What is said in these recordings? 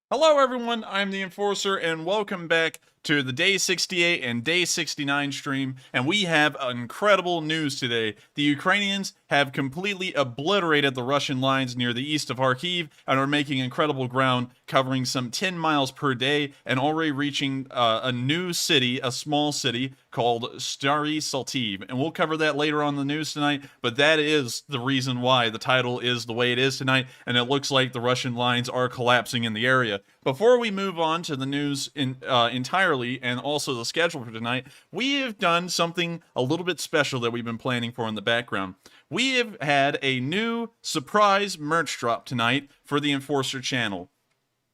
Hello everyone, I'm the Enforcer, and welcome back to the Day 68 and Day 69 stream, and we have incredible news today. The Ukrainians have completely obliterated the Russian lines near the east of Kharkiv and are making incredible ground, covering some 10 miles per day and already reaching a new city, a small city called Staryi Saltiv, and we'll cover that later on the news tonight, but that is the reason why the title is the way it is tonight, and it looks like the Russian lines are collapsing in the area. Before we move on to the news entirely, and also the schedule for tonight, we have done something a little bit special that we've been planning for in the background. We have had a new surprise merch drop tonight for the Enforcer channel.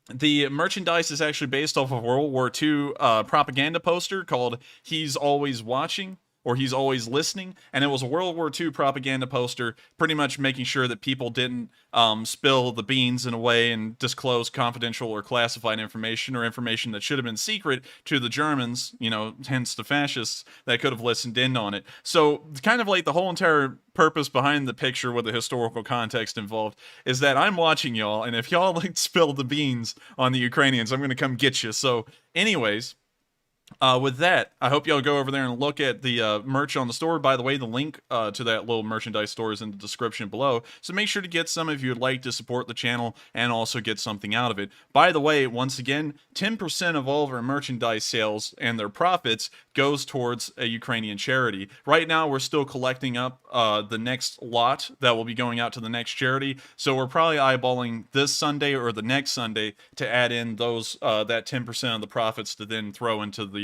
The merchandise is actually based off of World War II propaganda poster called He's Always Watching, or He's Always Listening, and it was a World War II propaganda poster pretty much making sure that people didn't spill the beans in a way and disclose confidential or classified information or information that should have been secret to the Germans, you know, hence the fascists that could have listened in on it. So kind of like the whole entire purpose behind the picture with the historical context involved is that I'm watching y'all, and if y'all like spill the beans on the Ukrainians, I'm going to come get you. So anyways, with that, I hope y'all go over there and look at the merch on the store. By the way, the link to that little merchandise store is in the description below, so make sure to get some if you'd like to support the channel and also get something out of it. By the way, once again, 10% of all of our merchandise sales and their profits goes towards a Ukrainian charity. Right now, we're still collecting up the next lot that will be going out to the next charity, so we're probably eyeballing this Sunday or the next Sunday to add in those that 10% of the profits to then throw into the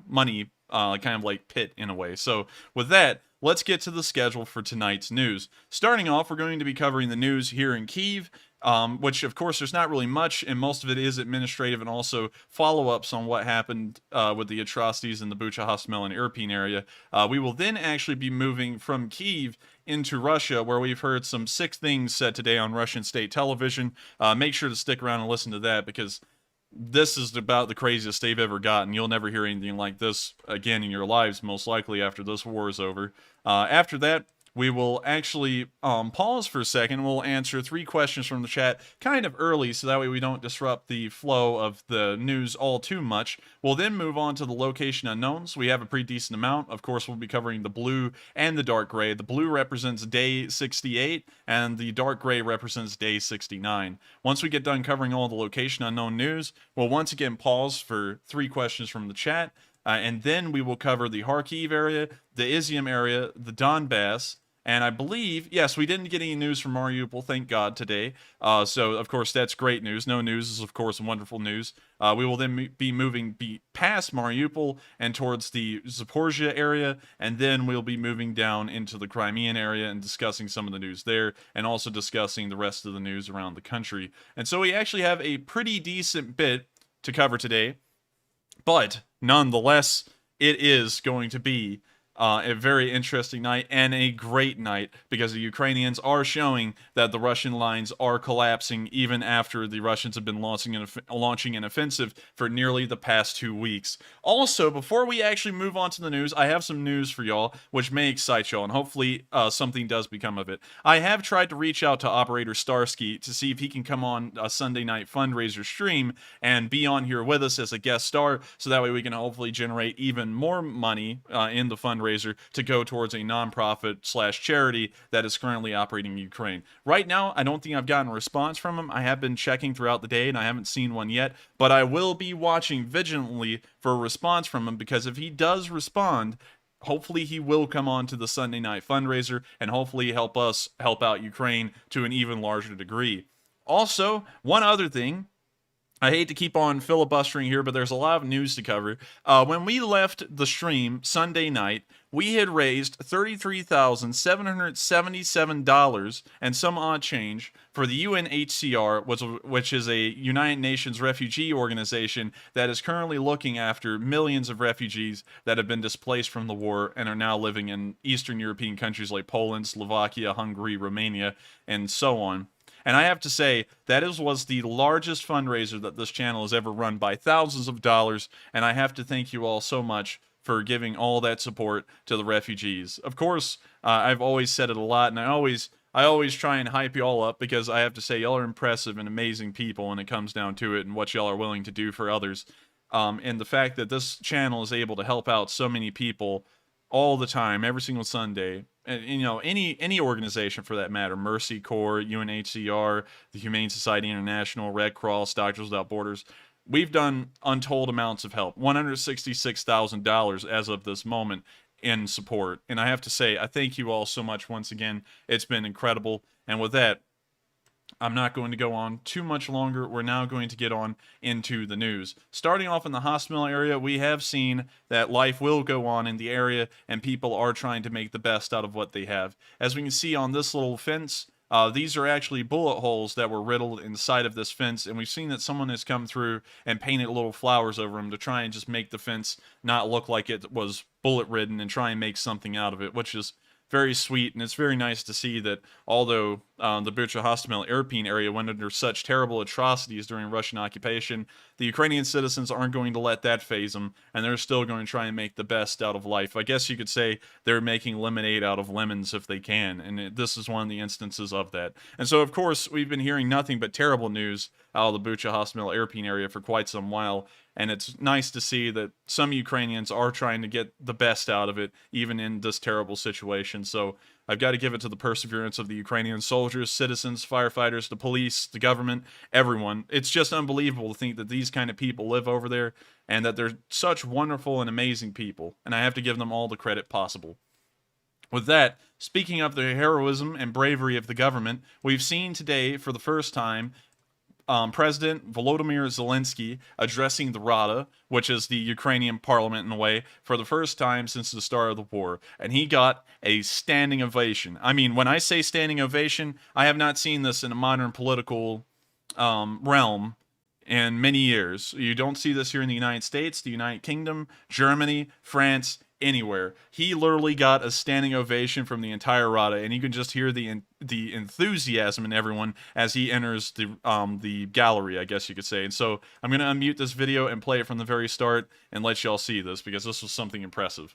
money kind of like pit in a way. So with that, let's get to the schedule for tonight's news. Starting off, we're going to be covering the news here in Kyiv, which of course there's not really much, and most of it is administrative and also follow-ups on what happened with the atrocities in the Bucha, Hostomel, and Irpin area. We will then actually be moving from Kyiv into Russia, where we've heard some sick things said today on Russian state television. Make sure to stick around and listen to that, because this is about the craziest they've ever gotten. You'll never hear anything like this again in your lives, most likely, after this war is over. After that, we will actually pause for a second. We'll answer 3 questions from the chat kind of early, so that way we don't disrupt the flow of the news all too much. We'll then move on to the location unknowns. We have a pretty decent amount. Of course, we'll be covering the blue and the dark gray. The blue represents day 68, and the dark gray represents day 69. Once we get done covering all the location unknown news, we'll once again pause for 3 questions from the chat, and then we will cover the Kharkiv area, the Izium area, the Donbass. And I believe, yes, we didn't get any news from Mariupol, thank God, today. So, of course, that's great news. No news is, of course, wonderful news. We will then be moving past Mariupol and towards the Zaporizhia area, and then we'll be moving down into the Crimean area and discussing some of the news there, and also discussing the rest of the news around the country. And so we actually have a pretty decent bit to cover today, but nonetheless, it is going to be a very interesting night and a great night, because the Ukrainians are showing that the Russian lines are collapsing even after the Russians have been launching an offensive for nearly the past 2 weeks. Also, before we actually move on to the news, I have some news for y'all which may excite y'all, and hopefully something does become of it. I have tried to reach out to Operator Starsky to see if he can come on a Sunday night fundraiser stream and be on here with us as a guest star, so that way we can hopefully generate even more money in the fundraiser to go towards a non-profit/charity that is currently operating in Ukraine. Right now, I don't think I've gotten a response from him. I have been checking throughout the day and I haven't seen one yet, but I will be watching vigilantly for a response from him, because if he does respond, hopefully he will come on to the Sunday night fundraiser and hopefully help us help out Ukraine to an even larger degree. Also, one other thing, I hate to keep on filibustering here, but there's a lot of news to cover. When we left the stream Sunday night, we had raised $33,777 and some odd change for the UNHCR, which is a United Nations refugee organization that is currently looking after millions of refugees that have been displaced from the war and are now living in Eastern European countries like Poland, Slovakia, Hungary, Romania, and so on. And I have to say, was the largest fundraiser that this channel has ever run by thousands of dollars, and I have to thank you all so much for giving all that support to the refugees. Of course, I've always said it a lot, and I always try and hype you all up because I have to say y'all are impressive and amazing people when it comes down to it and what y'all are willing to do for others. And the fact that this channel is able to help out so many people all the time, every single Sunday, and any organization for that matter, Mercy Corps, UNHCR, the Humane Society International, Red Cross, Doctors Without Borders, we've done untold amounts of help, $166,000 as of this moment in support. And I have to say, I thank you all so much once again. It's been incredible. And with that, I'm not going to go on too much longer. We're now going to get on into the news. Starting off in the hospital area, we have seen that life will go on in the area, and people are trying to make the best out of what they have. As we can see on this little fence, these are actually bullet holes that were riddled inside of this fence, and we've seen that someone has come through and painted little flowers over them to try and just make the fence not look like it was bullet-ridden and try and make something out of it, which is very sweet, and it's very nice to see that although the Bucha Hostomel Irpin area went under such terrible atrocities during Russian occupation, the Ukrainian citizens aren't going to let that phase them, and they're still going to try and make the best out of life. I guess you could say they're making lemonade out of lemons if they can, and this is one of the instances of that. And so, of course, we've been hearing nothing but terrible news out of the Bucha Hostomel Irpin area for quite some while, and it's nice to see that some Ukrainians are trying to get the best out of it, even in this terrible situation. So I've got to give it to the perseverance of the Ukrainian soldiers, citizens, firefighters, the police, the government, everyone. It's just unbelievable to think that these kind of people live over there and that they're such wonderful and amazing people. And I have to give them all the credit possible. With that, speaking of the heroism and bravery of the government, we've seen today for the first time President Volodymyr Zelensky addressing the Rada, which is the Ukrainian parliament in a way, for the first time since the start of the war. And he got a standing ovation. I mean, when I say standing ovation, I have not seen this in a modern political realm in many years. You don't see this here in the United States, the United Kingdom, Germany, France, anywhere. He literally got a standing ovation from the entire Rada, and you can just hear the enthusiasm in everyone as he enters the gallery, I guess you could say. And so I'm going to unmute this video and play it from the very start and let y'all see this because this was something impressive.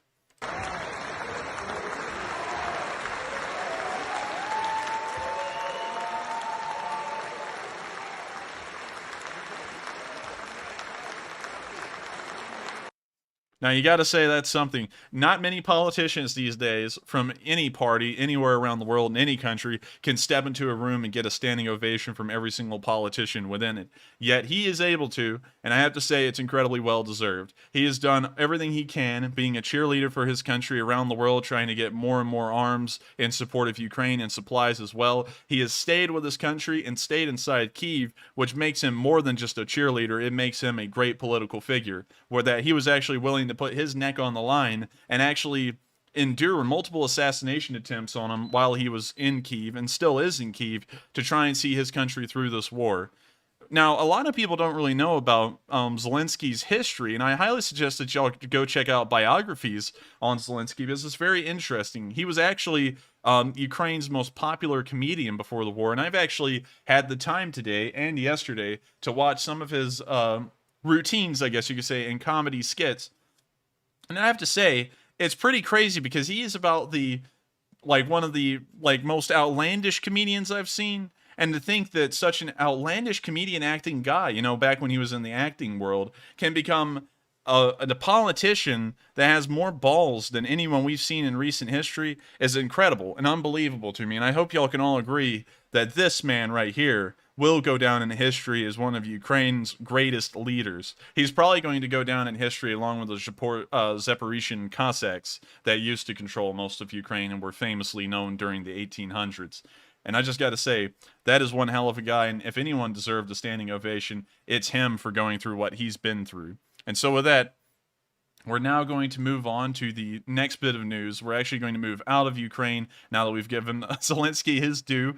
Now, you got to say that's something. Not many politicians these days from any party, anywhere around the world, in any country, can step into a room and get a standing ovation from every single politician within it. Yet he is able to, and I have to say it's incredibly well-deserved. He has done everything he can, being a cheerleader for his country around the world, trying to get more and more arms in support of Ukraine and supplies as well. He has stayed with his country and stayed inside Kyiv, which makes him more than just a cheerleader. It makes him a great political figure, where that he was actually willing to put his neck on the line and actually endure multiple assassination attempts on him while he was in Kyiv and still is in Kyiv to try and see his country through this war. Now, a lot of people don't really know about Zelensky's history, and I highly suggest that y'all go check out biographies on Zelensky because it's very interesting. He was actually Ukraine's most popular comedian before the war, and I've actually had the time today and yesterday to watch some of his routines, I guess you could say, in comedy skits. And I have to say, it's pretty crazy because he is about one of the most outlandish comedians I've seen. And to think that such an outlandish comedian acting guy, back when he was in the acting world, can become a politician that has more balls than anyone we've seen in recent history is incredible and unbelievable to me. And I hope y'all can all agree that this man right here will go down in history as one of Ukraine's greatest leaders. He's probably going to go down in history along with the Zaporizhian Cossacks that used to control most of Ukraine and were famously known during the 1800s. And I just got to say, that is one hell of a guy. And if anyone deserved a standing ovation, it's him for going through what he's been through. And so with that, we're now going to move on to the next bit of news. We're actually going to move out of Ukraine now that we've given Zelensky his due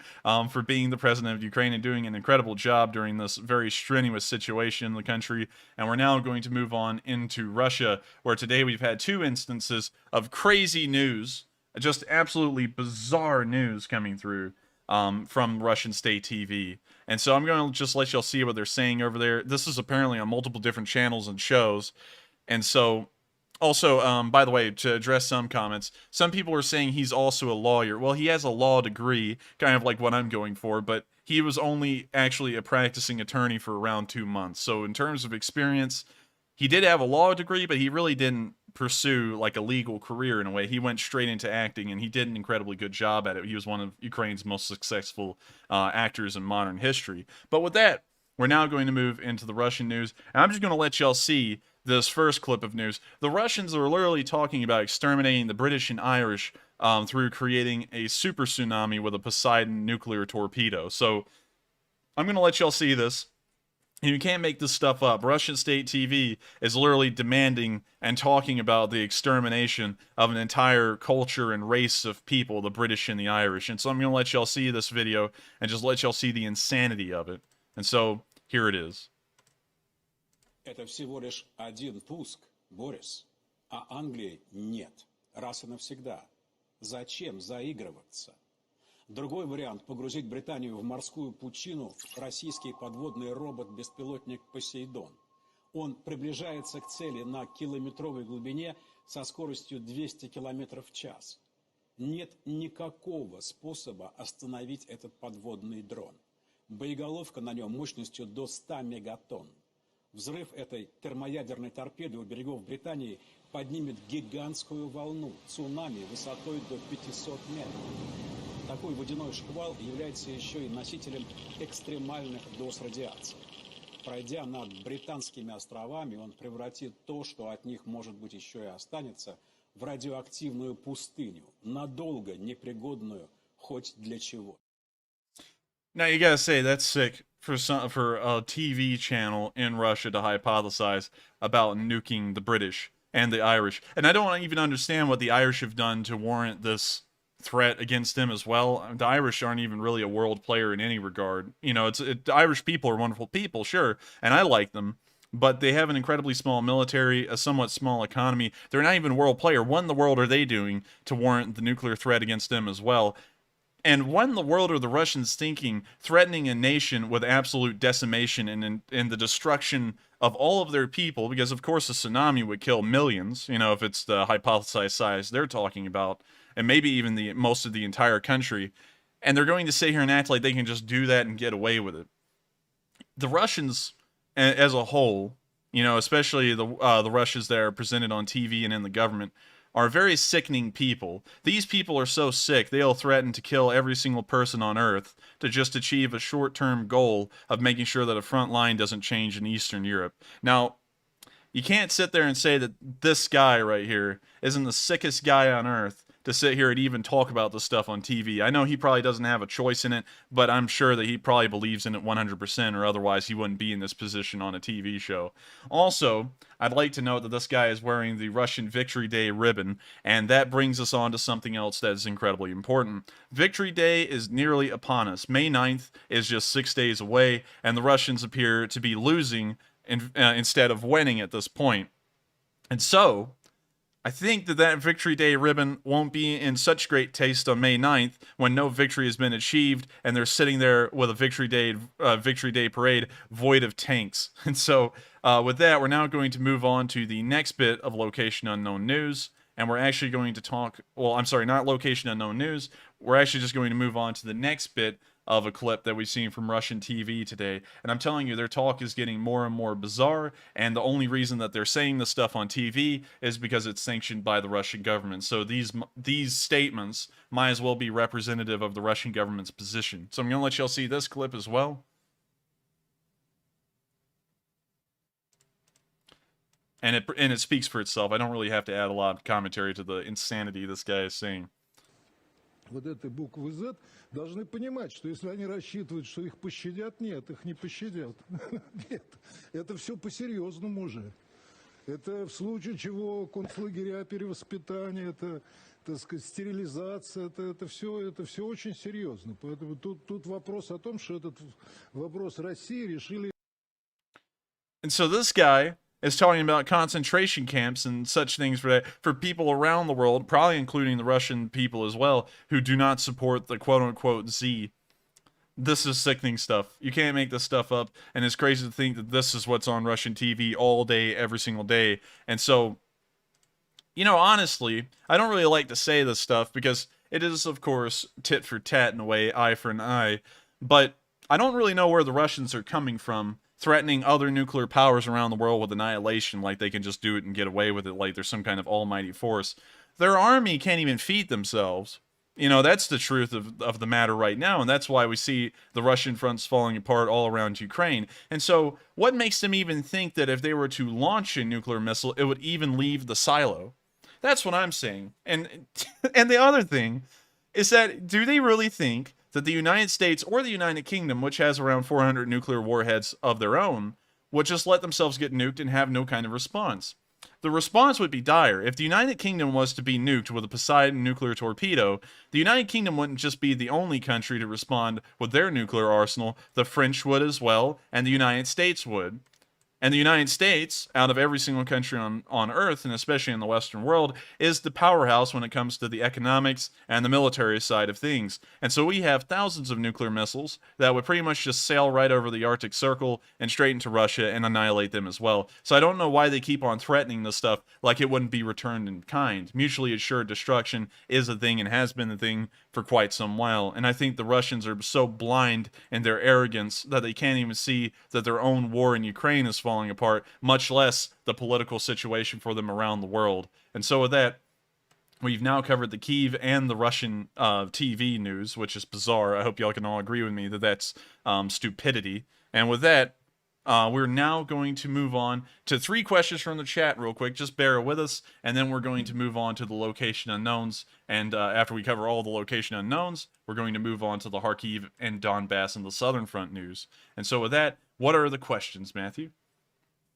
for being the president of Ukraine and doing an incredible job during this very strenuous situation in the country. And we're now going to move on into Russia, where today we've had two instances of crazy news, just absolutely bizarre news coming through from Russian state TV. And so I'm going to just let y'all see what they're saying over there. This is apparently on multiple different channels and shows. And so, also, by the way, to address some comments, some people are saying he's also a lawyer. Well, he has a law degree, kind of like what I'm going for, but he was only actually a practicing attorney for around 2 months. So in terms of experience, he did have a law degree, but he really didn't pursue like a legal career in a way. He went straight into acting, and he did an incredibly good job at it. He was one of Ukraine's most successful actors in modern history. But with that, we're now going to move into the Russian news, and I'm just going to let y'all see this first clip of news. The Russians are literally talking about exterminating the British and Irish through creating a super tsunami with a Poseidon nuclear torpedo. So I'm going to let y'all see this. You can't make this stuff up. Russian state TV is literally demanding and talking about the extermination of an entire culture and race of people, the British and the Irish. And so I'm going to let y'all see this video and just let y'all see the insanity of it. And so here it is. Это всего лишь один пуск, Борис, а Англии нет. Раз и навсегда. Зачем заигрываться? Другой вариант – погрузить Британию в морскую пучину российский подводный робот-беспилотник «Посейдон». Он приближается к цели на километровой глубине со скоростью 200 км в час. Нет никакого способа остановить этот подводный дрон. Боеголовка на нем мощностью до 100 мегатонн. Взрыв этой термоядерной торпеды у берегов Британии поднимет гигантскую волну, цунами высотой до 500 метров. Такой водяной шквал является еще и носителем экстремальных доз радиации. Пройдя над британскими островами, он превратит то, что от них, может быть, еще и останется, в радиоактивную пустыню, надолго непригодную хоть для чего. Now you gotta say that's sick for a TV channel in Russia to hypothesize about nuking the British and the Irish. And I don't even understand what the Irish have done to warrant this threat against them as well. The Irish aren't even really a world player in any regard. You know, the Irish people are wonderful people, sure, and I like them. But they have an incredibly small military, a somewhat small economy. They're not even a world player. What in the world are they doing to warrant the nuclear threat against them as well? And what in the world are the Russians thinking, threatening a nation with absolute decimation and the destruction of all of their people? Because, of course, a tsunami would kill millions, you know, if it's the hypothesized size they're talking about, and maybe even most of the entire country. And they're going to sit here and act like they can just do that and get away with it. The Russians, as a whole, you know, especially the Russians that are presented on TV and in the government, are very sickening people. These people are so sick, they'll threaten to kill every single person on Earth to just achieve a short-term goal of making sure that a front line doesn't change in Eastern Europe. Now, you can't sit there and say that this guy right here isn't the sickest guy on Earth to sit here and even talk about this stuff on TV. I know he probably doesn't have a choice in it, but I'm sure that he probably believes in it 100%, or otherwise he wouldn't be in this position on a TV show. Also, I'd like to note that this guy is wearing the Russian Victory Day ribbon, and that brings us on to something else that is incredibly important. Victory Day is nearly upon us. May 9th is just 6 days away, and the Russians appear to be losing instead of winning at this point. And so, I think that Victory Day ribbon won't be in such great taste on May 9th when no victory has been achieved and they're sitting there with a Victory Day parade void of tanks. And so with that, we're now going to move on to the next bit of Location Unknown News. And we're actually going to talk, well, I'm sorry, not Location Unknown News. We're actually just going to move on to the next bit of a clip that we've seen from Russian TV today. And I'm telling you, their talk is getting more and more bizarre, and the only reason that they're saying this stuff on TV is because it's sanctioned by the Russian government. So these statements might as well be representative of the Russian government's position. So I'm going to let y'all see this clip as well. And it speaks for itself. I don't really have to add a lot of commentary to the insanity this guy is saying. вот этой буквы Z, должны понимать, что если они рассчитывают, что их пощадят, нет, их не пощадят. Нет, это все по-серьезному уже. Это в случае чего концлагеря перевоспитания, это, так сказать, стерилизация, это все очень серьезно. Поэтому тут вопрос о том, что этот вопрос России решили. And so this guy is talking about concentration camps and such things for people around the world, probably including the Russian people as well, who do not support the quote-unquote Z. This is sickening stuff. You can't make this stuff up, and it's crazy to think that this is what's on Russian TV all day, every single day. And so, you know, honestly, I don't really like to say this stuff because it is, of course, tit for tat in a way, eye for an eye, but I don't really know where the Russians are coming from, threatening other nuclear powers around the world with annihilation like they can just do it and get away with it like they're some kind of almighty force. Their army can't even feed themselves. You know, that's the truth of the matter right now, and that's why we see the Russian fronts falling apart all around Ukraine. And so, what makes them even think that if they were to launch a nuclear missile, it would even leave the silo? That's what I'm saying. And the other thing is that, do they really think that the United States or the United Kingdom, which has around 400 nuclear warheads of their own, would just let themselves get nuked and have no kind of response? The response would be dire. If the United Kingdom was to be nuked with a Poseidon nuclear torpedo, the United Kingdom wouldn't just be the only country to respond with their nuclear arsenal. The French would as well, and the United States would. And the United States, out of every single country on Earth, and especially in the Western world, is the powerhouse when it comes to the economics and the military side of things. And so we have thousands of nuclear missiles that would pretty much just sail right over the Arctic Circle and straight into Russia and annihilate them as well. So I don't know why they keep on threatening this stuff like it wouldn't be returned in kind. Mutually assured destruction is a thing and has been a thing for quite some while. And I think the Russians are so blind in their arrogance that they can't even see that their own war in Ukraine is falling apart, much less the political situation for them around the world. And so with that, we've now covered the Kyiv and the Russian TV news, which is bizarre. I hope y'all can all agree with me that that's stupidity. And with that, we're now going to move on to 3 questions from the chat real quick. Just bear with us, and then we're going to move on to the location unknowns. And after we cover all the location unknowns, we're going to move on to the Kharkiv and Donbass and the Southern Front news. And so with that, what are the questions, Matthew?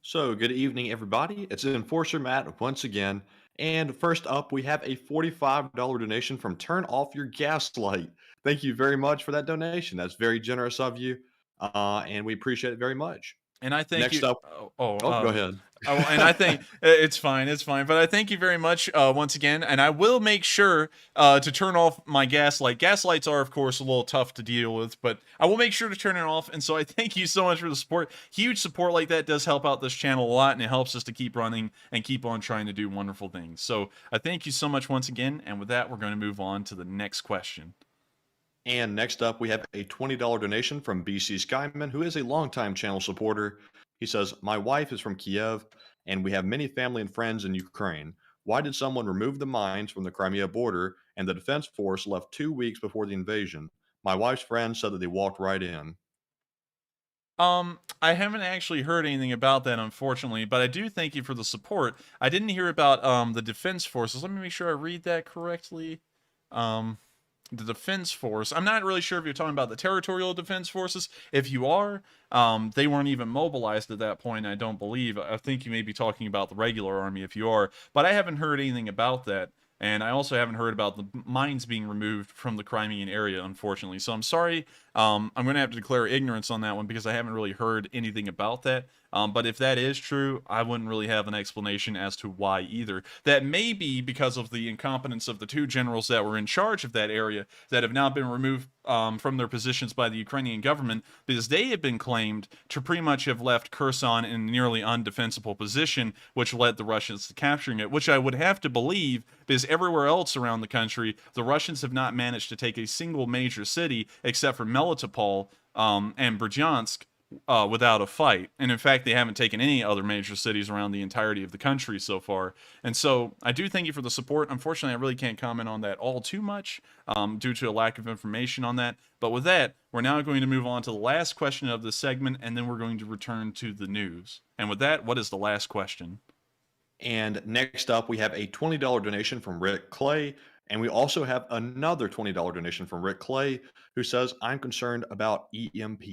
So, good evening, everybody. It's Enforcer Matt once again. And first up, we have a $45 donation from Turn Off Your Gaslight. Thank you very much for that donation. That's very generous of you, and we appreciate it very much. And I think Next up, go ahead. And I think it's fine, but I thank you very much once again, and I will make sure to turn off my gaslight. Gaslights are, of course, a little tough to deal with, but I will make sure to turn it off, and so I thank you so much for the support. Huge support like that does help out this channel a lot, and it helps us to keep running and keep on trying to do wonderful things. So I thank you so much once again, and with that, we're going to move on to the next question. And next up, we have a $20 donation from BC Skyman, who is a longtime channel supporter. He says, "My wife is from Kiev, and we have many family and friends in Ukraine. Why did someone remove the mines from the Crimea border, and the Defense Force left 2 weeks before the invasion? My wife's friends said that they walked right in." I haven't actually heard anything about that, unfortunately, but I do thank you for the support. I didn't hear about the Defense Forces. Let me make sure I read that correctly. The Defense Force. I'm not really sure if you're talking about the Territorial Defense Forces. If you are, they weren't even mobilized at that point, I don't believe. I think you may be talking about the regular army if you are, but I haven't heard anything about that. And I also haven't heard about the mines being removed from the Crimean area, unfortunately. So I'm sorry. I'm going to have to declare ignorance on that one because I haven't really heard anything about that. But if that is true, I wouldn't really have an explanation as to why either. That may be because of the incompetence of the 2 generals that were in charge of that area that have now been removed from their positions by the Ukrainian government, because they have been claimed to pretty much have left Kherson in a nearly undefensible position, which led the Russians to capturing it, which I would have to believe, because everywhere else around the country, the Russians have not managed to take a single major city except for Melitopol and Bryansk without a fight. And in fact, they haven't taken any other major cities around the entirety of the country so far. And so I do thank you for the support. Unfortunately, I really can't comment on that all too much due to a lack of information on that. But with that, we're now going to move on to the last question of this segment, and then we're going to return to the news. And with that, what is the last question? And next up, we have a $20 donation from Rick Clay. And we also have another $20 donation from Rick Clay, who says, I'm concerned about EMP.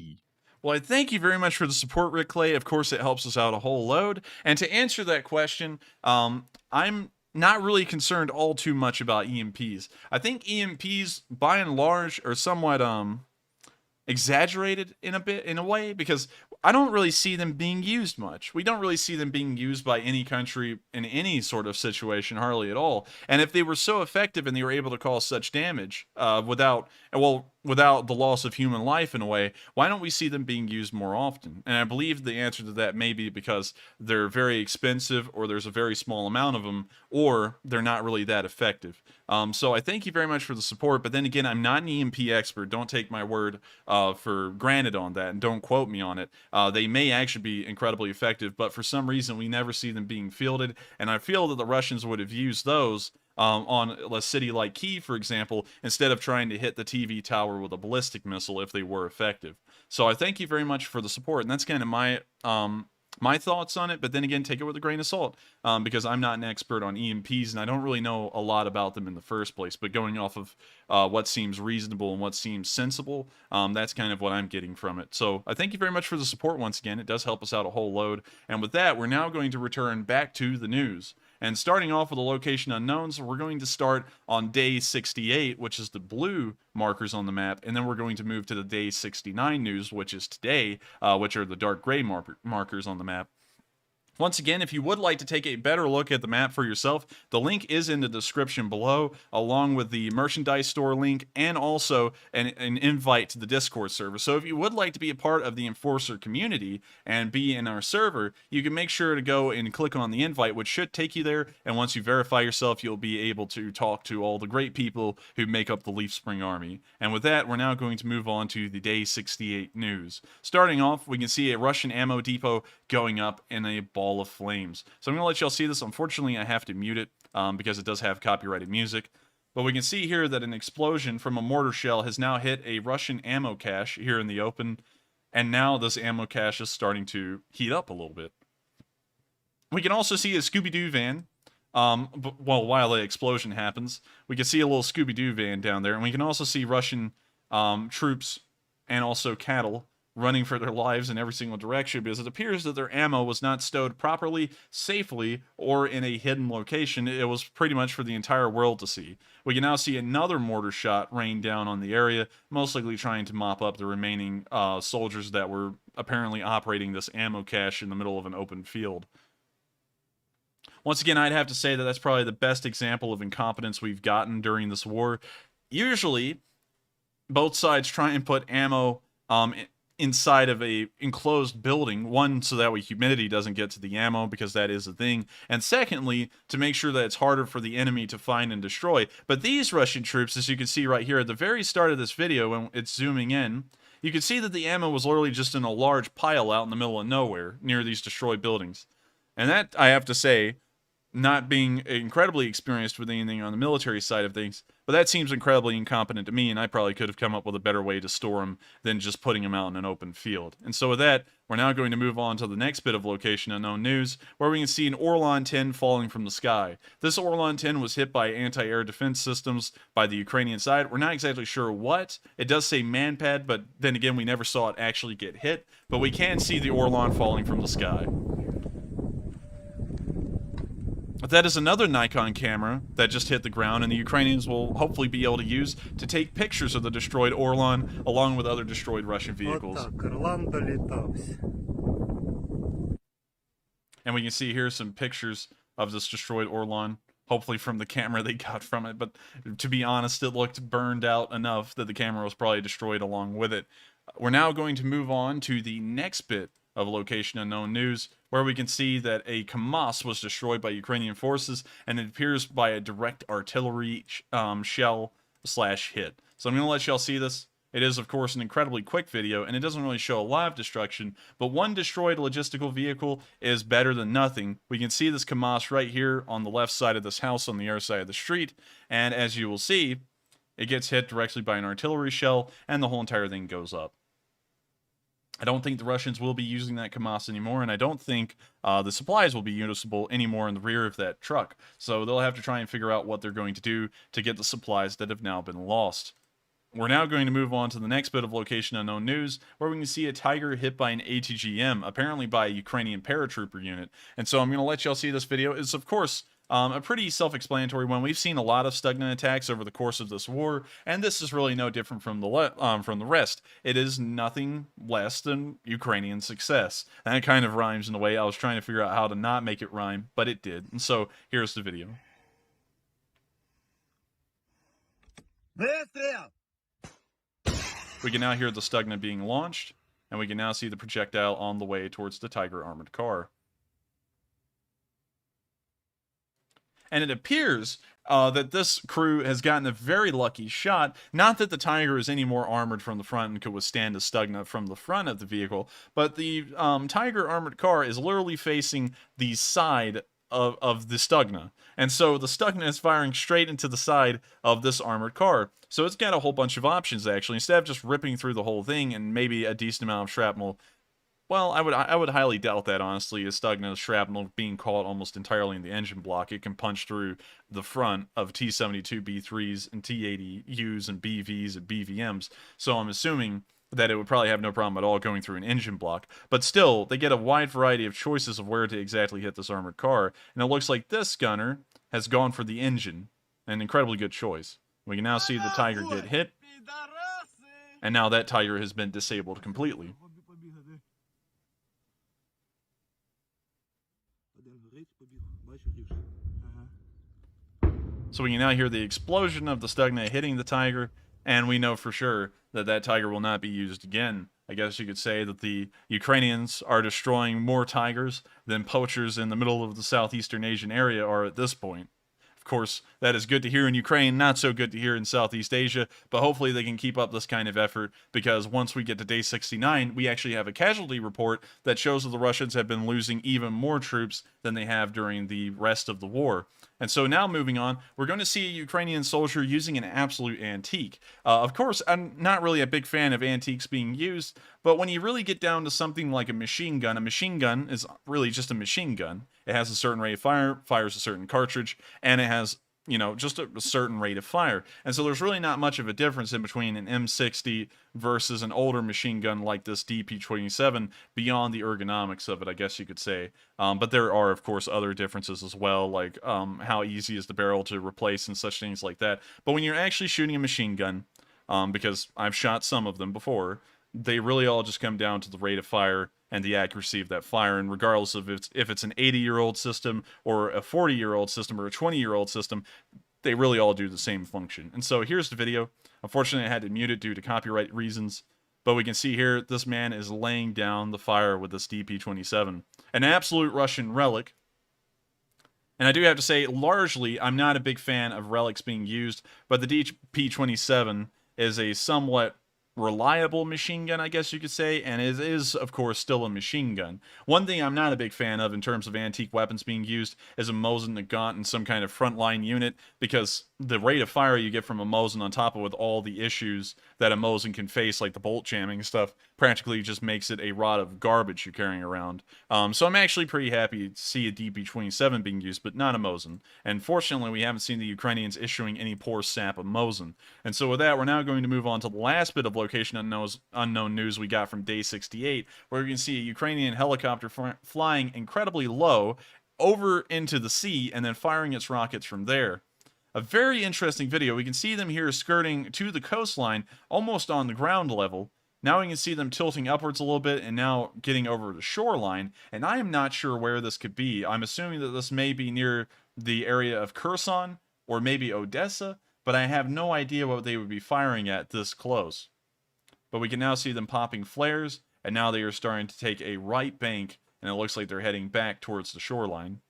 Well, I thank you very much for the support, Rick Clay. Of course, it helps us out a whole load. And to answer that question, I'm not really concerned all too much about EMPs. I think EMPs, by and large, are somewhat exaggerated in a way, because I don't really see them being used much. We don't really see them being used by any country in any sort of situation, hardly at all. And if they were so effective and they were able to cause such damage without the loss of human life in a way, why don't we see them being used more often? And I believe the answer to that may be because they're very expensive, or there's a very small amount of them, or they're not really that effective. So I thank you very much for the support, but then again, I'm not an EMP expert. Don't take my word for granted on that, and don't quote me on it. They may actually be incredibly effective, but for some reason we never see them being fielded, and I feel that the Russians would have used those on a city like Kyiv, for example, instead of trying to hit the TV tower with a ballistic missile if they were effective. So I thank you very much for the support, and that's kind of my thoughts on it. But then again, take it with a grain of salt, because I'm not an expert on EMPs, and I don't really know a lot about them in the first place. But going off of what seems reasonable and what seems sensible, that's kind of what I'm getting from it. So I thank you very much for the support once again. It does help us out a whole load. And with that, we're now going to return back to the news. And starting off with the location unknowns, we're going to start on day 68, which is the blue markers on the map, and then we're going to move to the day 69 news, which is today, which are the dark gray markers on the map. Once again, if you would like to take a better look at the map for yourself, the link is in the description below, along with the merchandise store link and also an invite to the Discord server. So if you would like to be a part of the Enforcer community and be in our server, you can make sure to go and click on the invite, which should take you there. And once you verify yourself, you'll be able to talk to all the great people who make up the Leaf Spring Army. And with that, we're now going to move on to the day 68 news. Starting off, we can see a Russian ammo depot going up in a ball of flames. So I'm going to let y'all see this. Unfortunately, I have to mute it because it does have copyrighted music. But we can see here that an explosion from a mortar shell has now hit a Russian ammo cache here in the open. And now this ammo cache is starting to heat up a little bit. We can also see a Scooby-Doo van. While the explosion happens, we can see a little Scooby-Doo van down there. And we can also see Russian troops and also cattle running for their lives in every single direction, because it appears that their ammo was not stowed properly, safely, or in a hidden location. It was pretty much for the entire world to see. We can now see another mortar shot rain down on the area, most likely trying to mop up the remaining soldiers that were apparently operating this ammo cache in the middle of an open field. Once again, I'd have to say that that's probably the best example of incompetence we've gotten during this war. Usually, both sides try and put ammo inside of a enclosed building, one, so that way humidity doesn't get to the ammo, because that is a thing, and secondly, to make sure that it's harder for the enemy to find and destroy. But these Russian troops, as you can see right here at the very start of this video, when it's zooming in, you can see that the ammo was literally just in a large pile out in the middle of nowhere near these destroyed buildings. And that, I have to say, not being incredibly experienced with anything on the military side of things, but that seems incredibly incompetent to me, and I probably could have come up with a better way to store them than just putting them out in an open field. And so with that, we're now going to move on to the next bit of location unknown news, where we can see an Orlan 10 falling from the sky. This Orlan 10 was hit by anti-air defense systems by the Ukrainian side. We're not exactly sure what. It does say manpad, but then again, we never saw it actually get hit, but we can see the Orlan falling from the sky. But that is another Nikon camera that just hit the ground, and the Ukrainians will hopefully be able to use to take pictures of the destroyed Orlan along with other destroyed Russian vehicles. And we can see here some pictures of this destroyed Orlan, hopefully from the camera they got from it. But to be honest, it looked burned out enough that the camera was probably destroyed along with it. We're now going to move on to the next bit of location unknown news, where we can see that a KAMAZ was destroyed by Ukrainian forces, and it appears by a direct artillery shell / hit. So I'm going to let y'all see this. It is, of course, an incredibly quick video, and it doesn't really show a lot of destruction, but one destroyed logistical vehicle is better than nothing. We can see this KAMAZ right here on the left side of this house on the other side of the street, and as you will see, it gets hit directly by an artillery shell, and the whole entire thing goes up. I don't think the Russians will be using that KAMAZ anymore, and I don't think the supplies will be usable anymore in the rear of that truck. So they'll have to try and figure out what they're going to do to get the supplies that have now been lost. We're now going to move on to the next bit of location unknown news, where we can see a Tiger hit by an ATGM, apparently by a Ukrainian paratrooper unit. And so I'm going to let y'all see this video. It's, of course, a pretty self-explanatory one. We've seen a lot of Stugna attacks over the course of this war, and this is really no different from the rest. It is nothing less than Ukrainian success. And that kind of rhymes in a way. I was trying to figure out how to not make it rhyme, but it did. And so here's the video. We can now hear the Stugna being launched, and we can now see the projectile on the way towards the Tiger armored car. And it appears that this crew has gotten a very lucky shot. Not that the Tiger is any more armored from the front and could withstand a Stugna from the front of the vehicle, but the Tiger armored car is literally facing the side of the Stugna. And so the Stugna is firing straight into the side of this armored car. So it's got a whole bunch of options, actually. Instead of just ripping through the whole thing and maybe a decent amount of shrapnel, well, I would highly doubt that, honestly. A Stugna shrapnel being caught almost entirely in the engine block. It can punch through the front of T-72B3s and T-80Us and BVs and BVMs. So I'm assuming that it would probably have no problem at all going through an engine block. But still, they get a wide variety of choices of where to exactly hit this armored car. And it looks like this gunner has gone for the engine. An incredibly good choice. We can now see the Tiger get hit. And now that Tiger has been disabled completely. So we can now hear the explosion of the Stugna hitting the Tiger, and we know for sure that that Tiger will not be used again. I guess you could say that the Ukrainians are destroying more Tigers than poachers in the middle of the southeastern Asian area are at this point. Of course, that is good to hear in Ukraine, not so good to hear in Southeast Asia, but hopefully they can keep up this kind of effort, because once we get to day 69, we actually have a casualty report that shows that the Russians have been losing even more troops than they have during the rest of the war. And so now moving on, we're going to see a Ukrainian soldier using an absolute antique. Of course, I'm not really a big fan of antiques being used, but when you really get down to something like a machine gun is really just a machine gun. It has a certain rate of fire, fires a certain cartridge, and it has, you know, just a certain rate of fire. And so there's really not much of a difference in between an M60 versus an older machine gun like this DP27 beyond the ergonomics of it, I guess you could say. But there are, of course, other differences as well, like how easy is the barrel to replace and such things like that. But when you're actually shooting a machine gun, because I've shot some of them before, they really all just come down to the rate of fire and the accuracy of that fire. And regardless of if it's an 80-year-old system or a 40-year-old system or a 20-year-old system, they really all do the same function. And so here's the video. Unfortunately, I had to mute it due to copyright reasons. But we can see here, this man is laying down the fire with this DP27. An absolute Russian relic. And I do have to say, largely, I'm not a big fan of relics being used, but the DP27 is a somewhat reliable machine gun, I guess you could say, and it is, of course, still a machine gun. One thing I'm not a big fan of in terms of antique weapons being used is a Mosin Nagant in some kind of frontline unit, because the rate of fire you get from a Mosin on top of with all the issues that a Mosin can face, like the bolt jamming and stuff, practically just makes it a rod of garbage you're carrying around. So I'm actually pretty happy to see a DP27 being used, but not a Mosin. And fortunately, we haven't seen the Ukrainians issuing any poor sap of Mosin. And so with that, we're now going to move on to the last bit of location unknown news we got from day 68, where we can see a Ukrainian helicopter flying incredibly low over into the sea and then firing its rockets from there. A very interesting video. We can see them here skirting to the coastline, almost on the ground level. Now we can see them tilting upwards a little bit and now getting over the shoreline. And I am not sure where this could be. I'm assuming that this may be near the area of Kherson or maybe Odessa, but I have no idea what they would be firing at this close. But we can now see them popping flares, and now they are starting to take a right bank, and it looks like they're heading back towards the shoreline.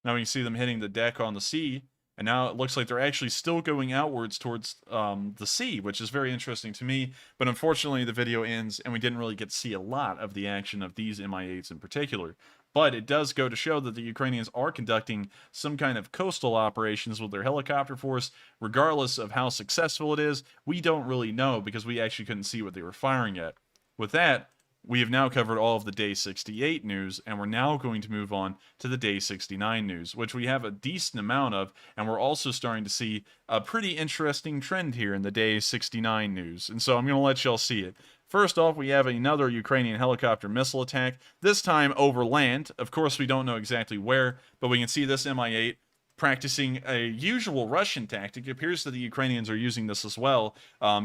Now we can see them hitting the deck on the sea, And now it looks like they're actually still going outwards towards the sea, which is very interesting to me. But unfortunately, the video ends, and we didn't really get to see a lot of the action of these Mi-8s in particular. But it does go to show that the Ukrainians are conducting some kind of coastal operations with their helicopter force. Regardless of how successful it is, we don't really know because we actually couldn't see what they were firing at. With that, we have now covered all of the Day 68 news, and we're now going to move on to the Day 69 news, which we have a decent amount of, and we're also starting to see a pretty interesting trend here in the Day 69 news. And so I'm going to let y'all see it. First off, we have another Ukrainian helicopter missile attack, this time over land. Of course, we don't know exactly where, but we can see this Mi-8 practicing a usual Russian tactic. It appears that the Ukrainians are using this as well,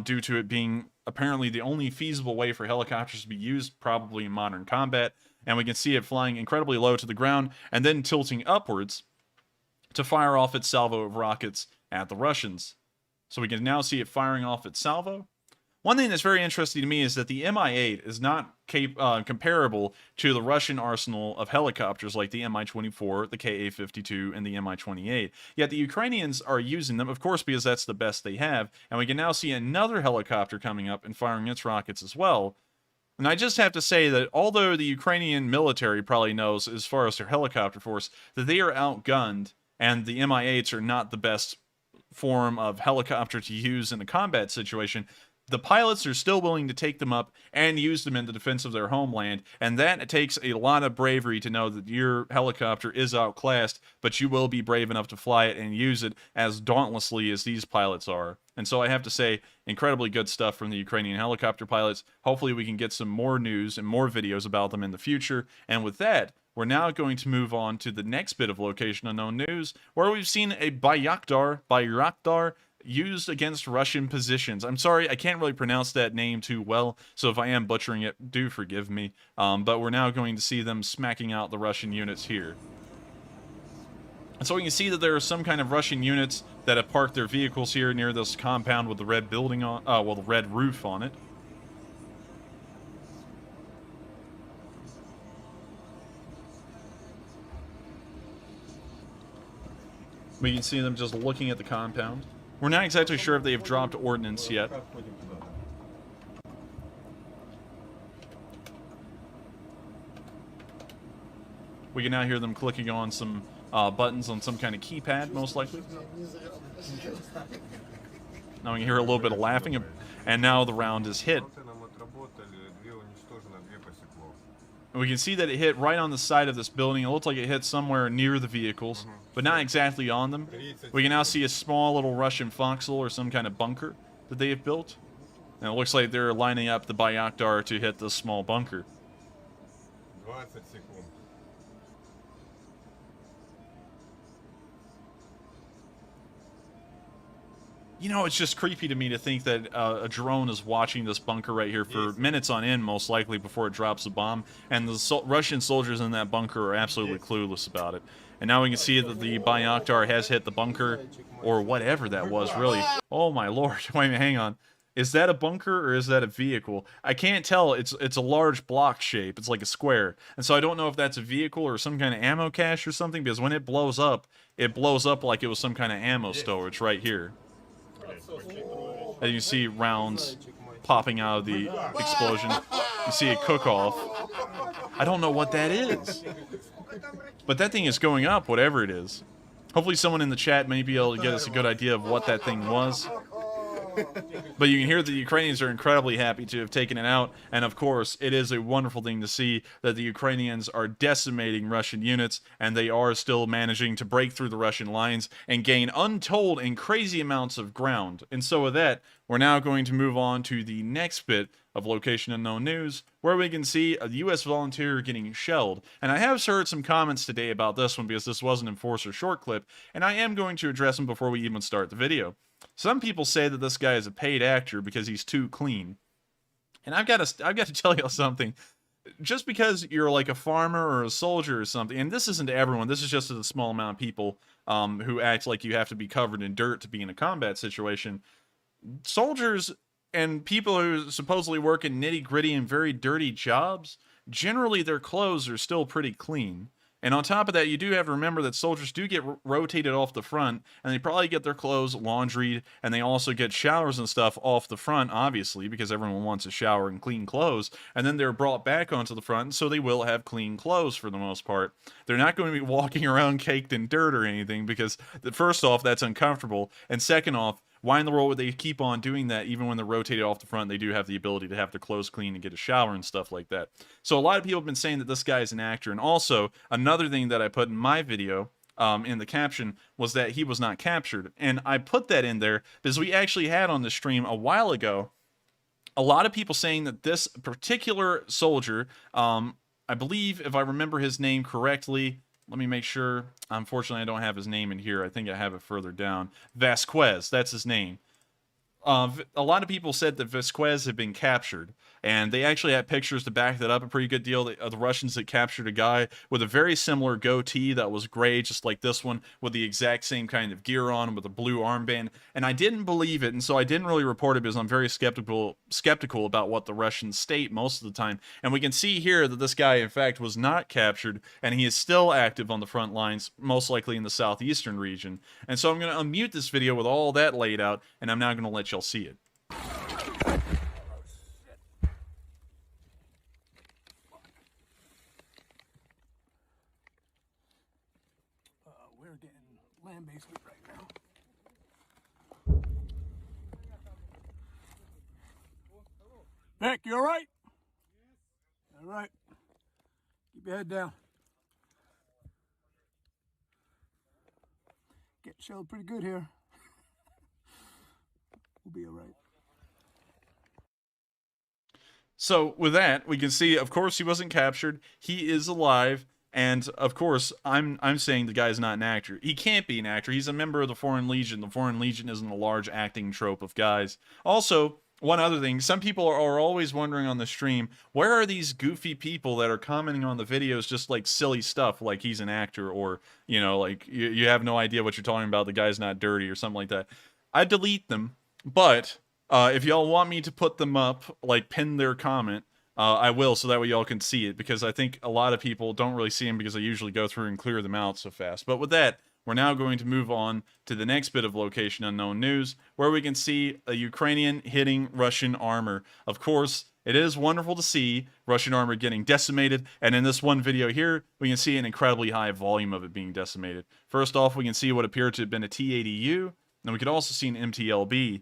due to it being apparently the only feasible way for helicopters to be used, probably in modern combat. And we can see it flying incredibly low to the ground and then tilting upwards to fire off its salvo of rockets at the Russians. So we can now see it firing off its salvo. One thing that's very interesting to me is that the Mi-8 is not comparable to the Russian arsenal of helicopters like the Mi-24, the Ka-52, and the Mi-28. Yet the Ukrainians are using them, of course, because that's the best they have, and we can now see another helicopter coming up and firing its rockets as well. And I just have to say that although the Ukrainian military probably knows, as far as their helicopter force, that they are outgunned, and the Mi-8s are not the best form of helicopter to use in a combat situation, the pilots are still willing to take them up and use them in the defense of their homeland, and that takes a lot of bravery to know that your helicopter is outclassed, but you will be brave enough to fly it and use it as dauntlessly as these pilots are. And so I have to say, incredibly good stuff from the Ukrainian helicopter pilots. Hopefully we can get some more news and more videos about them in the future. And with that, we're now going to move on to the next bit of location unknown news, where we've seen a Bayraktar used against Russian positions. I'm sorry, I can't really pronounce that name too well, so if I am butchering it, do forgive me. But we're now going to see them smacking out the Russian units here. And so we can see that there are some kind of Russian units that have parked their vehicles here near this compound with the red building on, the red roof on it. We can see them just looking at the compound. We're not exactly sure if they have dropped ordnance yet. We can now hear them clicking on some buttons on some kind of keypad, most likely. Now we can hear a little bit of laughing, and now the round is hit. And we can see that it hit right on the side of this building. It looked like it hit somewhere near the vehicles, but not exactly on them. We can now see a small little Russian foxhole or some kind of bunker that they have built. And it looks like they're lining up the Bayraktar to hit this small bunker. 20 секунд. You know, it's just creepy to me to think that a drone is watching this bunker right here for minutes on end, most likely, before it drops a bomb. And the Russian soldiers in that bunker are absolutely clueless about it. And now we can see that the Bayraktar has hit the bunker, or whatever that was, really. Oh my lord, wait a minute, hang on. Is that a bunker or is that a vehicle? I can't tell. It's a large block shape. It's like a square. And so I don't know if that's a vehicle or some kind of ammo cache or something, because when it blows up like it was some kind of ammo storage right here. As you see rounds popping out of the explosion. You see it cook off. I don't know what that is. But that thing is going up, whatever it is. Hopefully someone in the chat may be able to get us a good idea of what that thing was. But you can hear the Ukrainians are incredibly happy to have taken it out, and of course, it is a wonderful thing to see that the Ukrainians are decimating Russian units, and they are still managing to break through the Russian lines and gain untold and crazy amounts of ground. And so with that, we're now going to move on to the next bit of Location Unknown News, where we can see a U.S. volunteer getting shelled. And I have heard some comments today about this one because this was an Enforcer short clip, and I am going to address them before we even start the video. Some people say that this guy is a paid actor because he's too clean. And I've got to tell you something. Just because you're like a farmer or a soldier or something, and this isn't to everyone, this is just to a small amount of people who act like you have to be covered in dirt to be in a combat situation. Soldiers and people who supposedly work in nitty-gritty and very dirty jobs, generally their clothes are still pretty clean. And on top of that, you do have to remember that soldiers do get rotated off the front, and they probably get their clothes laundried, and they also get showers and stuff off the front, obviously, because everyone wants a shower and clean clothes, and then they're brought back onto the front, so they will have clean clothes for the most part. They're not going to be walking around caked in dirt or anything, because first off, that's uncomfortable, and second off, why in the world would they keep on doing that even when they're rotated off the front? They do have the ability to have their clothes clean and get a shower and stuff like that. So a lot of people have been saying that this guy is an actor. And also, another thing that I put in my video in the caption was that he was not captured. And I put that in there because we actually had on the stream a while ago a lot of people saying that this particular soldier, I believe, if I remember his name correctly, let me make sure. Unfortunately, I don't have his name in here. I think I have it further down. Vasquez, that's his name. A lot of people said that Vasquez had been captured, and they actually had pictures to back that up a pretty good deal. The Russians had captured a guy with a very similar goatee that was gray, just like this one, with the exact same kind of gear on, with a blue armband. And I didn't believe it, and so I didn't really report it because I'm very skeptical about what the Russians state most of the time. And we can see here that this guy, in fact, was not captured, and he is still active on the front lines, most likely in the southeastern region. And so I'm going to unmute this video with all that laid out, and I'm now going to let y'all see it. We're getting land-based right now. Vic, you all right? Yes. All right. Keep your head down. Get shelled pretty good here. We'll be all right. So with that, we can see, of course, he wasn't captured. He is alive. And of course, I'm saying the guy's not an actor. He can't be an actor. He's a member of the Foreign Legion. The Foreign Legion isn't a large acting trope of guys. Also, one other thing, some people are always wondering on the stream, where are these goofy people that are commenting on the videos just like silly stuff, like he's an actor, or, you know, like you have no idea what you're talking about, the guy's not dirty or something like that. I delete them, but if y'all want me to put them up, like pin their comment, I will, so that way y'all can see it, because I think a lot of people don't really see them because I usually go through and clear them out so fast. But with that, we're now going to move on to the next bit of location unknown news, where we can see a Ukrainian hitting Russian armor. Of course, it is wonderful to see Russian armor getting decimated, and in this one video here, we can see an incredibly high volume of it being decimated. First off, we can see what appeared to have been a T-80U, and we could also see an MTLB.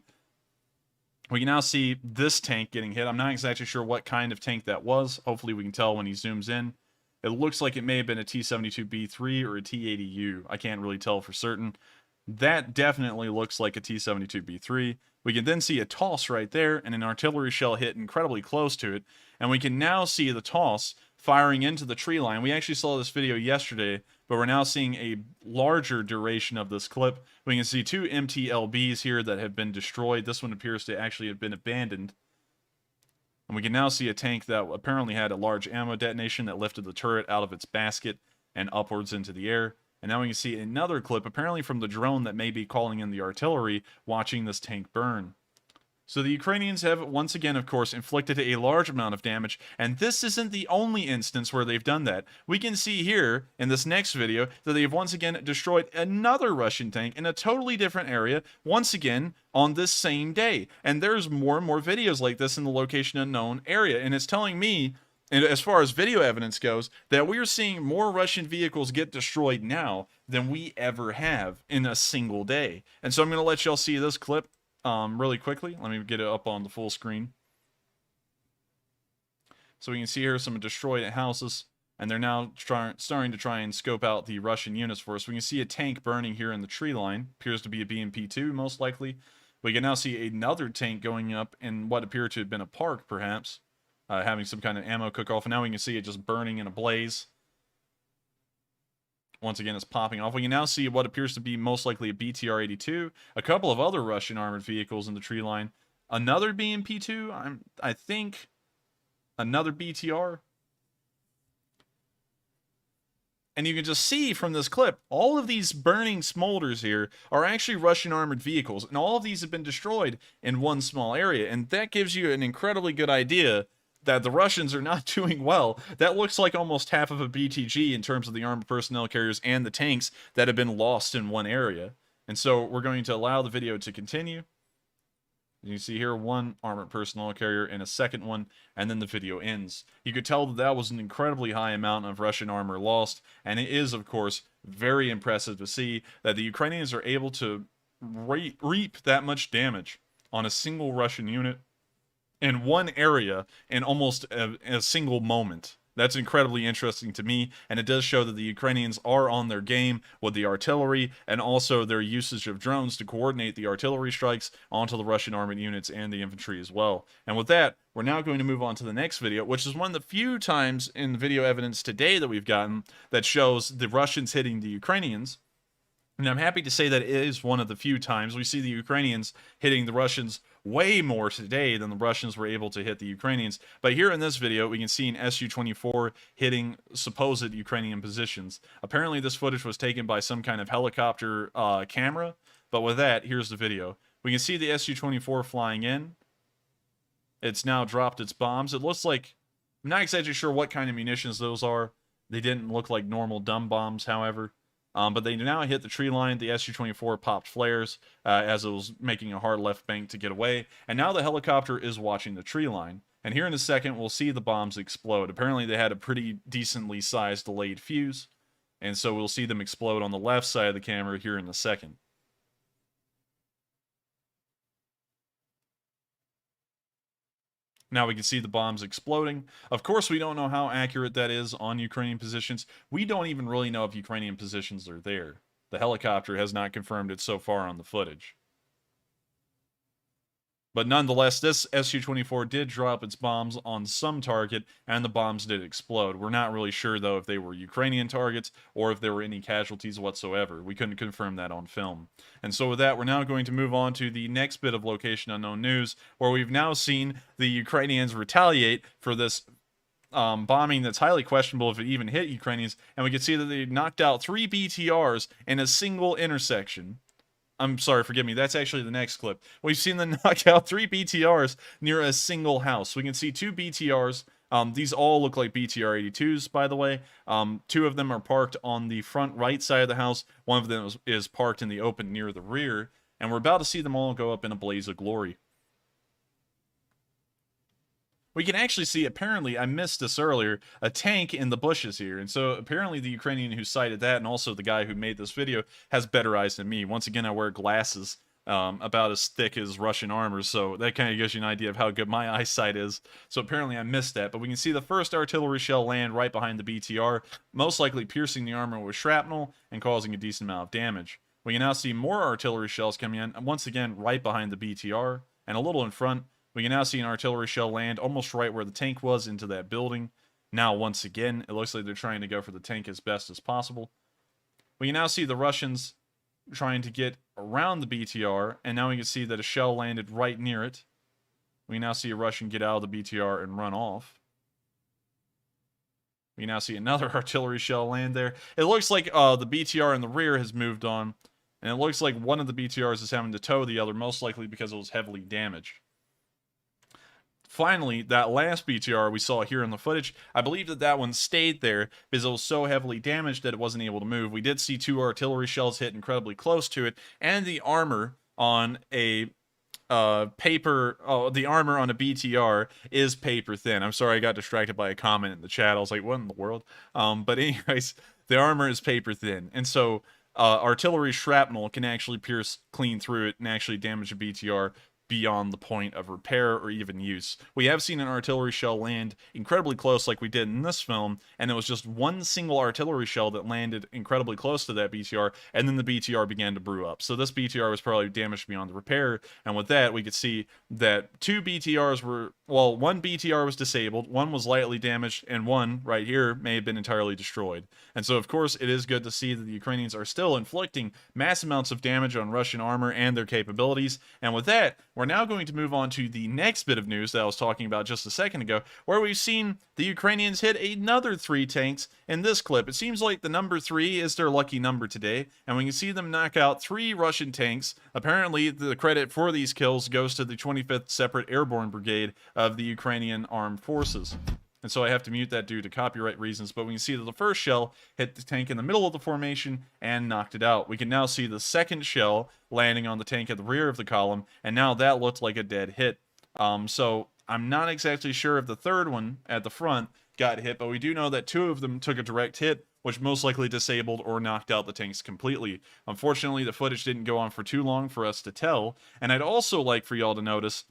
We can now see this tank getting hit. I'm not exactly sure what kind of tank that was. Hopefully we can tell when he zooms in. It looks like it may have been a T-72B3 or a T-80U. I can't really tell for certain. That definitely looks like a T-72B3. We can then see a toss right there, and an artillery shell hit incredibly close to it. And we can now see the toss firing into the tree line. We actually saw this video yesterday, but we're now seeing a larger duration of this clip. We can see two MTLBs here that have been destroyed. This one appears to actually have been abandoned. And we can now see a tank that apparently had a large ammo detonation that lifted the turret out of its basket and upwards into the air. And now we can see another clip, apparently from the drone that may be calling in the artillery, watching this tank burn. So the Ukrainians have, once again, of course, inflicted a large amount of damage, and this isn't the only instance where they've done that. We can see here, in this next video, that they've once again destroyed another Russian tank in a totally different area, once again, on this same day. And there's more and more videos like this in the location unknown area, and it's telling me, and as far as video evidence goes, that we are seeing more Russian vehicles get destroyed now than we ever have in a single day. And so I'm going to let y'all see this clip really quickly. Let me get it up on the full screen. So we can see here some destroyed houses, and they're now starting to try and scope out the Russian units for us. We can see a tank burning here in the tree line. Appears to be a BMP-2, most likely. We can now see another tank going up in what appeared to have been a park, perhaps, having some kind of ammo cook-off, and now we can see it just burning in a blaze. Once again, it's popping off. We can now see what appears to be most likely a BTR-82, a couple of other Russian armored vehicles in the tree line, another BMP-2, I think, another BTR. And you can just see from this clip, all of these burning smolders here are actually Russian armored vehicles, and all of these have been destroyed in one small area, and that gives you an incredibly good idea that the Russians are not doing well. That looks like almost half of a BTG in terms of the armored personnel carriers and the tanks that have been lost in one area. And so we're going to allow the video to continue. You can see here one armored personnel carrier and a second one, and then the video ends. You could tell that that was an incredibly high amount of Russian armor lost, and it is, of course, very impressive to see that the Ukrainians are able to reap that much damage on a single Russian unit in one area in almost a single moment. That's incredibly interesting to me, and it does show that the Ukrainians are on their game with the artillery and also their usage of drones to coordinate the artillery strikes onto the Russian armored units and the infantry as well. And with that, we're now going to move on to the next video, which is one of the few times in the video evidence today that we've gotten that shows the Russians hitting the Ukrainians. And I'm happy to say that it is one of the few times we see the Ukrainians hitting the Russians way more today than the Russians were able to hit the Ukrainians. But here in this video, we can see an Su-24 hitting supposed Ukrainian positions. Apparently, this footage was taken by some kind of helicopter camera. But with that, here's the video. We can see the Su-24 flying in. It's now dropped its bombs. It looks like, I'm not exactly sure what kind of munitions those are. They didn't look like normal dumb bombs, however. But they now hit the tree line. The Su-24 popped flares as it was making a hard left bank to get away. And now the helicopter is watching the tree line. And here in a second, we'll see the bombs explode. Apparently, they had a pretty decently sized delayed fuse. And so we'll see them explode on the left side of the camera here in a second. Now we can see the bombs exploding. Of course, we don't know how accurate that is on Ukrainian positions. We don't even really know if Ukrainian positions are there. The helicopter has not confirmed it so far on the footage. But nonetheless, this Su-24 did drop its bombs on some target, and the bombs did explode. We're not really sure, though, if they were Ukrainian targets or if there were any casualties whatsoever. We couldn't confirm that on film. And so with that, we're now going to move on to the next bit of location unknown news, where we've now seen the Ukrainians retaliate for this bombing that's highly questionable if it even hit Ukrainians, and we can see that they knocked out 3 BTRs in a single intersection. I'm sorry, forgive me, that's actually the next clip. We've seen them knock out 3 BTRs near a single house. We can see 2 BTRs. These all look like BTR-82s, by the way. 2 of them are parked on the front right side of the house. One of them is parked in the open near the rear. And we're about to see them all go up in a blaze of glory. We can actually see, apparently, I missed this earlier, a tank in the bushes here. And so apparently the Ukrainian who cited that, and also the guy who made this video, has better eyes than me. Once again, I wear glasses about as thick as Russian armor, so that kind of gives you an idea of how good my eyesight is. So apparently I missed that. But we can see the first artillery shell land right behind the BTR, most likely piercing the armor with shrapnel and causing a decent amount of damage. We can now see more artillery shells coming in, once again right behind the BTR, and a little in front. We can now see an artillery shell land almost right where the tank was into that building. Now, once again, it looks like they're trying to go for the tank as best as possible. We can now see the Russians trying to get around the BTR, and now we can see that a shell landed right near it. We can now see a Russian get out of the BTR and run off. We can now see another artillery shell land there. It looks like the BTR in the rear has moved on, and it looks like one of the BTRs is having to tow the other, most likely because it was heavily damaged. Finally, that last BTR we saw here in the footage, I believe that one stayed there because it was so heavily damaged that it wasn't able to move. We did see 2 artillery shells hit incredibly close to it, and the armor on a the armor on a BTR is paper thin. I'm sorry, I got distracted by a comment in the chat. I was like, what in the world? But anyways, the armor is paper thin, and so artillery shrapnel can actually pierce clean through it and actually damage a BTR beyond the point of repair or even use. We have seen an artillery shell land incredibly close like we did in this film, and it was just one single artillery shell that landed incredibly close to that BTR, and then the BTR began to brew up. So this BTR was probably damaged beyond the repair, and with that, we could see that 2 BTRs were, well, 1 BTR was disabled, 1 was lightly damaged, and 1, right here, may have been entirely destroyed. And so, of course, it is good to see that the Ukrainians are still inflicting mass amounts of damage on Russian armor and their capabilities, and with that, we're now going to move on to the next bit of news that I was talking about just a second ago, where we've seen the Ukrainians hit another 3 tanks in this clip. It seems like the number 3 is their lucky number today, and we can see them knock out 3 Russian tanks. Apparently, the credit for these kills goes to the 25th Separate Airborne Brigade of the Ukrainian Armed Forces. And so I have to mute that due to copyright reasons, but we can see that the first shell hit the tank in the middle of the formation and knocked it out. We can now see the second shell landing on the tank at the rear of the column, and now that looked like a dead hit. So I'm not exactly sure if the third one at the front got hit, but we do know that 2 of them took a direct hit, which most likely disabled or knocked out the tanks completely. Unfortunately, the footage didn't go on for too long for us to tell, and I'd also like for y'all to notice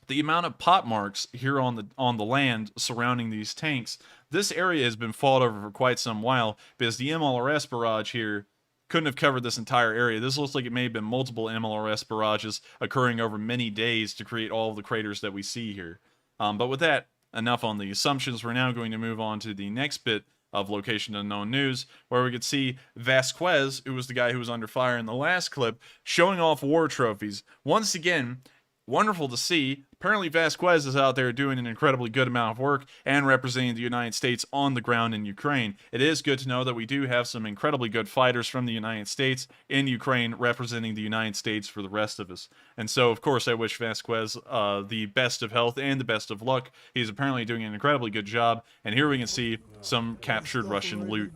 the amount of pot marks here on the land surrounding these tanks. This area has been fought over for quite some while because the MLRS barrage here couldn't have covered this entire area. This looks like it may have been multiple MLRS barrages occurring over many days to create all of the craters that we see here. But with that, enough on the assumptions. We're now going to move on to the next bit of location unknown news, where we could see Vasquez, who was the guy who was under fire in the last clip, showing off war trophies. Once again, wonderful to see. Apparently Vasquez is out there doing an incredibly good amount of work and representing the United States on the ground in Ukraine. It is good to know that we do have some incredibly good fighters from the United States in Ukraine representing the United States for the rest of us. And so, of course, I wish Vasquez the best of health and the best of luck. He's apparently doing an incredibly good job. And here we can see some captured Russian loot.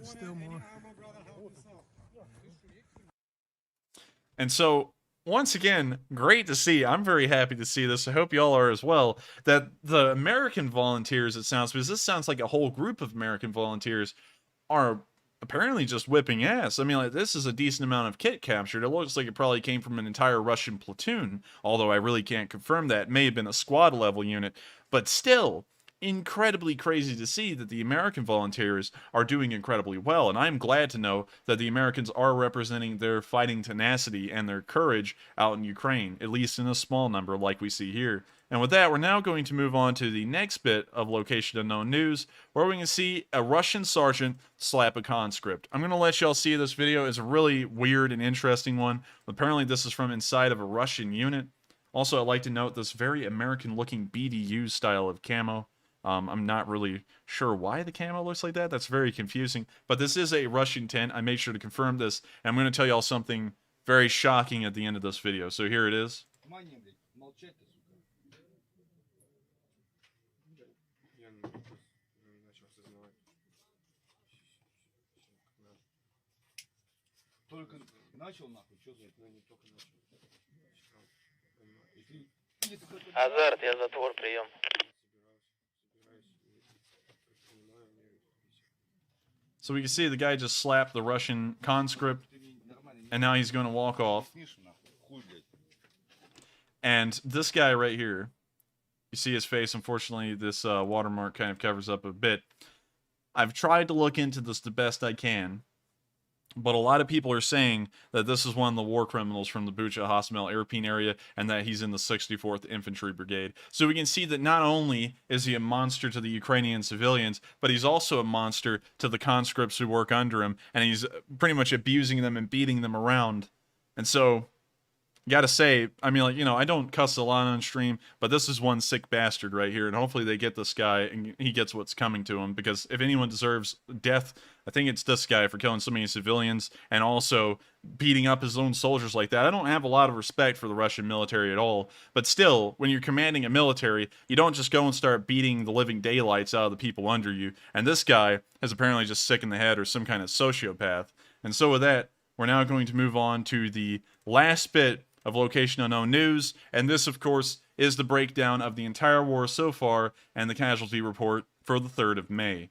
Still more. And so, once again, great to see. I'm very happy to see this. I hope y'all are as well. That the American volunteers, it sounds, because this sounds like a whole group of American volunteers, are apparently just whipping ass. I mean, like, this is a decent amount of kit captured. It looks like it probably came from an entire Russian platoon, although I really can't confirm that. It may have been a squad level unit, but still, incredibly crazy to see that the American volunteers are doing incredibly well, and I'm glad to know that the Americans are representing their fighting tenacity and their courage out in Ukraine, at least in a small number like we see here. And with that, we're now going to move on to the next bit of location unknown news, where we can see a Russian sergeant slap a conscript. I'm going to let y'all see this video. It's a really weird and interesting one. Apparently this is from inside of a Russian unit. Also, I'd like to note this very American-looking BDU style of camo. I'm not really sure why the camo looks like that. That's very confusing. But this is a Russian tent. I made sure to confirm this. And I'm going to tell y'all something very shocking at the end of this video. So here it is. Азарт, я затвор, прием. So we can see the guy just slapped the Russian conscript, and now he's going to walk off. And this guy right here, you see his face. Unfortunately, this watermark kind of covers up a bit. I've tried to look into this the best I can, but a lot of people are saying that this is one of the war criminals from the Bucha Hostomel Irpin area, and that he's in the 64th Infantry Brigade. So we can see that not only is he a monster to the Ukrainian civilians, but he's also a monster to the conscripts who work under him, and he's pretty much abusing them and beating them around. And so, gotta say, I mean, like, you know, I don't cuss a lot on stream, but this is one sick bastard right here, and hopefully they get this guy and he gets what's coming to him, because if anyone deserves death, I think it's this guy for killing so many civilians and also beating up his own soldiers like that. I don't have a lot of respect for the Russian military at all, but still, when you're commanding a military, you don't just go and start beating the living daylights out of the people under you, and this guy is apparently just sick in the head or some kind of sociopath. And so with that, we're now going to move on to the last bit of location unknown news, and this, of course, is the breakdown of the entire war so far and the casualty report for the 3rd of May.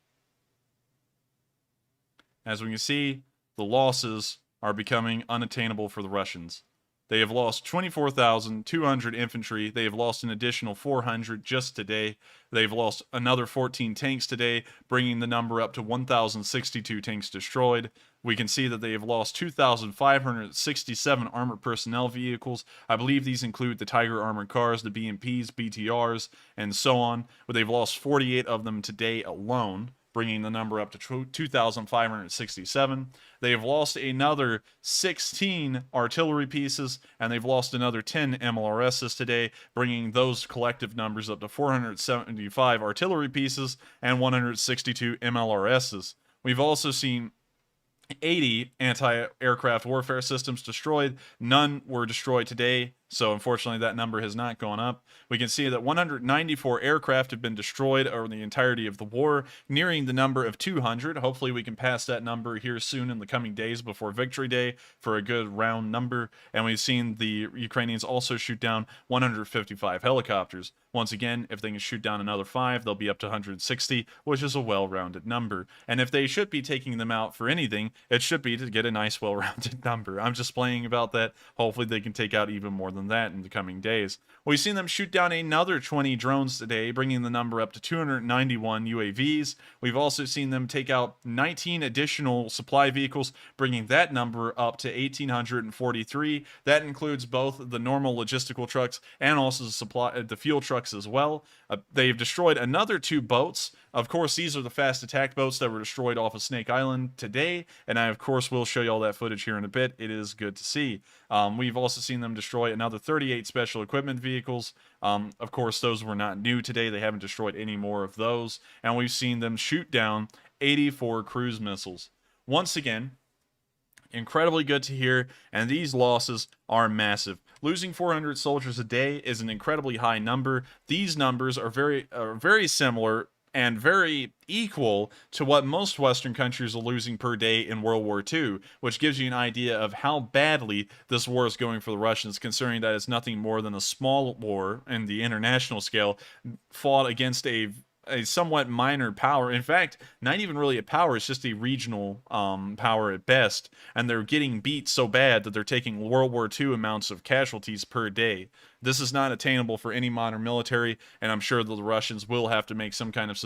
As we can see, the losses are becoming unattainable for the Russians. They have lost 24,200 infantry. They have lost an additional 400 just today. They've lost another 14 tanks today, bringing the number up to 1,062 tanks destroyed. we can see that they have lost 2,567 armored personnel vehicles. I believe these include the Tiger armored cars, the BMPs, BTRs, and so on. But they've lost 48 of them today alone, bringing the number up to 2,567. They've lost another 16 artillery pieces, and they've lost another 10 MLRSs today, bringing those collective numbers up to 475 artillery pieces and 162 MLRSs. We've also seen 80 anti-aircraft warfare systems destroyed. None were destroyed today, so unfortunately that number has not gone up. We can see that 194 aircraft have been destroyed over the entirety of the war, nearing the number of 200. Hopefully we can pass that number here soon in the coming days before Victory Day for a good round number. And we've seen the Ukrainians also shoot down 155 helicopters. Once again, if they can shoot down another 5, they'll be up to 160, which is a well-rounded number. And if they should be taking them out for anything, it should be to get a nice well-rounded number. I'm just playing about that. Hopefully they can take out even more than that in the coming days. We've seen them shoot down another 20 drones today, bringing the number up to 291 UAVs. We've also seen them take out 19 additional supply vehicles, bringing that number up to 1,843. That includes both the normal logistical trucks and also the fuel trucks as well. They've destroyed another 2 boats. Of course, these are the fast attack boats that were destroyed off of Snake Island today, and I, of course, will show you all that footage here in a bit. It is good to see. We've also seen them destroy another 38 special equipment vehicles. Of course, those were not new today. They haven't destroyed any more of those. And we've seen them shoot down 84 cruise missiles. Once again, incredibly good to hear, and these losses are massive. Losing 400 soldiers a day is an incredibly high number. These numbers are very similar and very equal to what most Western countries are losing per day in World War II, which gives you an idea of how badly this war is going for the Russians, considering that it's nothing more than a small war in the international scale fought against a somewhat minor power. In fact, not even really a power, it's just a regional power at best. And they're getting beat so bad that they're taking World War II amounts of casualties per day. This is not attainable for any modern military, and I'm sure that the Russians will have to make some kind of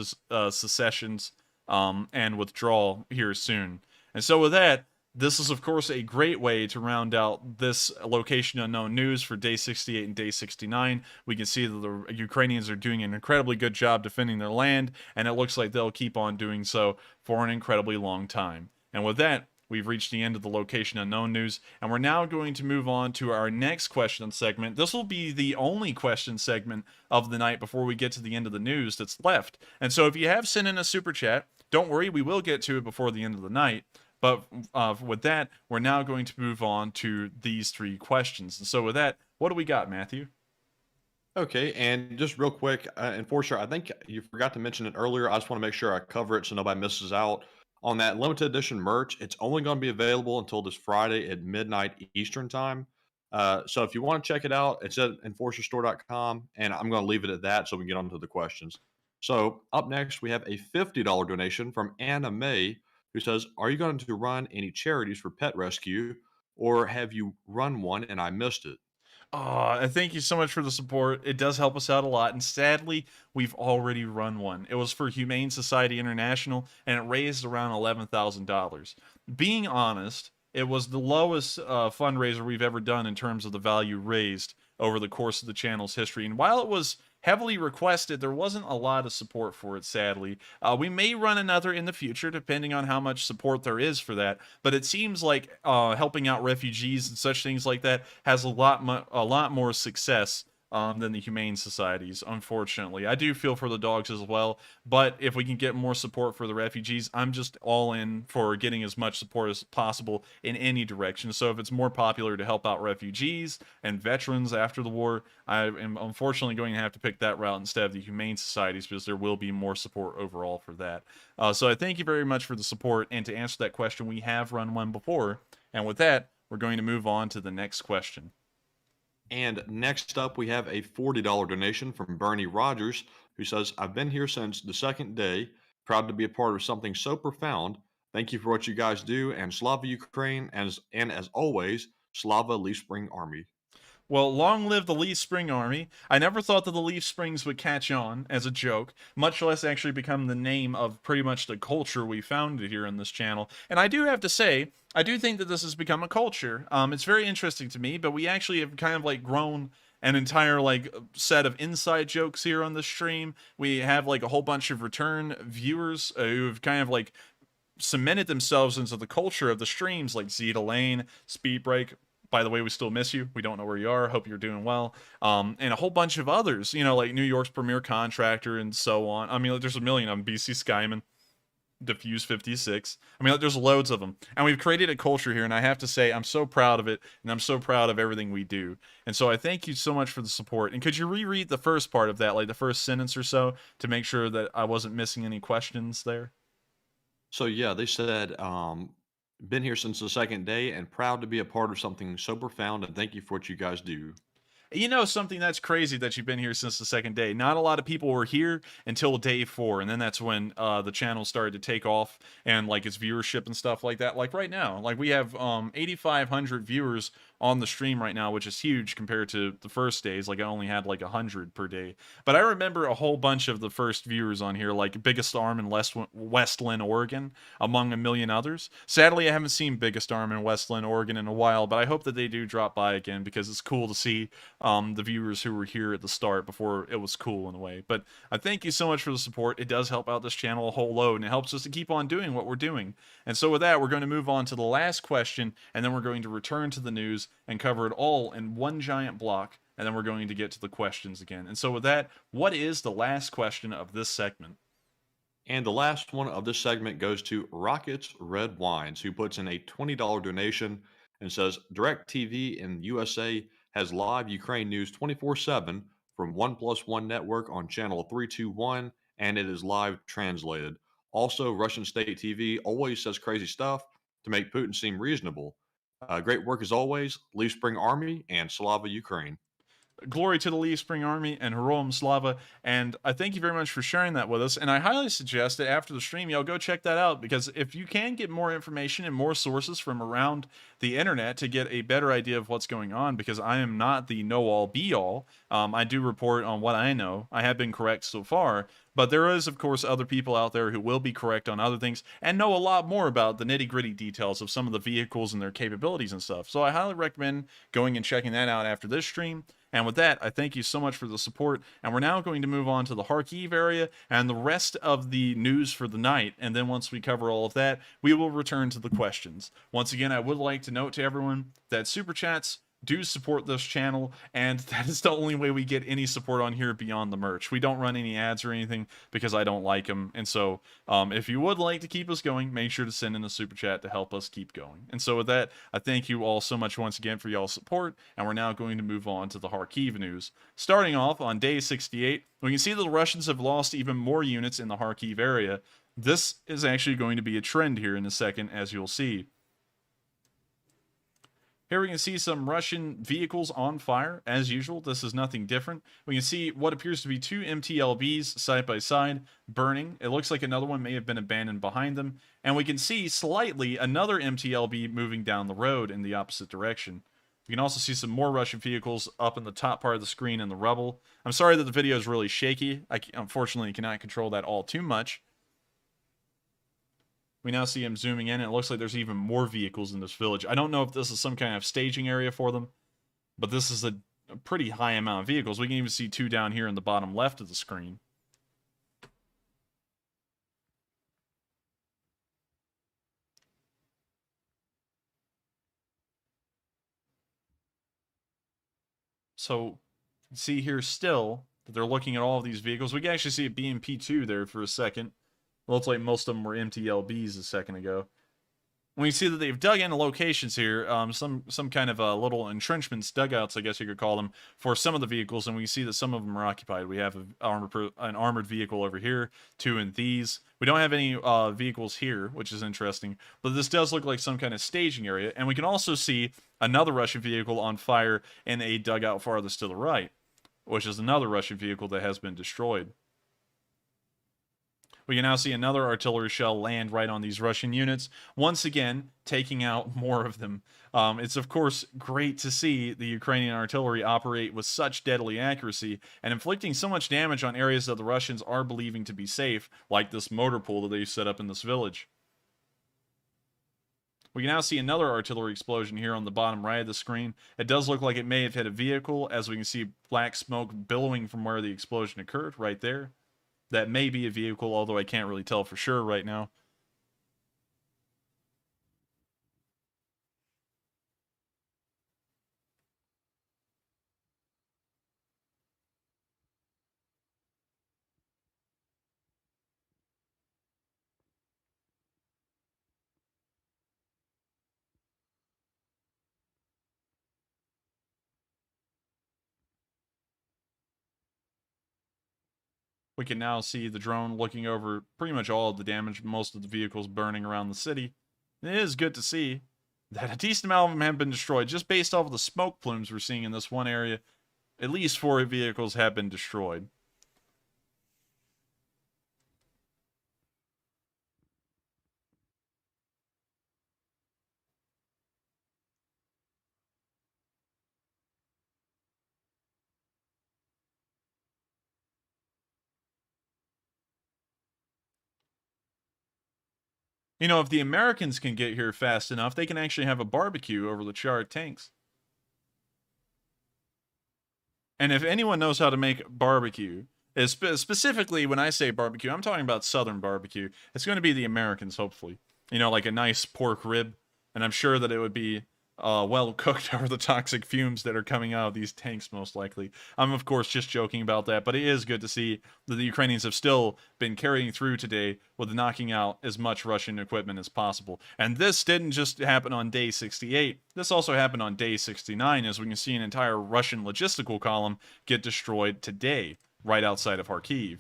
secessions and withdrawal here soon. And so with that, this is, of course, a great way to round out this location unknown news for day 68 and day 69. We can see that the Ukrainians are doing an incredibly good job defending their land, and it looks like they'll keep on doing so for an incredibly long time. And with that, we've reached the end of the location unknown news, and we're now going to move on to our next question segment. This will be the only question segment of the night before we get to the end of the news that's left. And so if you have sent in a super chat, don't worry, we will get to it before the end of the night. But with that, we're now going to move on to these 3 questions. And so with that, what do we got, Matthew? Okay, and just real quick, Enforcer, I think you forgot to mention it earlier. I just want to make sure I cover it so nobody misses out. On that limited edition merch, it's only going to be available until this Friday at midnight Eastern time. So if you want to check it out, it's at enforcerstore.com, and I'm going to leave it at that so we can get on to the questions. So up next, we have a $50 donation from Anna May, who says, are you going to run any charities for pet rescue, or have you run one and I missed it? And thank you so much for the support. It does help us out a lot. And sadly, we've already run one. It was for Humane Society International, and it raised around $11,000. Being honest, it was the lowest fundraiser we've ever done in terms of the value raised over the course of the channel's history. And while it was heavily requested, there wasn't a lot of support for it, sadly. We may run another in the future, depending on how much support there is for that. But it seems like helping out refugees and such things like that has a lot more success than the Humane Societies, unfortunately. I do feel for the dogs as well, but if we can get more support for the refugees, I'm just all in for getting as much support as possible in any direction. So if it's more popular to help out refugees and veterans after the war, I am unfortunately going to have to pick that route instead of the Humane Societies, because there will be more support overall for that. So I thank you very much for the support, and to answer that question, we have run one before, and with that, we're going to move on to the next question. And next up, we have a $40 donation from Bernie Rogers, who says, I've been here since the second day, proud to be a part of something so profound. Thank you for what you guys do, and Slava Ukraine, and as always, Slava Leaf Spring Army. Well, long live the Leaf Spring Army. I never thought that the Leaf Springs would catch on as a joke, much less actually become the name of pretty much the culture we founded here on this channel. And I do have to say, I do think that this has become a culture. It's very interesting to me, but we actually have kind of like grown an entire like set of inside jokes here on the stream. We have like a whole bunch of return viewers who've kind of like cemented themselves into the culture of the streams, like Zeta Lane, Speed Break. By the way, we still miss you. We don't know where you are. Hope you're doing well. And a whole bunch of others, you know, like New York's premier contractor and so on. I mean, like, there's a million of them. BC Skyman, Diffuse 56. I mean, like, there's loads of them. And we've created a culture here, and I have to say, I'm so proud of it, and I'm so proud of everything we do. And so I thank you so much for the support. And could you reread the first part of that, like the first sentence or so, to make sure that I wasn't missing any questions there? So yeah, they said, been here since the second day and proud to be a part of something so profound, and thank you for what you guys do. You know, something that's crazy that you've been here since the second day. Not a lot of people were here until day 4, and then that's when the channel started to take off and like its viewership and stuff like that. Like right now, like we have 8,500 viewers on the stream right now, which is huge compared to the first days. Like I only had like 100 per day. But I remember a whole bunch of the first viewers on here, like Biggest Arm in Westland, Oregon, among a million others. Sadly, I haven't seen Biggest Arm in Westland, Oregon in a while, but I hope that they do drop by again because it's cool to see the viewers who were here at the start before it was cool in a way. But I thank you so much for the support. It does help out this channel a whole load, and it helps us to keep on doing what we're doing. And so with that, we're going to move on to the last question, and then we're going to return to the news and cover it all in one giant block, and then we're going to get to the questions again. And so with that, what is the last question of this segment? And the last one of this segment goes to Rockets Red Wines, who puts in a $20 donation and says DirecTV in USA has live Ukraine news 24/7 from 1+1 network on channel 321, and it is live translated. Also, Russian state TV always says crazy stuff to make Putin seem reasonable. Great work as always, Leaf Spring Army and Slava Ukraine. Glory to the Leaf Spring Army and Heroam Slava. And I thank you very much for sharing that with us. And I highly suggest that after the stream, y'all go check that out, because if you can get more information and more sources from around the internet to get a better idea of what's going on, because I am not the know-all be-all. I do report on what I know. I have been correct so far, but there is, of course, other people out there who will be correct on other things and know a lot more about the nitty-gritty details of some of the vehicles and their capabilities and stuff. So I highly recommend going and checking that out after this stream. And with that, I thank you so much for the support. And we're now going to move on to the Kharkiv area and the rest of the news for the night. And then once we cover all of that, we will return to the questions. Once again, I would like to note to everyone that Super Chats do support this channel, and that is the only way we get any support on here beyond the merch. We don't run any ads or anything because I don't like them. And so if you would like to keep us going, make sure to send in a super chat to help us keep going. And so with that, I thank you all so much once again for y'all's support, and we're now going to move on to the Kharkiv news. Starting off on day 68, we can see that the Russians have lost even more units in the Kharkiv area. This is actually going to be a trend here in a second, as you'll see. Here we can see some Russian vehicles on fire, as usual. This is nothing different. We can see what appears to be 2 MTLBs side by side, burning. It looks like another one may have been abandoned behind them. And we can see slightly another MTLB moving down the road in the opposite direction. We can also see some more Russian vehicles up in the top part of the screen in the rubble. I'm sorry that the video is really shaky. I unfortunately cannot control that all too much. We now see him zooming in, and it looks like there's even more vehicles in this village. I don't know if this is some kind of staging area for them, but this is a pretty high amount of vehicles. We can even see 2 down here in the bottom left of the screen. So, see here still that they're looking at all of these vehicles. We can actually see a BMP-2 there for a second. Looks like most of them were MTLBs a second ago. We see that they've dug into locations here, some kind of little entrenchments, dugouts, I guess you could call them, for some of the vehicles, and we see that some of them are occupied. We have an armored vehicle over here, 2 in these. We don't have any vehicles here, which is interesting, but this does look like some kind of staging area, and we can also see another Russian vehicle on fire in a dugout farthest to the right, which is another Russian vehicle that has been destroyed. We can now see another artillery shell land right on these Russian units, once again taking out more of them. It's of course great to see the Ukrainian artillery operate with such deadly accuracy and inflicting so much damage on areas that the Russians are believing to be safe, like this motor pool that they set up in this village. We can now see another artillery explosion here on the bottom right of the screen. It does look like it may have hit a vehicle, as we can see black smoke billowing from where the explosion occurred, right there. That may be a vehicle, although I can't really tell for sure right now. We can now see the drone looking over pretty much all of the damage, most of the vehicles burning around the city. It is good to see that a decent amount of them have been destroyed, just based off of the smoke plumes we're seeing in this one area. At least 4 vehicles have been destroyed. You know, if the Americans can get here fast enough, they can actually have a barbecue over the charred tanks. And if anyone knows how to make barbecue, specifically when I say barbecue, I'm talking about Southern barbecue. It's going to be the Americans, hopefully. You know, like a nice pork rib. And I'm sure that it would be well cooked over the toxic fumes that are coming out of these tanks, most likely. I'm, of course, just joking about that, but it is good to see that the Ukrainians have still been carrying through today with knocking out as much Russian equipment as possible. And this didn't just happen on day 68. This also happened on day 69, as we can see an entire Russian logistical column get destroyed today, right outside of Kharkiv.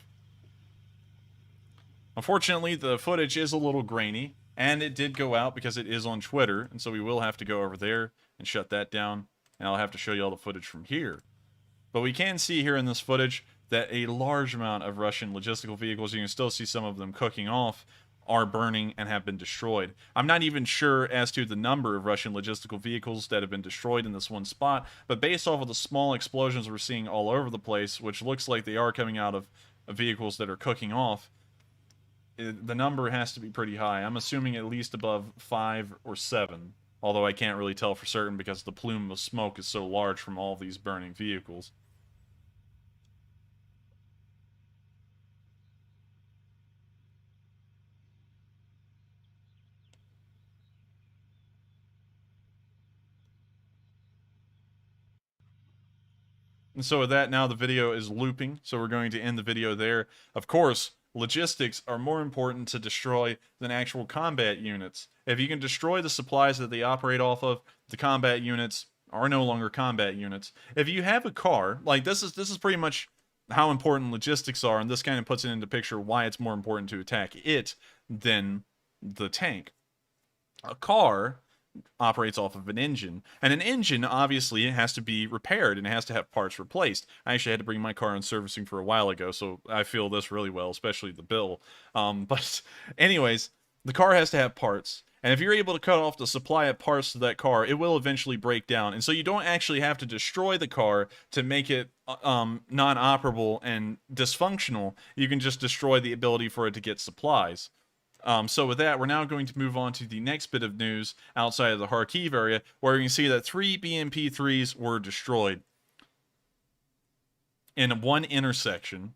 Unfortunately, the footage is a little grainy, and it did go out because it is on Twitter, and so we will have to go over there and shut that down, and I'll have to show you all the footage from here. But we can see here in this footage that a large amount of Russian logistical vehicles, you can still see some of them cooking off, are burning and have been destroyed. I'm not even sure as to the number of Russian logistical vehicles that have been destroyed in this one spot, but based off of the small explosions we're seeing all over the place, which looks like they are coming out of vehicles that are cooking off, the number has to be pretty high. I'm assuming at least above 5 or 7, although I can't really tell for certain because the plume of smoke is so large from all these burning vehicles. And so with that, now the video is looping, so we're going to end the video there. Of course, logistics are more important to destroy than actual combat units. If you can destroy the supplies that they operate off of, the combat units are no longer combat units. If you have a car, like this is pretty much how important logistics are, and this kind of puts it into picture why it's more important to attack it than the tank. A car operates off of an engine, and an engine obviously has to be repaired and it has to have parts replaced. I actually had to bring my car in servicing for a while ago, so I feel this really well, especially the bill. But anyways, the car has to have parts, and if you're able to cut off the supply of parts to that car, it will eventually break down. And so you don't actually have to destroy the car to make it non-operable and dysfunctional. You can just destroy the ability for it to get supplies. So with that, we're now going to move on to the next bit of news outside of the Kharkiv area, where you can see that 3 BMP-3s were destroyed in one intersection,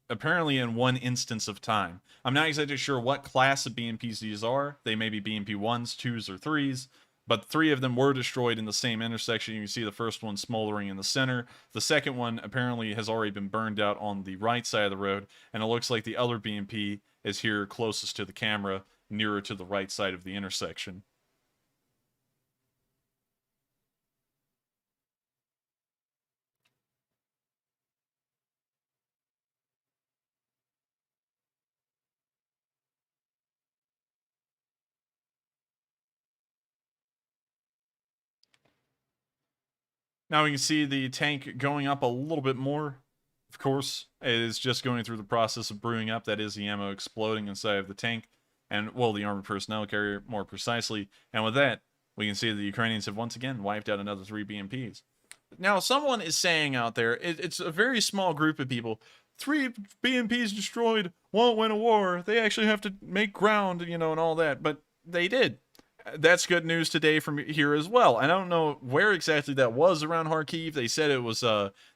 apparently in one instance of time. I'm not exactly sure what class of BMPs these are. They may be BMP-1s, 2s, or 3s, but 3 of them were destroyed in the same intersection. You can see the first one smoldering in the center. The second one apparently has already been burned out on the right side of the road, and it looks like the other BMP is here closest to the camera, nearer to the right side of the intersection. Now we can see the tank going up a little bit more. Of course, it is just going through the process of brewing up. That is the ammo exploding inside of the tank, and, well, the armored personnel carrier, more precisely. And with that, we can see the Ukrainians have once again wiped out another 3 BMPs. Now, someone is saying out there, it's a very small group of people, 3 BMPs destroyed won't win a war. They actually have to make ground, and all that. But they did. That's good news today from here as well. I don't know where exactly that was around Kharkiv. They said it was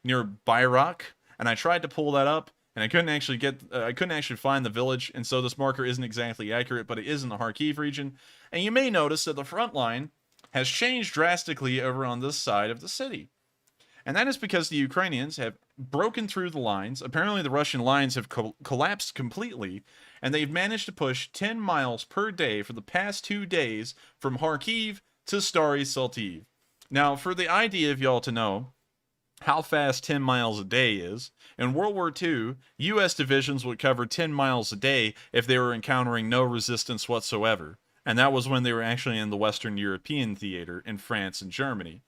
near Bayrak, and I tried to pull that up, and I couldn't actually find the village, and so this marker isn't exactly accurate, but it is in the Kharkiv region. And you may notice that the front line has changed drastically over on this side of the city. And that is because the Ukrainians have broken through the lines. Apparently the Russian lines have collapsed completely, and they've managed to push 10 miles per day for the past 2 days from Kharkiv to Staryi Saltiv. Now, for the idea of y'all to know how fast 10 miles a day is, in World War II, U.S. divisions would cover 10 miles a day if they were encountering no resistance whatsoever. And that was when they were actually in the Western European theater in France and Germany.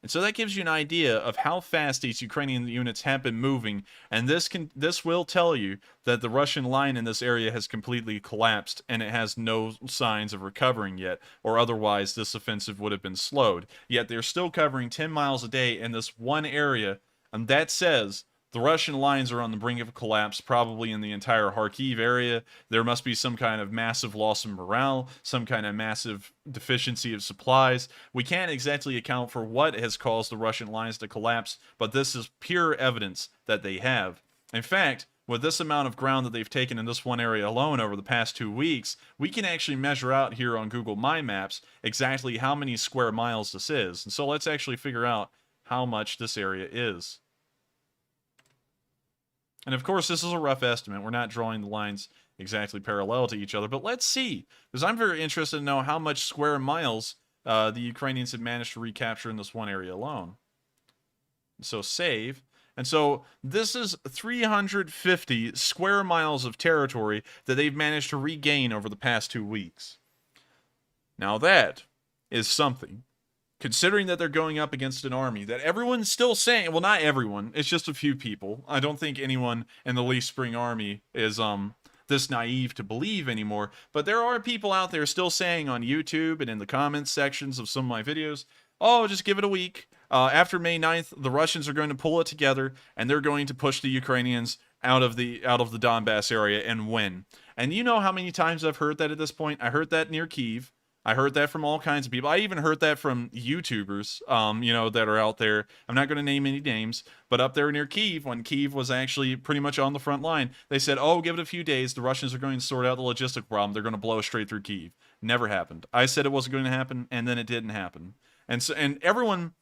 And so that gives you an idea of how fast these Ukrainian units have been moving, and this will tell you that the Russian line in this area has completely collapsed, and it has no signs of recovering yet, or otherwise this offensive would have been slowed. Yet they're still covering 10 miles a day in this one area, and that says the Russian lines are on the brink of collapse, probably in the entire Kharkiv area. There must be some kind of massive loss of morale, some kind of massive deficiency of supplies. We can't exactly account for what has caused the Russian lines to collapse, but this is pure evidence that they have. In fact, with this amount of ground that they've taken in this one area alone over the past 2 weeks, we can actually measure out here on Google My Maps exactly how many square miles this is. And so let's actually figure out how much this area is. And of course, this is a rough estimate. We're not drawing the lines exactly parallel to each other, but let's see, because I'm very interested to know how much square miles the Ukrainians have managed to recapture in this one area alone. So save. And so this is 350 square miles of territory that they've managed to regain over the past 2 weeks. Now that is something. Considering that they're going up against an army that everyone's still saying, well, not everyone, it's just a few people. I don't think anyone in the Leaf Spring Army is this naive to believe anymore, but there are people out there still saying on YouTube and in the comments sections of some of my videos, oh, just give it a week. After May 9th, the Russians are going to pull it together, and they're going to push the Ukrainians out of the Donbass area and win. And you know how many times I've heard that at this point? I heard that near Kyiv. I heard that from all kinds of people. I even heard that from YouTubers, that are out there. I'm not going to name any names, but up there near Kyiv, when Kyiv was actually pretty much on the front line, they said, oh, give it a few days. The Russians are going to sort out the logistic problem. They're going to blow straight through Kyiv. Never happened. I said it wasn't going to happen, and then it didn't happen. And everyone,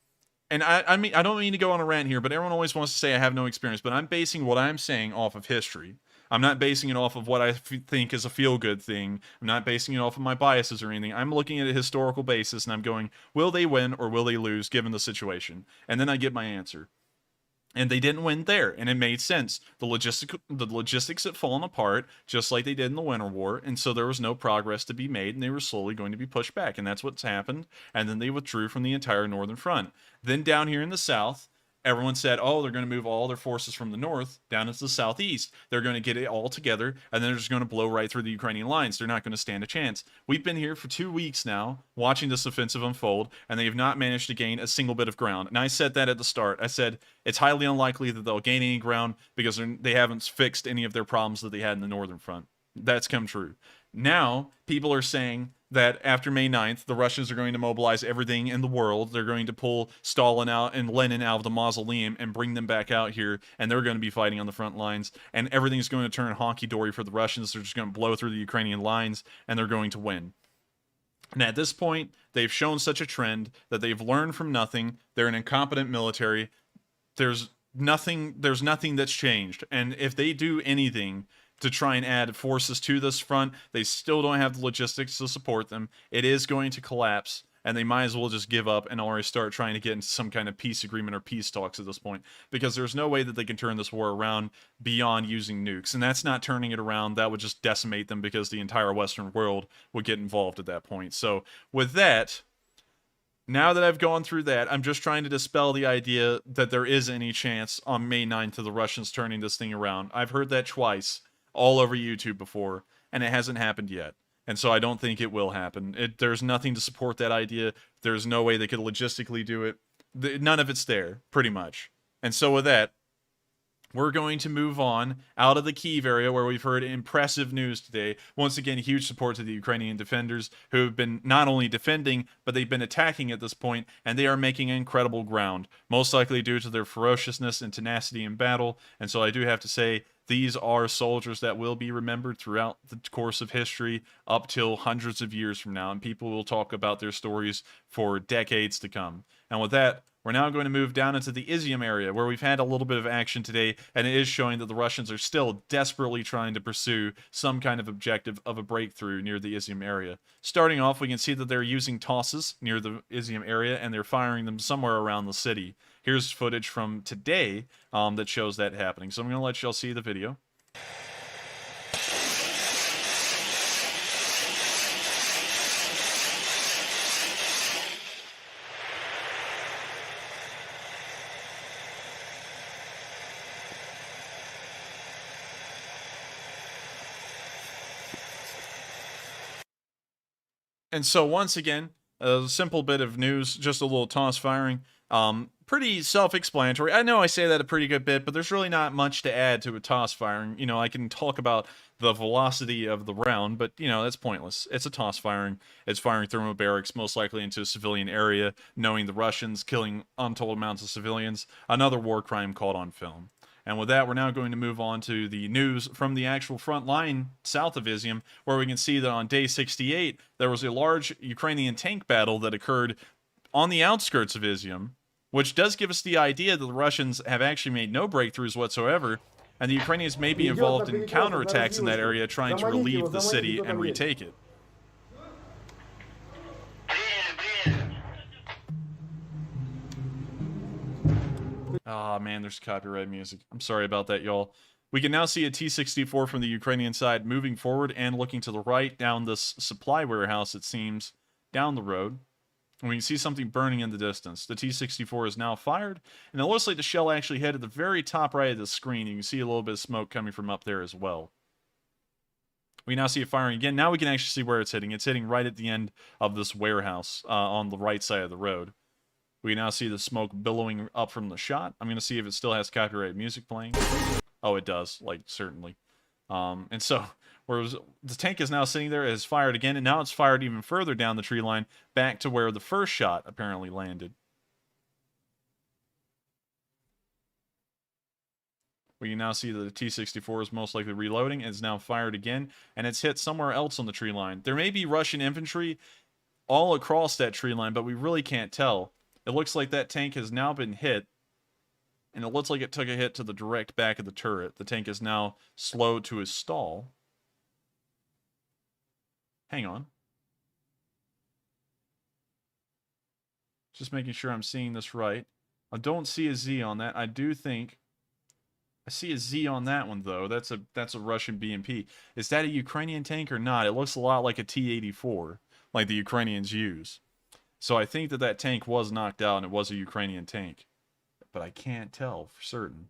and I mean, I don't mean to go on a rant here, but everyone always wants to say I have no experience, but I'm basing what I'm saying off of history. I'm not basing it off of what I think is a feel-good thing. I'm not basing it off of my biases or anything. I'm looking at a historical basis, and I'm going, will they win or will they lose given the situation? And then I get my answer. And they didn't win there, and it made sense. The logistics had fallen apart, just like they did in the Winter War, and so there was no progress to be made, and they were slowly going to be pushed back, and that's what's happened. And then they withdrew from the entire northern front. Then down here in the south, everyone said, oh, they're going to move all their forces from the north down into the southeast. They're going to get it all together, and then they're just going to blow right through the Ukrainian lines. They're not going to stand a chance. We've been here for 2 weeks now, watching this offensive unfold, and they have not managed to gain a single bit of ground. And I said that at the start. I said it's highly unlikely that they'll gain any ground because they haven't fixed any of their problems that they had in the northern front. That's come true. Now, people are saying that after May 9th, the Russians are going to mobilize everything in the world. They're going to pull Stalin out and Lenin out of the mausoleum and bring them back out here, and they're going to be fighting on the front lines, and everything's going to turn honky-dory for the Russians. They're just going to blow through the Ukrainian lines, and they're going to win. And at this point, they've shown such a trend that they've learned from nothing. They're an incompetent military. There's nothing that's changed. And if they do anything to try and add forces to this front, they still don't have the logistics to support them. It is going to collapse, and they might as well just give up and already start trying to get into some kind of peace agreement or peace talks at this point, because there's no way that they can turn this war around beyond using nukes. And that's not turning it around. That would just decimate them, because the entire Western world would get involved at that point. So with that, Now that I've gone through that, I'm just trying to dispel the idea that there is any chance on May 9th of the Russians turning this thing around. I've heard that twice all over YouTube before, and it hasn't happened yet. And so I don't think it will happen. There's nothing to support that idea. There's no way they could logistically do it. None of it's there, pretty much. And so with that, we're going to move on out of the Kyiv area where we've heard impressive news today. Once again, huge support to the Ukrainian defenders who have been not only defending, but they've been attacking at this point, and they are making incredible ground, most likely due to their ferociousness and tenacity in battle. And so I do have to say, these are soldiers that will be remembered throughout the course of history up till hundreds of years from now, and people will talk about their stories for decades to come. And with that, we're now going to move down into the Izium area, where we've had a little bit of action today, and it is showing that the Russians are still desperately trying to pursue some kind of objective of a breakthrough near the Izium area. Starting off, we can see that they're using tosses near the Izium area, and they're firing them somewhere around the city. Here's footage from today that shows that happening. So I'm going to let y'all see the video. And so once again, a simple bit of news, just a little toss firing. Pretty self-explanatory. I know I say that a pretty good bit, but there's really not much to add to a toss firing. You know, I can talk about the velocity of the round, but, you know, that's pointless. It's a toss firing. It's firing thermobarics, most likely into a civilian area, knowing the Russians, killing untold amounts of civilians. Another war crime caught on film. And with that, we're now going to move on to the news from the actual front line south of Izium, where we can see that on day 68, there was a large Ukrainian tank battle that occurred on the outskirts of Izium, which does give us the idea that the Russians have actually made no breakthroughs whatsoever, and the Ukrainians may be involved in counterattacks in that area, trying to relieve the city and retake it. Ah, man, there's copyright music. I'm sorry about that, y'all. We can now see a T-64 from the Ukrainian side moving forward and looking to the right down this supply warehouse, it seems, down the road. And we can see something burning in the distance. The T-64 is now fired, and it looks like the shell actually hit at the very top right of the screen. You can see a little bit of smoke coming from up there as well. We now see it firing again. Now we can actually see where it's hitting. It's hitting right at the end of this warehouse on the right side of the road. We now see the smoke billowing up from the shot. I'm going to see if it still has copyright music playing. Oh, it does, like, certainly. And so, whereas the tank is now sitting there, it has fired again, and now it's fired even further down the tree line, back to where the first shot apparently landed. We can now see that the T-64 is most likely reloading, and it's now fired again, and it's hit somewhere else on the tree line. There may be Russian infantry all across that tree line, but we really can't tell. It looks like that tank has now been hit, and it looks like it took a hit to the direct back of the turret. The tank is now slowed to a stall. Hang on. Just making sure I'm seeing this right. I don't see a Z on that. I do think I see a Z on that one, though. That's a Russian BMP. Is that a Ukrainian tank or not? It looks a lot like a T-84, like the Ukrainians use. So I think that that tank was knocked out and it was a Ukrainian tank. But I can't tell for certain.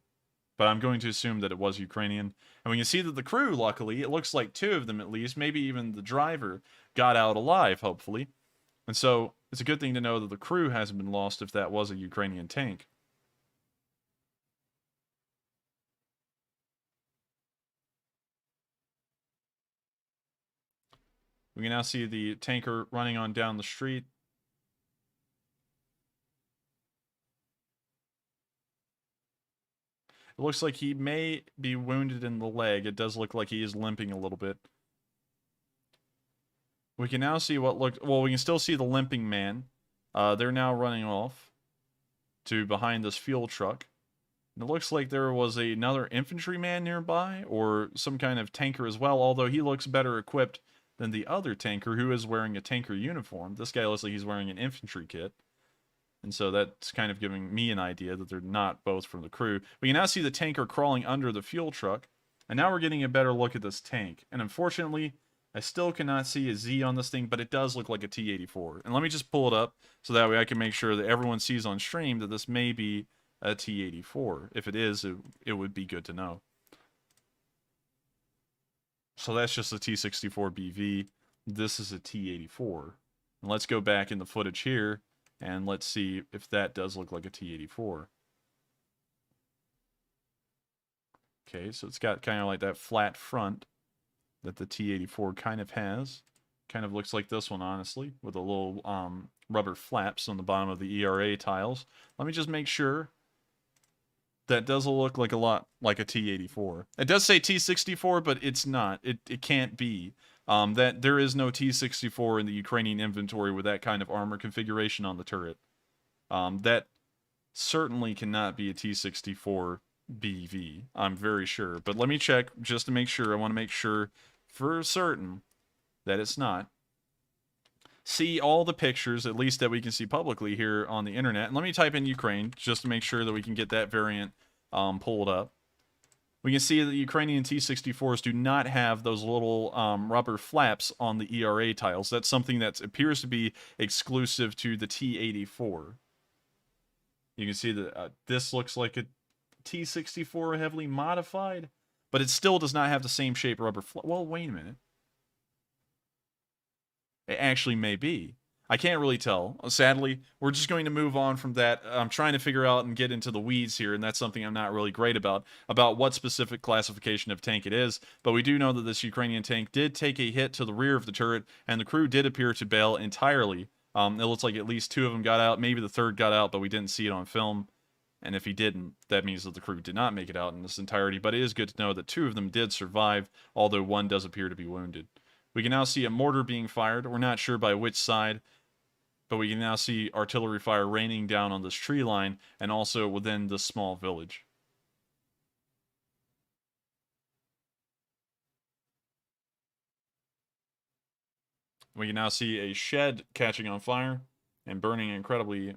But I'm going to assume that it was Ukrainian. And we can see that the crew, luckily, it looks like 2 of them at least, maybe even the driver, got out alive, hopefully. And so it's a good thing to know that the crew hasn't been lost if that was a Ukrainian tank. We can now see the tanker running on down the street. It looks like he may be wounded in the leg. It does look like he is limping a little bit. We can now see what looked... Well, we can still see the limping man. They're now running off to behind this fuel truck. And it looks like there was another infantryman nearby, or some kind of tanker as well, although he looks better equipped than the other tanker, who is wearing a tanker uniform. This guy looks like he's wearing an infantry kit. And so that's kind of giving me an idea that they're not both from the crew. We can now see the tanker crawling under the fuel truck. And now we're getting a better look at this tank. And unfortunately, I still cannot see a Z on this thing, but it does look like a T-84. And let me just pull it up so that way I can make sure that everyone sees on stream that this may be a T-84. If it is, it would be good to know. So that's just a T-64BV. This is a T-84. And let's go back in the footage here, and let's see if that does look like a T-84. Okay, so it's got kind of like that flat front that the T-84 kind of has. Kind of looks like this one, honestly, with a little rubber flaps on the bottom of the ERA tiles. Let me just make sure. That does look like a lot like a T-84. It does say T-64, but it's not. It can't be. That there is no T-64 in the Ukrainian inventory with that kind of armor configuration on the turret. That certainly cannot be a T-64 BV. I'm very sure. But let me check just to make sure. I want to make sure for certain that it's not. See all the pictures, at least that we can see publicly here on the internet. And let me type in Ukraine just to make sure that we can get that variant pulled up. We can see that the Ukrainian T-64s do not have those little rubber flaps on the ERA tiles. That's something that appears to be exclusive to the T-84. You can see that this looks like a T-64 heavily modified, but it still does not have the same shape rubber flap. Well, wait a minute. It actually may be. I can't really tell. Sadly, we're just going to move on from that. I'm trying to figure out and get into the weeds here, and that's something I'm not really great about what specific classification of tank it is. But we do know that this Ukrainian tank did take a hit to the rear of the turret, and the crew did appear to bail entirely. It looks like at least 2 of them got out. Maybe the 3rd got out, but we didn't see it on film. And if he didn't, that means that the crew did not make it out in its entirety. But it is good to know that 2 of them did survive, although 1 does appear to be wounded. We can now see a mortar being fired. We're not sure by which side, but we can now see artillery fire raining down on this tree line and also within this small village. We can now see a shed catching on fire and burning incredibly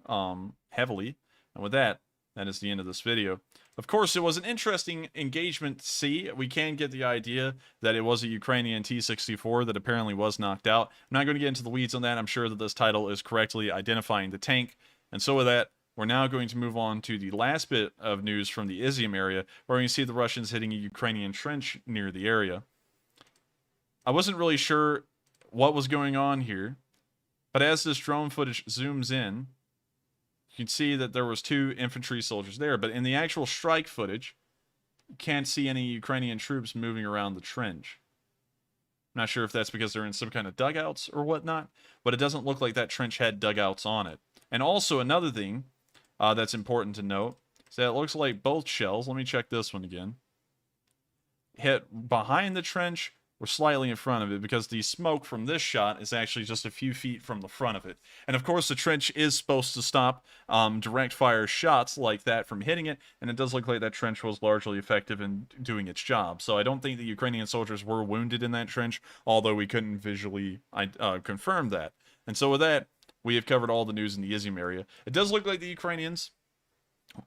heavily. And with that, that is the end of this video. Of course, it was an interesting engagement to see. We can get the idea that it was a Ukrainian T-64 that apparently was knocked out. I'm not going to get into the weeds on that. I'm sure that this title is correctly identifying the tank. And so with that, we're now going to move on to the last bit of news from the Izium area, where we can see the Russians hitting a Ukrainian trench near the area. I wasn't really sure what was going on here, but as this drone footage zooms in, you can see that there was 2 infantry soldiers there, but in the actual strike footage, you can't see any Ukrainian troops moving around the trench. I'm not sure if that's because they're in some kind of dugouts or whatnot, but it doesn't look like that trench had dugouts on it. And also another thing that's important to note is that it looks like both shells, let me check this one again, hit behind the trench or slightly in front of it, because the smoke from this shot is actually just a few feet from the front of it. And of course the trench is supposed to stop direct fire shots like that from hitting it, and it does look like that trench was largely effective in doing its job. So I don't think the Ukrainian soldiers were wounded in that trench, although we couldn't visually confirm that. And so with that, we have covered all the news in the Izium area. It does look like the Ukrainians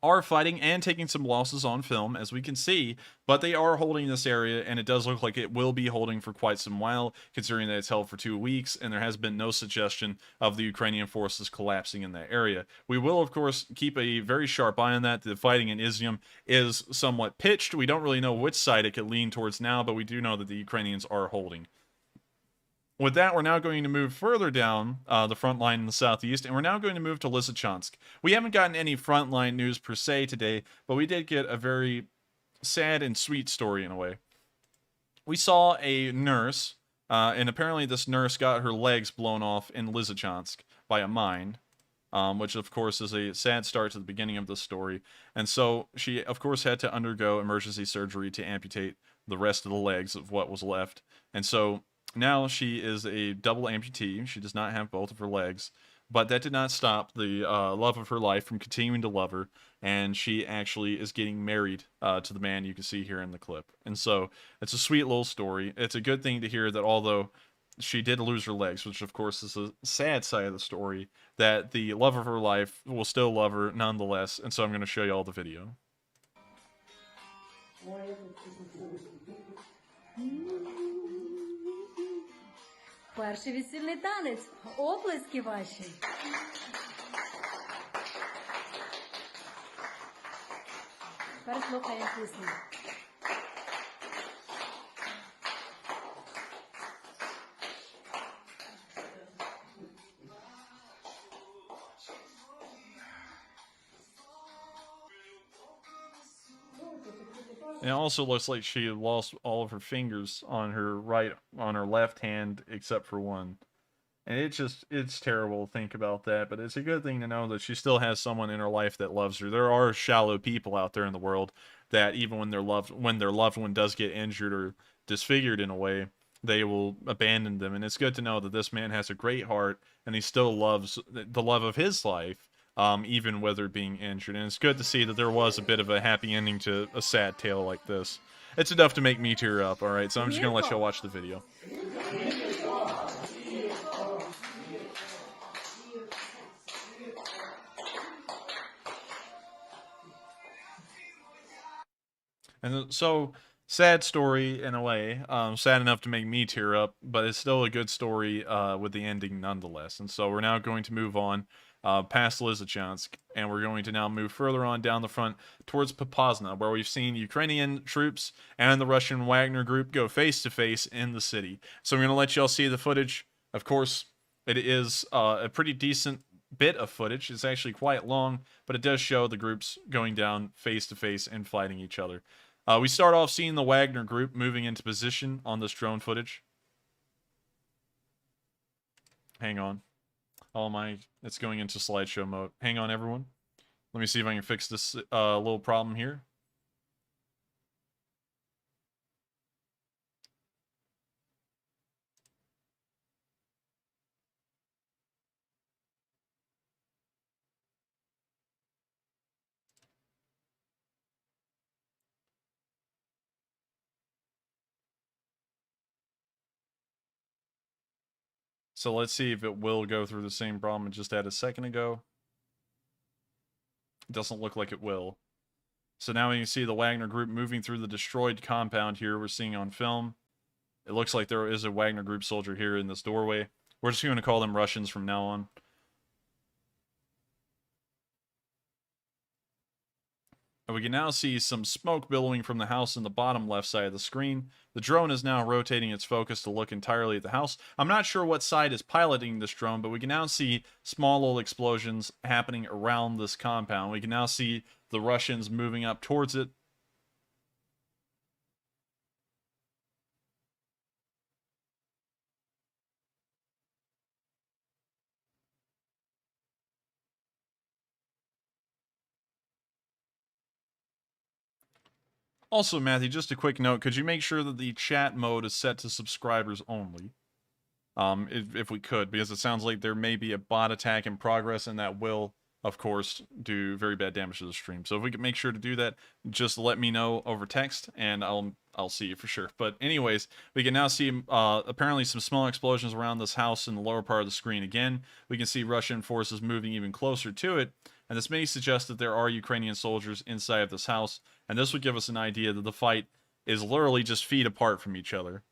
are fighting and taking some losses on film, as we can see, but they are holding this area, and it does look like it will be holding for quite some while, considering that it's held for 2 weeks, and there has been no suggestion of the Ukrainian forces collapsing in that area. We will, of course, keep a very sharp eye on that. The fighting in Izium is somewhat pitched. We don't really know which side it could lean towards now, but we do know that the Ukrainians are holding. With that, we're now going to move further down the front line in the southeast, and we're now going to move to Lysychansk. We haven't gotten any frontline news per se today, but we did get a very sad and sweet story in a way. We saw a nurse, and apparently this nurse got her legs blown off in Lysychansk by a mine, which of course is a sad start to the beginning of the story. And so she, of course, had to undergo emergency surgery to amputate the rest of the legs of what was left. And so now she is a double amputee. She does not have both of her legs, but that did not stop the love of her life from continuing to love her, and she actually is getting married to the man you can see here in the clip. And so it's a sweet little story. It's a good thing to hear that although she did lose her legs, which of course is a sad side of the story, that the love of her life will still love her nonetheless. And so I'm going to show you all the video. Перший весільний танець. Оплески ваші. Тепер слухаємо пісню. And it also looks like she lost all of her fingers on her left hand, except for one. And it's terrible to think about that, but it's a good thing to know that she still has someone in her life that loves her. There are shallow people out there in the world that even when their loved one does get injured or disfigured in a way, they will abandon them. And it's good to know that this man has a great heart and he still loves the love of his life, even whether being injured. And it's good to see that there was a bit of a happy ending to a sad tale like this. It's enough to make me tear up, alright? So I'm just going to let y'all watch the video. And so, sad story in a way, sad enough to make me tear up, but it's still a good story with the ending nonetheless. And so we're now going to move on past Lysychansk, and we're going to now move further on down the front towards Popasna, where we've seen Ukrainian troops and the Russian Wagner group go face-to-face in the city. So I'm going to let y'all see the footage. Of course, it is a pretty decent bit of footage. It's actually quite long, but it does show the groups going down face-to-face and fighting each other. We start off seeing the Wagner group moving into position on this drone footage. Hang on. It's going into slideshow mode. Hang on, everyone. Let me see if I can fix this little problem here. So let's see if it will go through the same problem it just had a second ago. It doesn't look like it will. So now we can see the Wagner group moving through the destroyed compound here we're seeing on film. It looks like there is a Wagner group soldier here in this doorway. We're just going to call them Russians from now on. And we can now see some smoke billowing from the house in the bottom left side of the screen. The drone is now rotating its focus to look entirely at the house. I'm not sure what side is piloting this drone, but we can now see small little explosions happening around this compound. We can now see the Russians moving up towards it. Also, Matthew, just a quick note, could you make sure that the chat mode is set to subscribers only? If we could, because it sounds like there may be a bot attack in progress, and that will, of course, do very bad damage to the stream. So if we could make sure to do that, just let me know over text, and I'll see you for sure. But anyways, we can now see apparently some small explosions around this house in the lower part of the screen. Again, we can see Russian forces moving even closer to it, and this may suggest that there are Ukrainian soldiers inside of this house, and this would give us an idea that the fight is literally just feet apart from each other.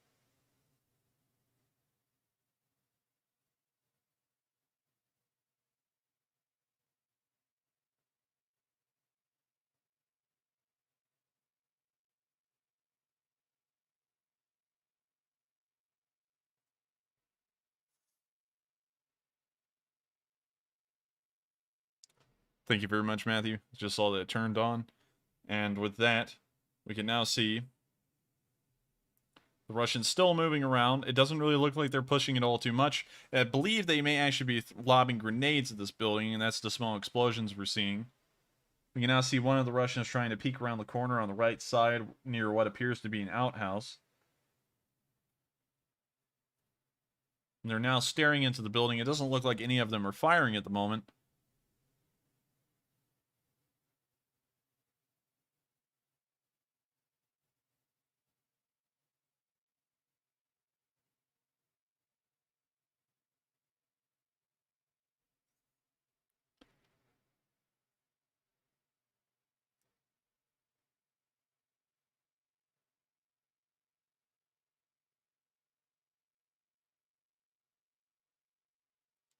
Thank you very much, Matthew. Just saw that it turned on. And with that, we can now see the Russians still moving around. It doesn't really look like they're pushing it all too much. I believe they may actually be lobbing grenades at this building, and that's the small explosions we're seeing. We can now see one of the Russians trying to peek around the corner on the right side near what appears to be an outhouse. And they're now staring into the building. It doesn't look like any of them are firing at the moment.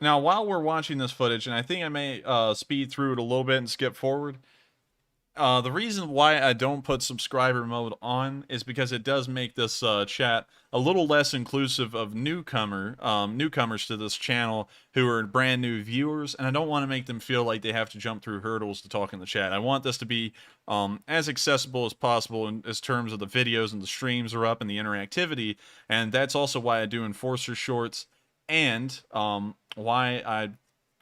Now, while we're watching this footage, and I think I may speed through it a little bit and skip forward, the reason why I don't put subscriber mode on is because it does make this chat a little less inclusive of newcomers to this channel who are brand new viewers, and I don't want to make them feel like they have to jump through hurdles to talk in the chat. I want this to be as accessible as possible in as terms of the videos and the streams are up and the interactivity, and that's also why I do Enforcer shorts and why I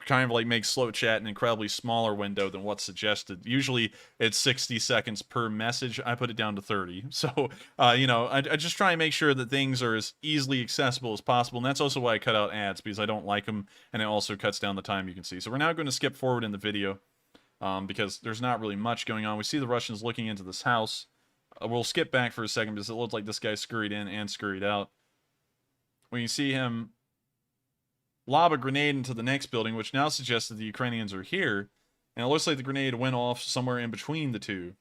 kind of like make slow chat an incredibly smaller window than what's suggested. Usually it's 60 seconds per message. I put it down to 30. So, you know, I just try and make sure that things are as easily accessible as possible. And that's also why I cut out ads, because I don't like them. And it also cuts down the time you can see. So we're now going to skip forward in the video because there's not really much going on. We see the Russians looking into this house. We'll skip back for a second because it looks like this guy scurried in and scurried out. We can see him lob a grenade into the next building, which now suggests that the Ukrainians are here, and it looks like the grenade went off somewhere in between the two.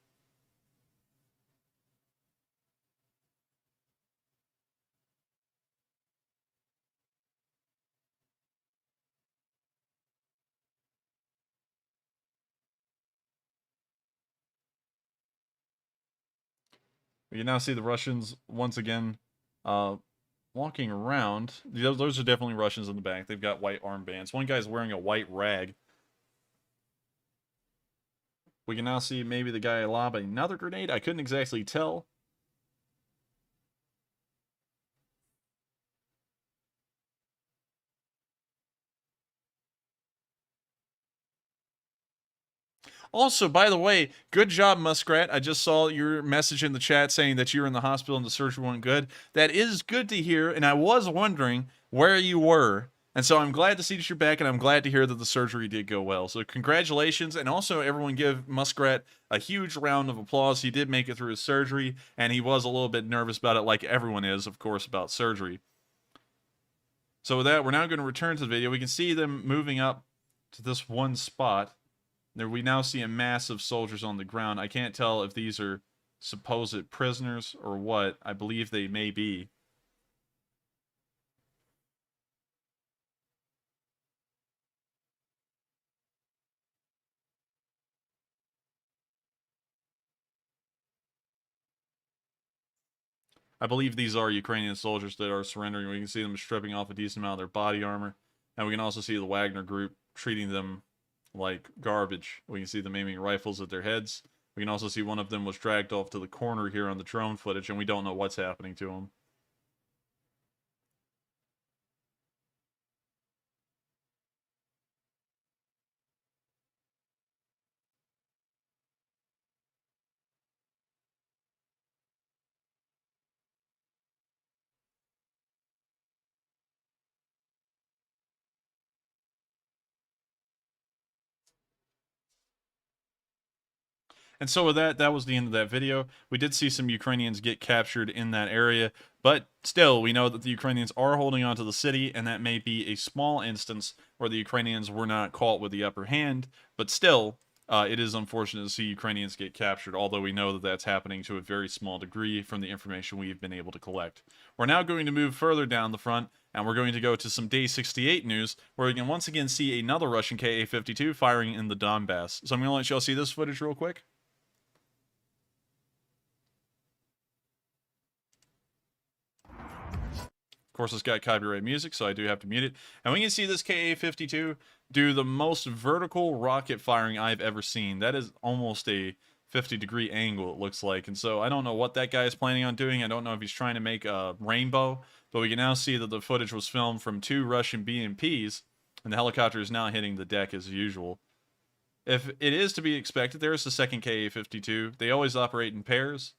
We can now see the Russians once again walking around. Those are definitely Russians in the back. They've got white armbands. One guy's wearing a white rag. We can now see maybe the guy lob another grenade. I couldn't exactly tell. Also, by the way, good job, Muskrat. I just saw your message in the chat saying that you're in the hospital and the surgery went good. That is good to hear, and I was wondering where you were. And so I'm glad to see that you're back, and I'm glad to hear that the surgery did go well. So congratulations, and also everyone give Muskrat a huge round of applause. He did make it through his surgery, and he was a little bit nervous about it, like everyone is, of course, about surgery. So with that, we're now going to return to the video. We can see them moving up to this one spot. There we now see a mass of soldiers on the ground. I can't tell if these are supposed prisoners or what. I believe they may be. I believe these are Ukrainian soldiers that are surrendering. We can see them stripping off a decent amount of their body armor. And we can also see the Wagner group treating them like garbage. We can see them aiming rifles at their heads. We can also see one of them was dragged off to the corner here on the drone footage, and we don't know what's happening to him. And so with that, that was the end of that video. We did see some Ukrainians get captured in that area, but still, we know that the Ukrainians are holding on to the city, and that may be a small instance where the Ukrainians were not caught with the upper hand, but still, it is unfortunate to see Ukrainians get captured, although we know that that's happening to a very small degree from the information we've been able to collect. We're now going to move further down the front, and we're going to go to some Day 68 news, where we can once again see another Russian Ka-52 firing in the Donbass. So I'm going to let y'all see this footage real quick. Of course, it's got copyright music, so I do have to mute it. And we can see this Ka-52 do the most vertical rocket firing I've ever seen. That is almost a 50-degree angle, it looks like. And so I don't know what that guy is planning on doing. I don't know if he's trying to make a rainbow. But we can now see that the footage was filmed from 2 Russian BMPs, and the helicopter is now hitting the deck as usual. If it is to be expected, there is the second Ka-52. They always operate in pairs.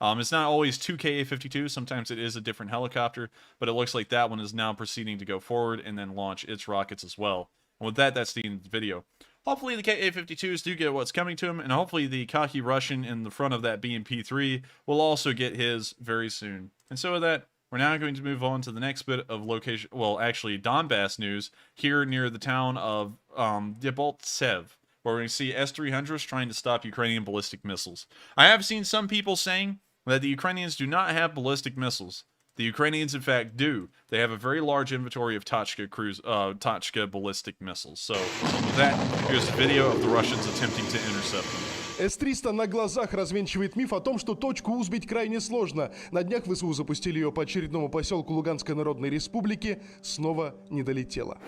It's not always 2 Ka-52, sometimes it is a different helicopter, but it looks like that one is now proceeding to go forward and then launch its rockets as well. And with that, that's the end of the video. Hopefully the Ka-52s do get what's coming to them, and hopefully the cocky Russian in the front of that BMP-3 will also get his very soon. And so with that, we're now going to move on to the next bit of location, well, actually Donbass news, here near the town of Debaltsev, where we see S-300s trying to stop Ukrainian ballistic missiles. I have seen some people saying that the Ukrainians do not have ballistic missiles. The Ukrainians, in fact, do. They have a very large inventory of Tochka ballistic missiles. So, with that, here's a video of the Russians attempting to intercept them. С-300 на глазах развенчивает миф о том, что точку У сбить крайне сложно. На днях ВСУ запустили ее по очередному поселку Луганской Народной Республики. Снова не долетело.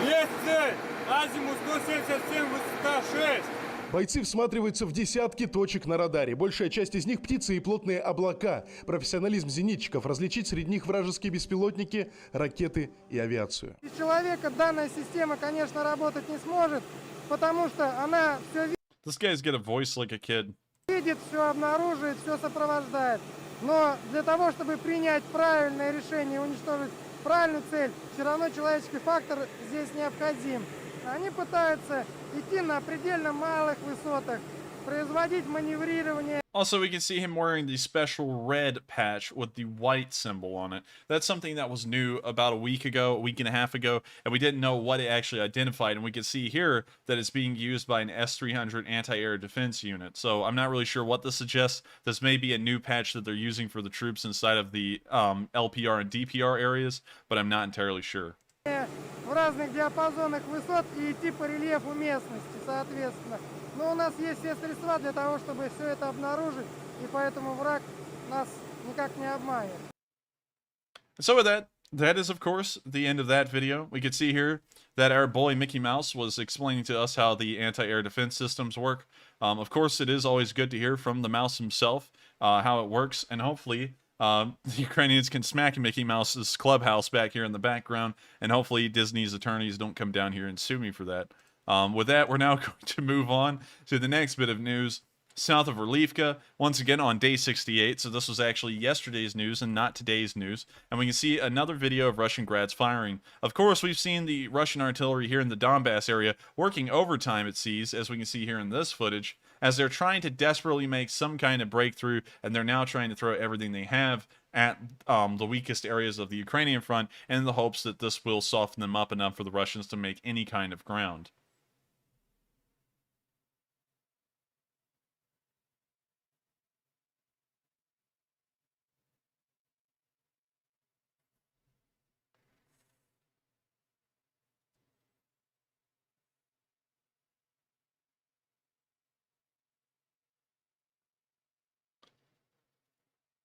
Есть цель! Азиму 177, высота 6! Бойцы всматриваются в десятки точек на радаре. Большая часть из них птицы и плотные облака. Профессионализм зенитчиков — различить среди них вражеские беспилотники, ракеты и авиацию. Без человека данная система, конечно, работать не сможет, потому что она все This guy's got a voice like a kid. видит, все обнаруживает, все сопровождает. Но для того, чтобы принять правильное решение и уничтожить правильную цель, все равно человеческий фактор здесь необходим. Они пытаются идти на предельно малых высотах, производить маневрирование. Also, we can see him wearing the special red patch with the white symbol on it. That's something that was new about a week and a half ago, and we didn't know what it actually identified. And we can see here that it's being used by an S-300 anti-air defense unit. So I'm not really sure what this suggests. This may be a new patch that they're using for the troops inside of the LPR and DPR areas, but I'm not entirely sure. В разных диапазонах высот и идти по рельефу местности, соответственно. Но у нас есть все средства для того, чтобы все это обнаружить, и поэтому враг нас никак не обманет. So with that, that is, of course, the end of that video. We could see here that our boy Mickey Mouse was explaining to us how the anti-air defense systems work. Of course, it is always good to hear from the mouse himself how it works, and hopefully the Ukrainians can smack Mickey Mouse's clubhouse back here in the background, and hopefully Disney's attorneys don't come down here and sue me for that. With that, we're now going to move on to the next bit of news. South of Orlivka, once again on day 68, so this was actually yesterday's news and not today's news, and we can see another video of Russian grads firing. Of course, we've seen the Russian artillery here in the Donbass area working overtime, it seems, as we can see here in this footage, as they're trying to desperately make some kind of breakthrough, and they're now trying to throw everything they have at the weakest areas of the Ukrainian front in the hopes that this will soften them up enough for the Russians to make any kind of ground.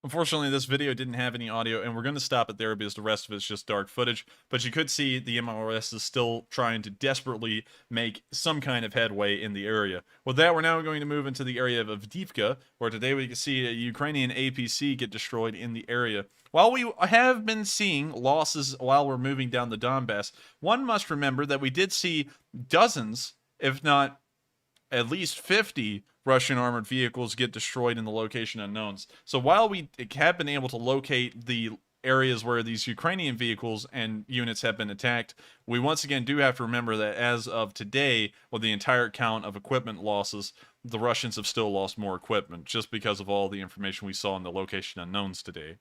Unfortunately, this video didn't have any audio, and we're going to stop it there because the rest of it's just dark footage. But you could see the MRS is still trying to desperately make some kind of headway in the area. With that, we're now going to move into the area of Avdiivka, where today we can see a Ukrainian APC get destroyed in the area. While we have been seeing losses while we're moving down the Donbass, one must remember that we did see dozens, if not at least 50 Russian armored vehicles get destroyed in the location unknowns. So while we have been able to locate the areas where these Ukrainian vehicles and units have been attacked, we once again do have to remember that as of today, with the entire count of equipment losses, the Russians have still lost more equipment just because of all the information we saw in the location unknowns today.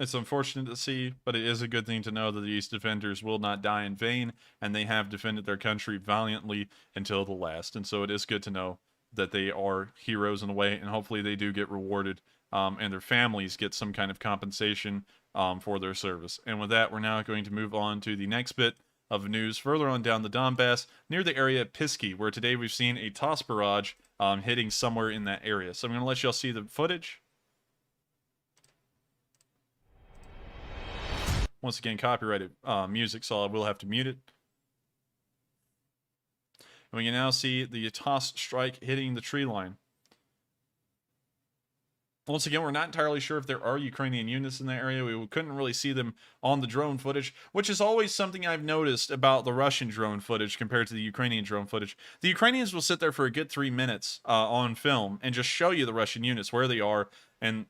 It's unfortunate to see, but it is a good thing to know that these defenders will not die in vain, and they have defended their country valiantly until the last. And so it is good to know that they are heroes in a way, and hopefully they do get rewarded, and their families get some kind of compensation for their service. And with that, we're now going to move on to the next bit of news further on down the Donbass, near the area of Pisky, where today we've seen a TOS barrage hitting somewhere in that area. So I'm going to let y'all see the footage. Once again, copyrighted music, so I will have to mute it. And we can now see the TOS strike hitting the tree line. Once again, we're not entirely sure if there are Ukrainian units in that area. We couldn't really see them on the drone footage, which is always something I've noticed about the Russian drone footage compared to the Ukrainian drone footage. The Ukrainians will sit there for a good 3 minutes on film and just show you the Russian units, where they are, and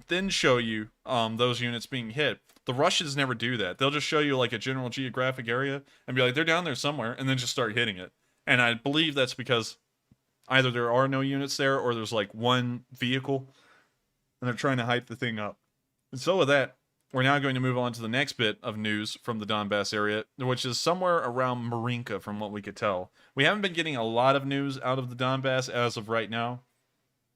then show you those units being hit. The Russians never do that. They'll just show you like a general geographic area and be like, they're down there somewhere, and then just start hitting it. And I believe that's because either there are no units there or there's like one vehicle and they're trying to hype the thing up. And so with that, we're now going to move on to the next bit of news from the Donbass area, which is somewhere around Marinka from what we could tell. We haven't been getting a lot of news out of the Donbass as of right now,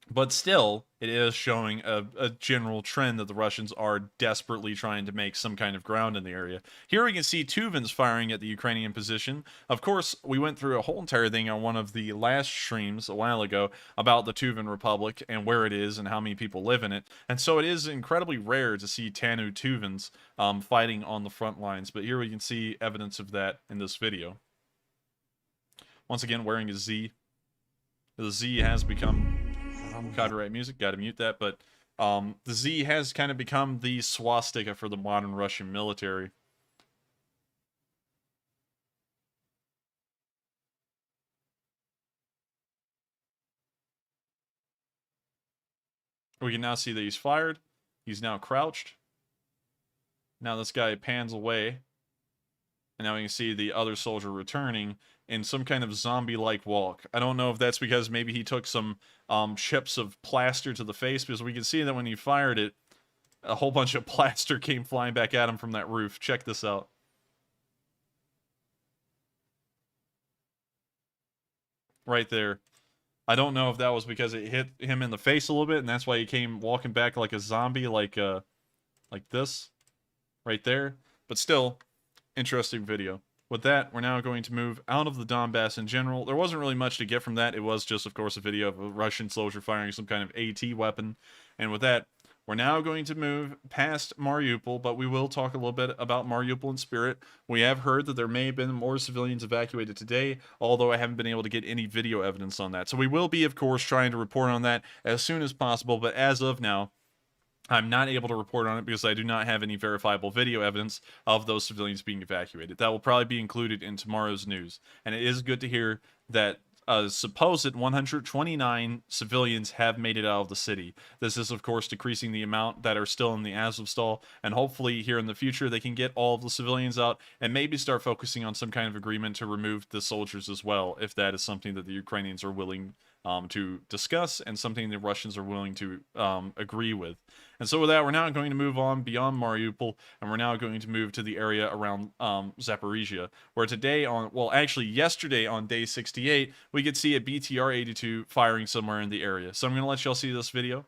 but still, it is showing a general trend that the Russians are desperately trying to make some kind of ground in the area. Here we can see Tuvans firing at the Ukrainian position. Of course, we went through a whole entire thing on one of the last streams a while ago about the Tuvan Republic and where it is and how many people live in it. And so it is incredibly rare to see Tanu Tuvans fighting on the front lines. But here we can see evidence of that in this video. Once again, wearing a Z. The Z has become... copyright music, gotta mute that, but the Z has kind of become the swastika for the modern Russian military. We can now see that he's fired. He's now crouched. Now this guy pans away. And now we can see the other soldier returning in some kind of zombie-like walk. I don't know if that's because maybe he took some chips of plaster to the face, because we can see that when he fired it, a whole bunch of plaster came flying back at him from that roof. Check this out. Right there. I don't know if that was because it hit him in the face a little bit, and that's why he came walking back like a zombie, like this. Right there. But still, interesting video. With that, we're now going to move out of the Donbass in general. There wasn't really much to get from that. It was just, of course, a video of a Russian soldier firing some kind of AT weapon. And with that, we're now going to move past Mariupol, but we will talk a little bit about Mariupol in spirit. We have heard that there may have been more civilians evacuated today, although I haven't been able to get any video evidence on that. So we will be, of course, trying to report on that as soon as possible, but as of now, I'm not able to report on it because I do not have any verifiable video evidence of those civilians being evacuated. That will probably be included in tomorrow's news. And it is good to hear that supposed 129 civilians have made it out of the city. This is, of course, decreasing the amount that are still in the Azovstal, and hopefully here in the future they can get all of the civilians out and maybe start focusing on some kind of agreement to remove the soldiers as well, if that is something that the Ukrainians are willing to discuss and something the Russians are willing to agree with. And so with that, we're now going to move on beyond Mariupol, and we're now going to move to the area around Zaporizhia, where yesterday on day 68, we could see a BTR-82 firing somewhere in the area. So I'm going to let y'all see this video.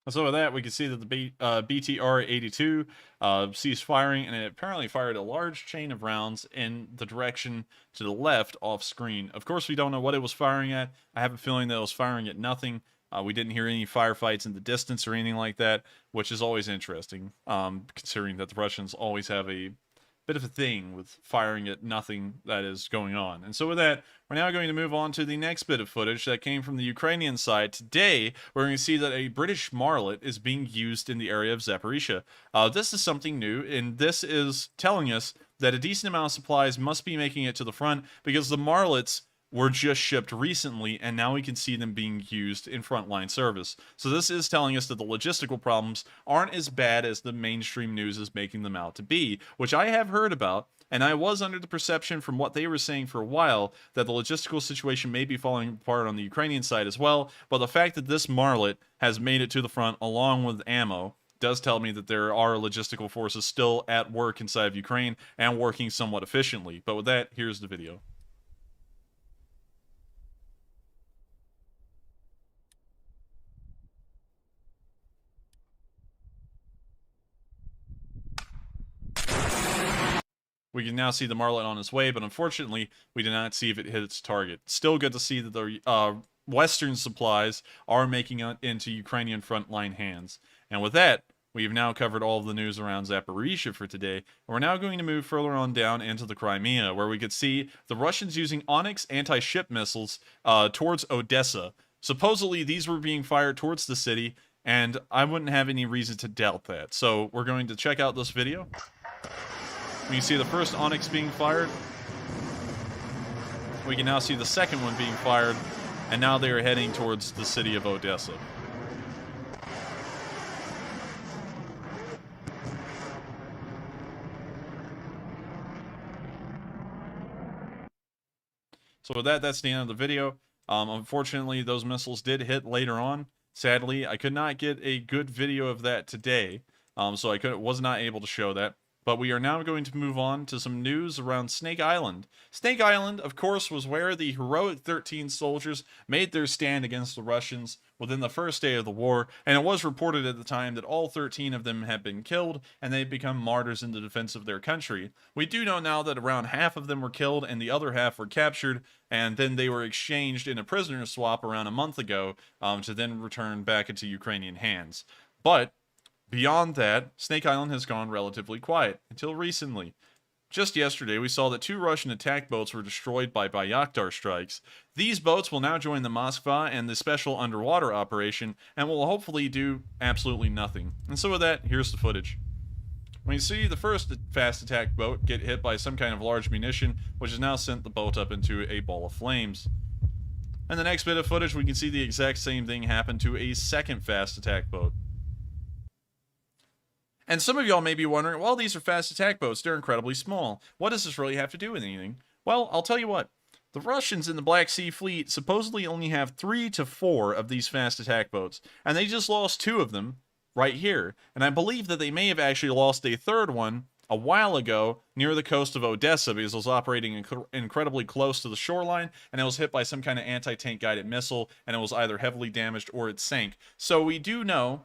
So with that, we can see that the BTR-82 ceased firing, and it apparently fired a large chain of rounds in the direction to the left off screen. Of course, we don't know what it was firing at. I have a feeling that it was firing at nothing. We didn't hear any firefights in the distance or anything like that, which is always interesting, considering that the Russians always have a bit of a thing with firing at nothing that is going on. And so with that, we're now going to move on to the next bit of footage that came from the Ukrainian side. Today, we're going to see that a British Marlet is being used in the area of Zaporizhia. This is something new, and this is telling us that a decent amount of supplies must be making it to the front, because the Marlets were just shipped recently, and now we can see them being used in frontline service. So this is telling us that the logistical problems aren't as bad as the mainstream news is making them out to be, which I have heard about, and I was under the perception from what they were saying for a while that the logistical situation may be falling apart on the Ukrainian side as well, but the fact that this Marlet has made it to the front along with ammo does tell me that there are logistical forces still at work inside of Ukraine and working somewhat efficiently. But with that, here's the video. We can now see the Marlet on its way, but unfortunately, we did not see if it hit its target. Still good to see that the Western supplies are making it into Ukrainian frontline hands. And with that, We've now covered all of the news around Zaporizhia for today, and we're now going to move further on down into the Crimea, where we could see the Russians using Onyx anti-ship missiles towards Odessa. Supposedly, these were being fired towards the city, and I wouldn't have any reason to doubt that. So we're going to check out this video. We can see the first Onyx being fired. We can now see the second one being fired, and now they are heading towards the city of Odessa. So with that, that's the end of the video. Unfortunately, those missiles did hit later on. Sadly, I could not get a good video of that today, so I was not able to show that. But we are now going to move on to some news around Snake Island. Snake Island, of course, was where the heroic 13 soldiers made their stand against the Russians within the first day of the war, and it was reported at the time that all 13 of them had been killed, and they'd become martyrs in the defense of their country. We do know now that around half of them were killed, and the other half were captured, and then they were exchanged in a prisoner swap around a month ago to then return back into Ukrainian hands. But beyond that, Snake Island has gone relatively quiet, until recently. Just yesterday, we saw that 2 Russian attack boats were destroyed by Bayraktar strikes. These boats will now join the Moskva and the special underwater operation, and will hopefully do absolutely nothing. And so with that, here's the footage. We see the first fast attack boat get hit by some kind of large munition, which has now sent the boat up into a ball of flames. And the next bit of footage, we can see the exact same thing happen to a second fast attack boat. And some of y'all may be wondering, well, these are fast attack boats. They're incredibly small. What does this really have to do with anything? Well, I'll tell you what. The Russians in the Black Sea Fleet supposedly only have 3 to 4 of these fast attack boats, and they just lost 2 of them right here. And I believe that they may have actually lost a third one a while ago near the coast of Odessa, because it was operating incredibly close to the shoreline, and it was hit by some kind of anti-tank guided missile, and it was either heavily damaged or it sank. So we do know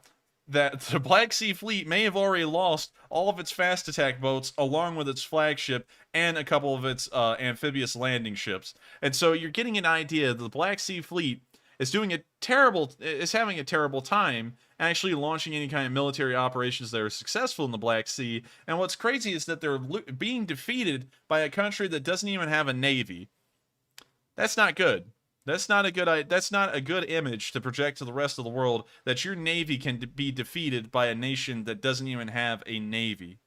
that the Black Sea Fleet may have already lost all of its fast attack boats along with its flagship and a couple of its amphibious landing ships. And so you're getting an idea that the Black Sea Fleet is having a terrible time actually launching any kind of military operations that are successful in the Black Sea. And what's crazy is that they're being defeated by a country that doesn't even have a navy. That's not good. That's not a good image to project to the rest of the world, that your navy can be defeated by a nation that doesn't even have a navy.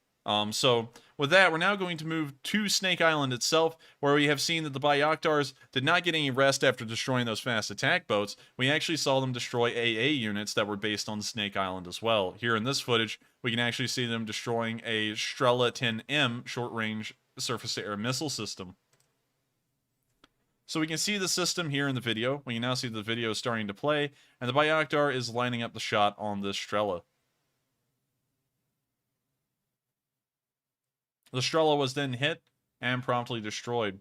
So with that, we're now going to move to Snake Island itself, where we have seen that the Bayraktars did not get any rest after destroying those fast attack boats. We actually saw them destroy AA units that were based on Snake Island as well. Here in this footage, we can actually see them destroying a Strela 10M short-range surface-to-air missile system. So we can see the system here in the video. We can now see the video starting to play, and the Bayraktar is lining up the shot on this Strela. The Strela was then hit and promptly destroyed,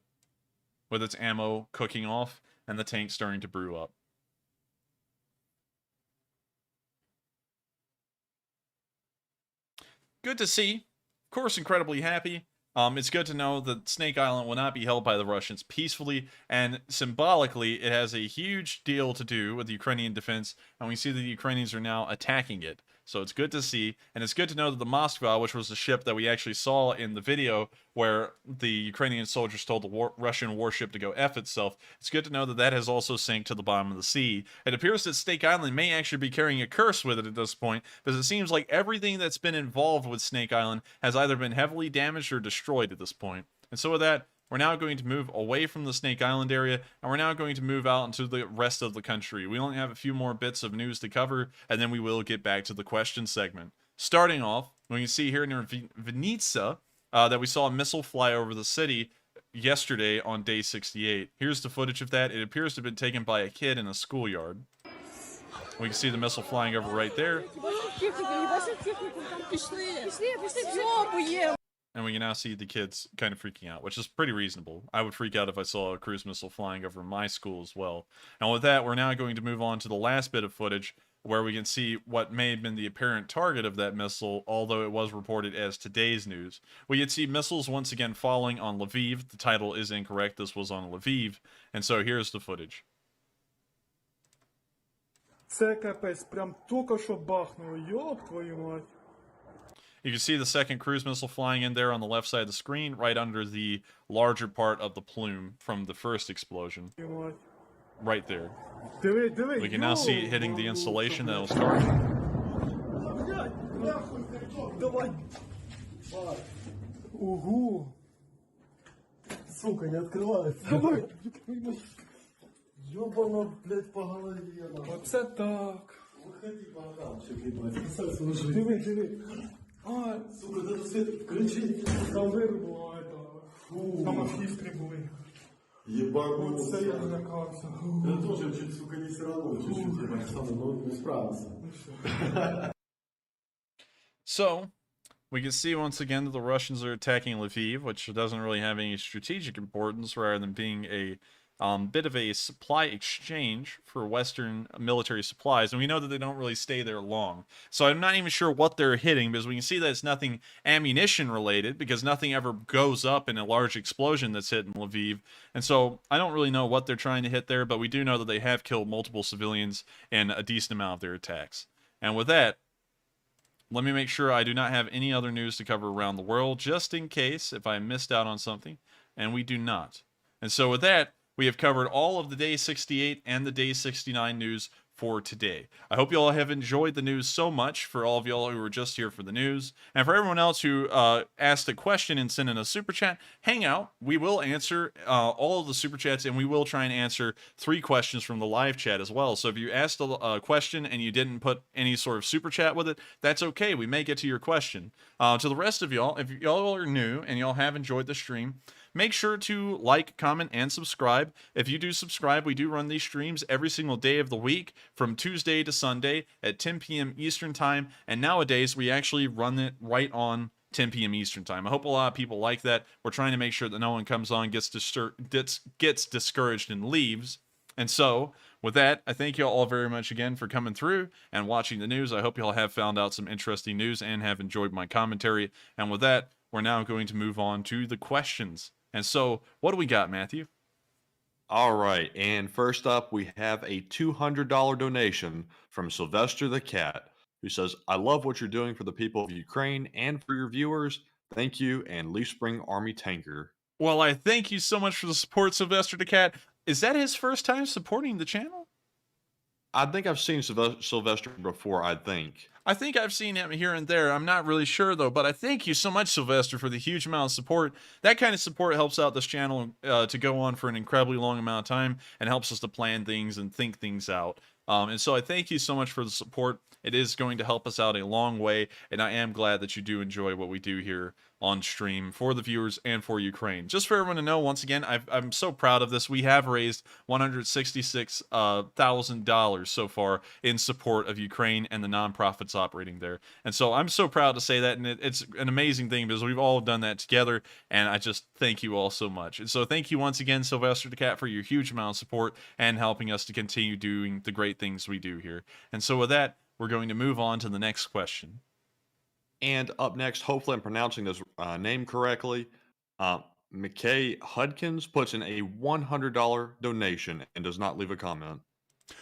with its ammo cooking off and the tank starting to brew up. Good to see. Of course, incredibly happy. It's good to know that Snake Island will not be held by the Russians peacefully, and symbolically, it has a huge deal to do with the Ukrainian defense, and we see that the Ukrainians are now attacking it. So it's good to see, and it's good to know that the Moskva, which was the ship that we actually saw in the video where the Ukrainian soldiers told the Russian warship to go F itself, it's good to know that that has also sank to the bottom of the sea. It appears that Snake Island may actually be carrying a curse with it at this point, because it seems like everything that's been involved with Snake Island has either been heavily damaged or destroyed at this point. And so with that, we're now going to move away from the Snake Island area, and we're now going to move out into the rest of the country. We only have a few more bits of news to cover, and then we will get back to the question segment. Starting off, we can see here near Vinnytsia that we saw a missile fly over the city yesterday on day 68. Here's the footage of that. It appears to have been taken by a kid in a schoolyard. We can see the missile flying over right there. And we can now see the kids kind of freaking out, which is pretty reasonable. I would freak out if I saw a cruise missile flying over my school as well. And with that, we're now going to move on to the last bit of footage, where we can see what may have been the apparent target of that missile, although it was reported as today's news. We could see missiles once again falling on Lviv. The title is incorrect. This was on Lviv. And so here's the footage. Це капець, прям тільки що бахнуло, йоп твою мать. You can see the second cruise missile flying in there on the left side of the screen, right under the larger part of the plume from the first explosion. Right there. We can now see it hitting the installation that was targeted. Угу. Сука, не открывается. Давай. Ёбана, блядь, по голове. Оце так. Выходи, богдан, все ебать. Диви. А, сука, даже свет включи. Там вирубило это. Фу. Там аж искры були. Ебану. Оце я злякався. Я тоже чуть, сука, не срану. Чуть-чуть, ебать, сам, но не справился. So, we can see once again that the Russians are attacking Lviv, which doesn't really have any strategic importance rather than being a bit of a supply exchange for Western military supplies. And we know that they don't really stay there long. So I'm not even sure what they're hitting, because we can see that it's nothing ammunition related, because nothing ever goes up in a large explosion that's hit in Lviv. And so I don't really know what they're trying to hit there, but we do know that they have killed multiple civilians in a decent amount of their attacks. And with that, let me make sure I do not have any other news to cover around the world, just in case if I missed out on something, and we do not. And so with that, we have covered all of the Day 68 and the Day 69 news for today. I hope you all have enjoyed the news so much, for all of y'all who were just here for the news. And for everyone else who asked a question and sent in a super chat, hang out. We will answer all of the super chats, and we will try and answer 3 questions from the live chat as well. So if you asked a question and you didn't put any sort of super chat with it, that's okay. We may get to your question. To the rest of y'all, if y'all are new and y'all have enjoyed the stream, make sure to like, comment, and subscribe. If you do subscribe, we do run these streams every single day of the week from Tuesday to Sunday at 10 p.m. Eastern Time. And nowadays, we actually run it right on 10 p.m. Eastern Time. I hope a lot of people like that. We're trying to make sure that no one comes on, gets discouraged, and leaves. And so, with that, I thank you all very much again for coming through and watching the news. I hope you all have found out some interesting news and have enjoyed my commentary. And with that, we're now going to move on to the questions. And so, what do we got, Matthew? All right, and first up, we have a $200 donation from Sylvester the Cat, who says, I love what you're doing for the people of Ukraine and for your viewers. Thank you, and Leaf Spring Army Tanker. Well, I thank you so much for the support, Sylvester the Cat. Is that his first time supporting the channel? I think I've seen Sylvester before, I think I've seen him here and there. I'm not really sure, though, but I thank you so much, Sylvester, for the huge amount of support. That kind of support helps out this channel to go on for an incredibly long amount of time and helps us to plan things and think things out. And so I thank you so much for the support. It is going to help us out a long way, and I am glad that you do enjoy what we do here on stream for the viewers and for Ukraine. Just for everyone to know, once again, I'm so proud of this. We have raised $166,000 so far in support of Ukraine and the nonprofits operating there. And so I'm so proud to say that, and it's an amazing thing because we've all done that together, and I just thank you all so much. And so thank you once again, Sylvester the Cat, for your huge amount of support and helping us to continue doing the great things we do here. And so with that, we're going to move on to the next question. And up next, hopefully I'm pronouncing this name correctly, McKay Hudkins puts in a $100 donation and does not leave a comment.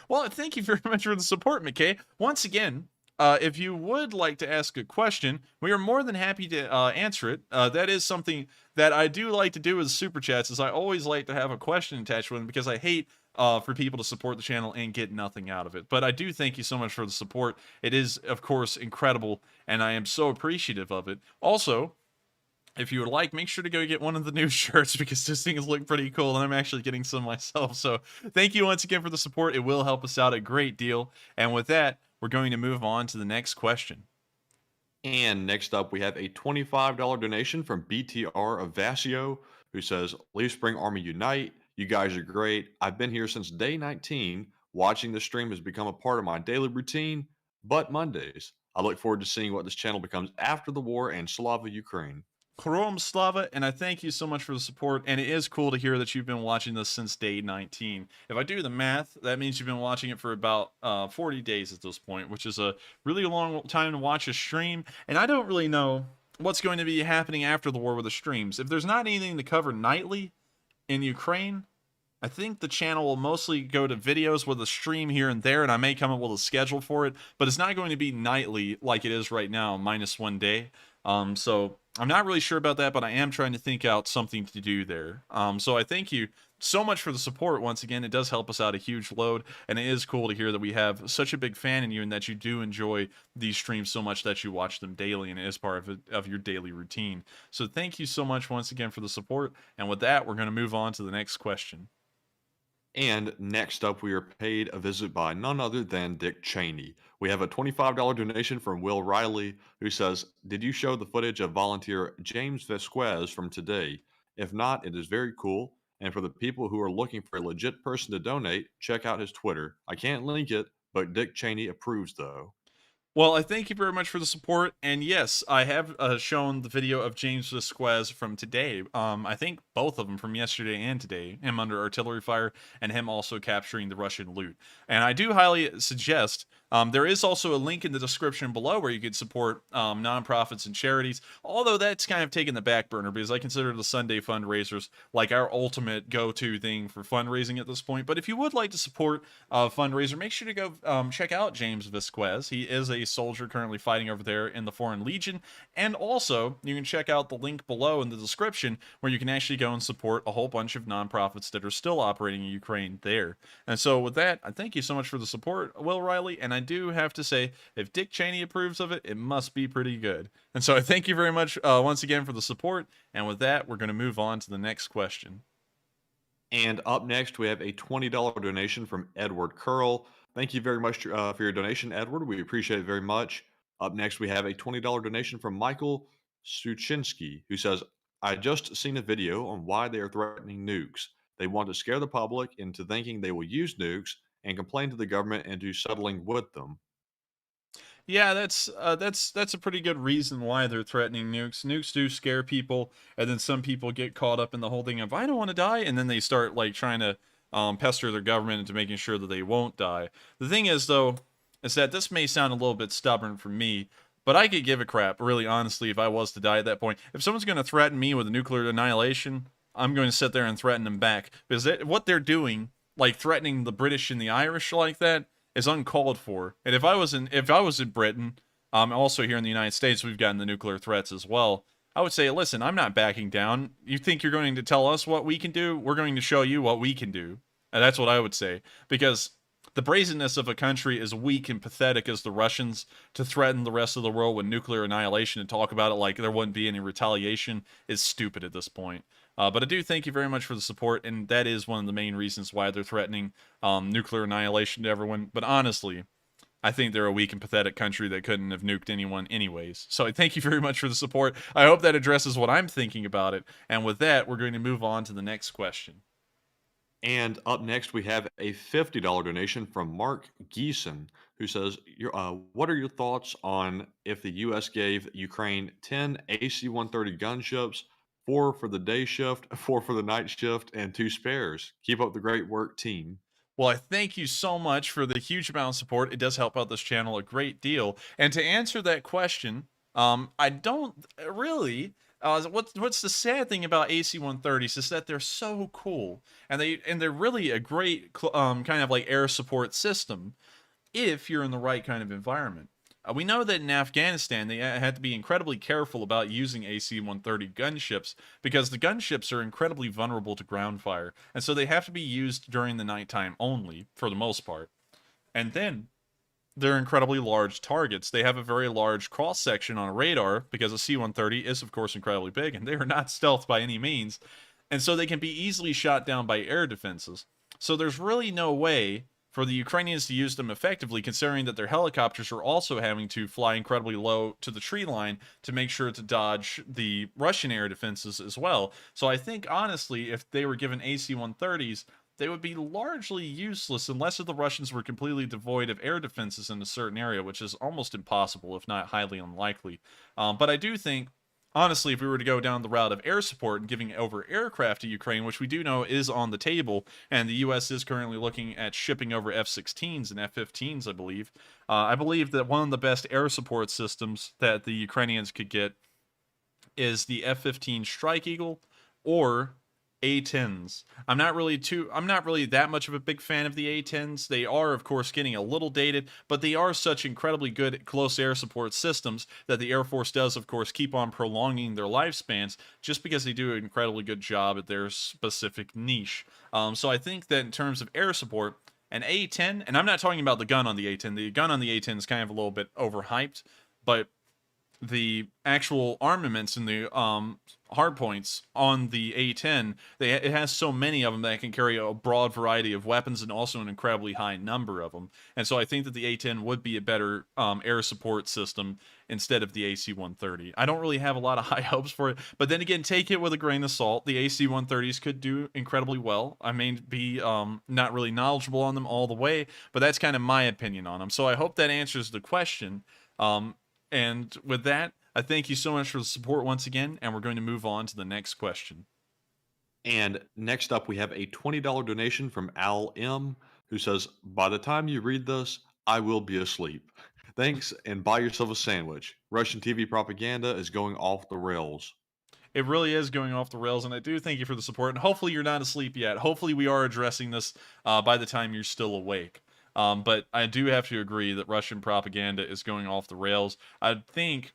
Well, thank you very much for the support, McKay. Once again, if you would like to ask a question, we are more than happy to answer it. That is something that I do like to do with super chats, is I always like to have a question attached with them because I hate for people to support the channel and get nothing out of it. But I do thank you so much for the support. It is, of course, incredible, and I am so appreciative of it. Also, if you would like, make sure to go get one of the new shirts because those things look pretty cool, and I'm actually getting some myself. So thank you once again for the support. It will help us out a great deal. And with that, we're going to move on to the next question. And next up, we have a $25 donation from BTR of Vasio, who says, Leaf Spring Army Unite. You guys are great. I've been here since day 19. Watching the stream has become a part of my daily routine, but Mondays. I look forward to seeing what this channel becomes after the war, and Slava Ukraine. Krom Slava, and I thank you so much for the support, and it is cool to hear that you've been watching this since day 19. If I do the math, that means you've been watching it for about 40 days at this point, which is a really long time to watch a stream, and I don't really know what's going to be happening after the war with the streams. If there's not anything to cover nightly in Ukraine, I think the channel will mostly go to videos with a stream here and there, and I may come up with a schedule for it, but it's not going to be nightly like it is right now, minus 1 day. So I'm not really sure about that, but I am trying to think out something to do there. So I thank you so much for the support. Once again, it does help us out a huge load, and it is cool to hear that we have such a big fan in you and that you do enjoy these streams so much that you watch them daily and it is part of your daily routine. So thank you so much once again for the support, and with that, we're going to move on to the next question. And next up, we are paid a visit by none other than Dick Cheney. We have a $25 donation from Will Riley, who says, "Did you show the footage of volunteer James Vasquez from today? If not, it is very cool. And for the people who are looking for a legit person to donate, check out his Twitter. I can't link it, but Dick Cheney approves, though." Well, I thank you very much for the support, and yes, I have shown the video of James Vasquez from today. I think both of them from yesterday and today, him under artillery fire and him also capturing the Russian loot. And I do highly suggest, there is also a link in the description below where you could support nonprofits and charities, although that's kind of taken the back burner because I consider the Sunday fundraisers like our ultimate go-to thing for fundraising at this point. But if you would like to support a fundraiser, make sure to go check out James Vasquez. He is a soldier currently fighting over there in the Foreign Legion, and also you can check out the link below in the description where you can actually go and support a whole bunch of nonprofits that are still operating in Ukraine there. And so with that, I thank you so much for the support, Will Riley, and I do have to say, if Dick Cheney approves of it, it must be pretty good. And so I thank you very much once again for the support, and with that, we're going to move on to the next question. And up next, we have a $20 donation from Edward Curl. Thank you very much for your donation, Edward. We appreciate it very much. Up next, we have a $20 donation from Michael Suchinsky, who says, "I just seen a video on why they are threatening nukes. They want to scare the public into thinking they will use nukes and complain to the government into settling with them." Yeah, that's a pretty good reason why they're threatening nukes. Nukes do scare people, and then some people get caught up in the whole thing of I don't want to die, and then they start like trying to pester their government into making sure that they won't die. The thing is, though, is that this may sound a little bit stubborn for me, but I could give a crap, really honestly, if I was to die at that point. If someone's going to threaten me with a nuclear annihilation, I'm going to sit there and threaten them back because what they're doing, like threatening the British and the Irish like that, is uncalled for. And if I was in Britain, also here in the United States, we've gotten the nuclear threats as well. I would say, listen, I'm not backing down. You think you're going to tell us what we can do? We're going to show you what we can do. And that's what I would say. Because the brazenness of a country as weak and pathetic as the Russians to threaten the rest of the world with nuclear annihilation and talk about it like there wouldn't be any retaliation is stupid at this point. But I do thank you very much for the support, and that is one of the main reasons why they're threatening nuclear annihilation to everyone. But honestly, I think they're a weak and pathetic country that couldn't have nuked anyone anyways. So I thank you very much for the support. I hope that addresses what I'm thinking about it. And with that, we're going to move on to the next question. And up next, we have a $50 donation from Mark Geeson, who says, "What are your thoughts on if the U.S. gave Ukraine 10 AC-130 gunships, 4 for the day shift, 4 for the night shift, and 2 spares? Keep up the great work, team." Well, I thank you so much for the huge amount of support. It does help out this channel a great deal. And to answer that question, I don't really. What's the sad thing about AC-130s is that they're so cool, and they're really a great kind of like air support system if you're in the right kind of environment. We know that in Afghanistan, they had to be incredibly careful about using AC-130 gunships because the gunships are incredibly vulnerable to ground fire, and so they have to be used during the nighttime only, for the most part. And then, they're incredibly large targets. They have a very large cross-section on a radar, because a C-130 is, of course, incredibly big, and they are not stealth by any means, and so they can be easily shot down by air defenses. So there's really no way for the Ukrainians to use them effectively, considering that their helicopters are also having to fly incredibly low to the tree line to make sure to dodge the Russian air defenses as well. So I think, honestly, if they were given AC-130s, they would be largely useless unless the Russians were completely devoid of air defenses in a certain area, which is almost impossible, if not highly unlikely. But I do think, honestly, if we were to go down the route of air support and giving over aircraft to Ukraine, which we do know is on the table, and the U.S. is currently looking at shipping over F-16s and F-15s, I believe that one of the best air support systems that the Ukrainians could get is the F-15 Strike Eagle or A-10s. I'm not really that much of a big fan of the A-10s. They are, of course, getting a little dated, but they are such incredibly good close air support systems that the Air Force does, of course, keep on prolonging their lifespans just because they do an incredibly good job at their specific niche. So I think that in terms of air support, an A-10, and I'm not talking about the gun on the A-10. The gun on the A-10 is kind of a little bit overhyped, but the actual armaments and the hardpoints on the A-10, it has so many of them that it can carry a broad variety of weapons and also an incredibly high number of them. And so I think that the A-10 would be a better air support system instead of the AC-130. I don't really have a lot of high hopes for it, but then again, take it with a grain of salt. The AC-130s could do incredibly well. I may be not really knowledgeable on them all the way, but that's kind of my opinion on them. So I hope that answers the question. And with that, I thank you so much for the support once again, and we're going to move on to the next question. And next up, we have a $20 donation from Al M, who says, by the time you read this, I will be asleep. Thanks, and buy yourself a sandwich. Russian TV propaganda is going off the rails. It really is going off the rails, and I do thank you for the support, and hopefully you're not asleep yet. Hopefully we are addressing this by the time you're still awake. But I do have to agree that Russian propaganda is going off the rails. I think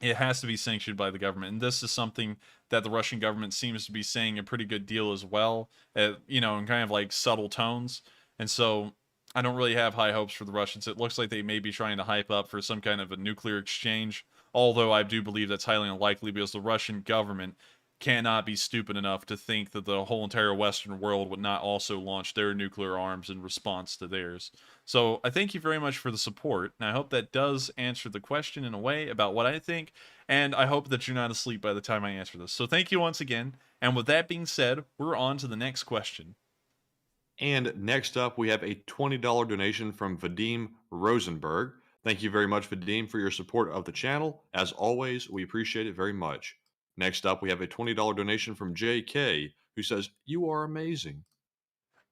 it has to be sanctioned by the government, and this is something that the Russian government seems to be saying a pretty good deal as well, in kind of like subtle tones. And so I don't really have high hopes for the Russians. It looks like they may be trying to hype up for some kind of a nuclear exchange, although I do believe that's highly unlikely because the Russian government cannot be stupid enough to think that the whole entire Western world would not also launch their nuclear arms in response to theirs. So I thank you very much for the support, and I hope that does answer the question in a way about what I think, and I hope that you're not asleep by the time I answer this. So thank you once again, and with that being said, we're on to the next question. And next up, we have a $20 donation from Vadim Rosenberg. Thank you very much, Vadim, for your support of the channel. As always, we appreciate it very much. Next up, we have a $20 donation from JK, who says, you are amazing.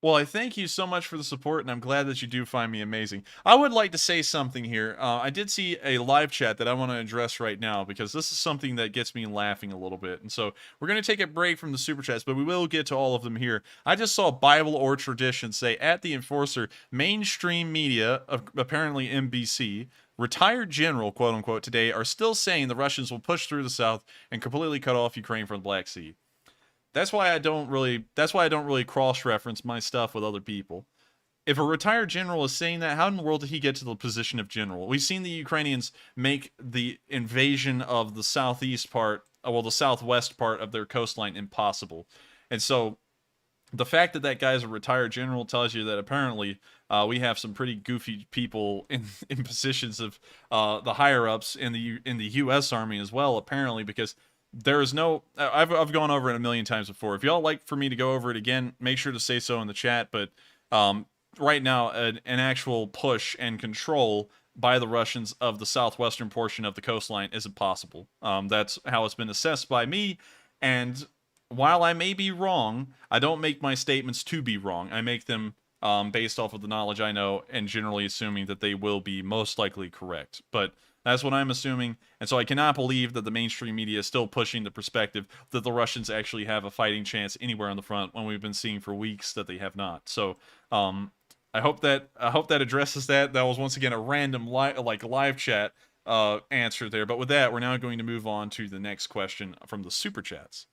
Well, I thank you so much for the support, and I'm glad that you do find me amazing. I would like to say something here. I did see a live chat that I want to address right now, because this is something that gets me laughing a little bit. And so we're going to take a break from the super chats, but we will get to all of them here. I just saw Bible or Tradition say, at the Enforcer, mainstream media, apparently NBC, retired general, quote unquote, today are still saying the Russians will push through the south and completely cut off Ukraine from the Black Sea. That's why I don't really cross-reference my stuff with other people. If a retired general is saying that, how in the world did he get to the position of general? We've seen the Ukrainians make the invasion of the southwest part of their coastline impossible. And so the fact that that guy's a retired general tells you that apparently we have some pretty goofy people in positions of the higher-ups in the U.S. Army as well, apparently, because there is no... I've gone over it a million times before. If y'all like for me to go over it again, make sure to say so in the chat. But right now, an actual push and control by the Russians of the southwestern portion of the coastline is impossible. That's how it's been assessed by me. And while I may be wrong, I don't make my statements to be wrong. I make them based off of the knowledge I know and generally assuming that they will be most likely correct. But that's what I'm assuming, and so I cannot believe that the mainstream media is still pushing the perspective that the Russians actually have a fighting chance anywhere on the front when we've been seeing for weeks that they have not. So I hope that addresses that. That was once again a random live chat answer there. But with that, we're now going to move on to the next question from the super chats.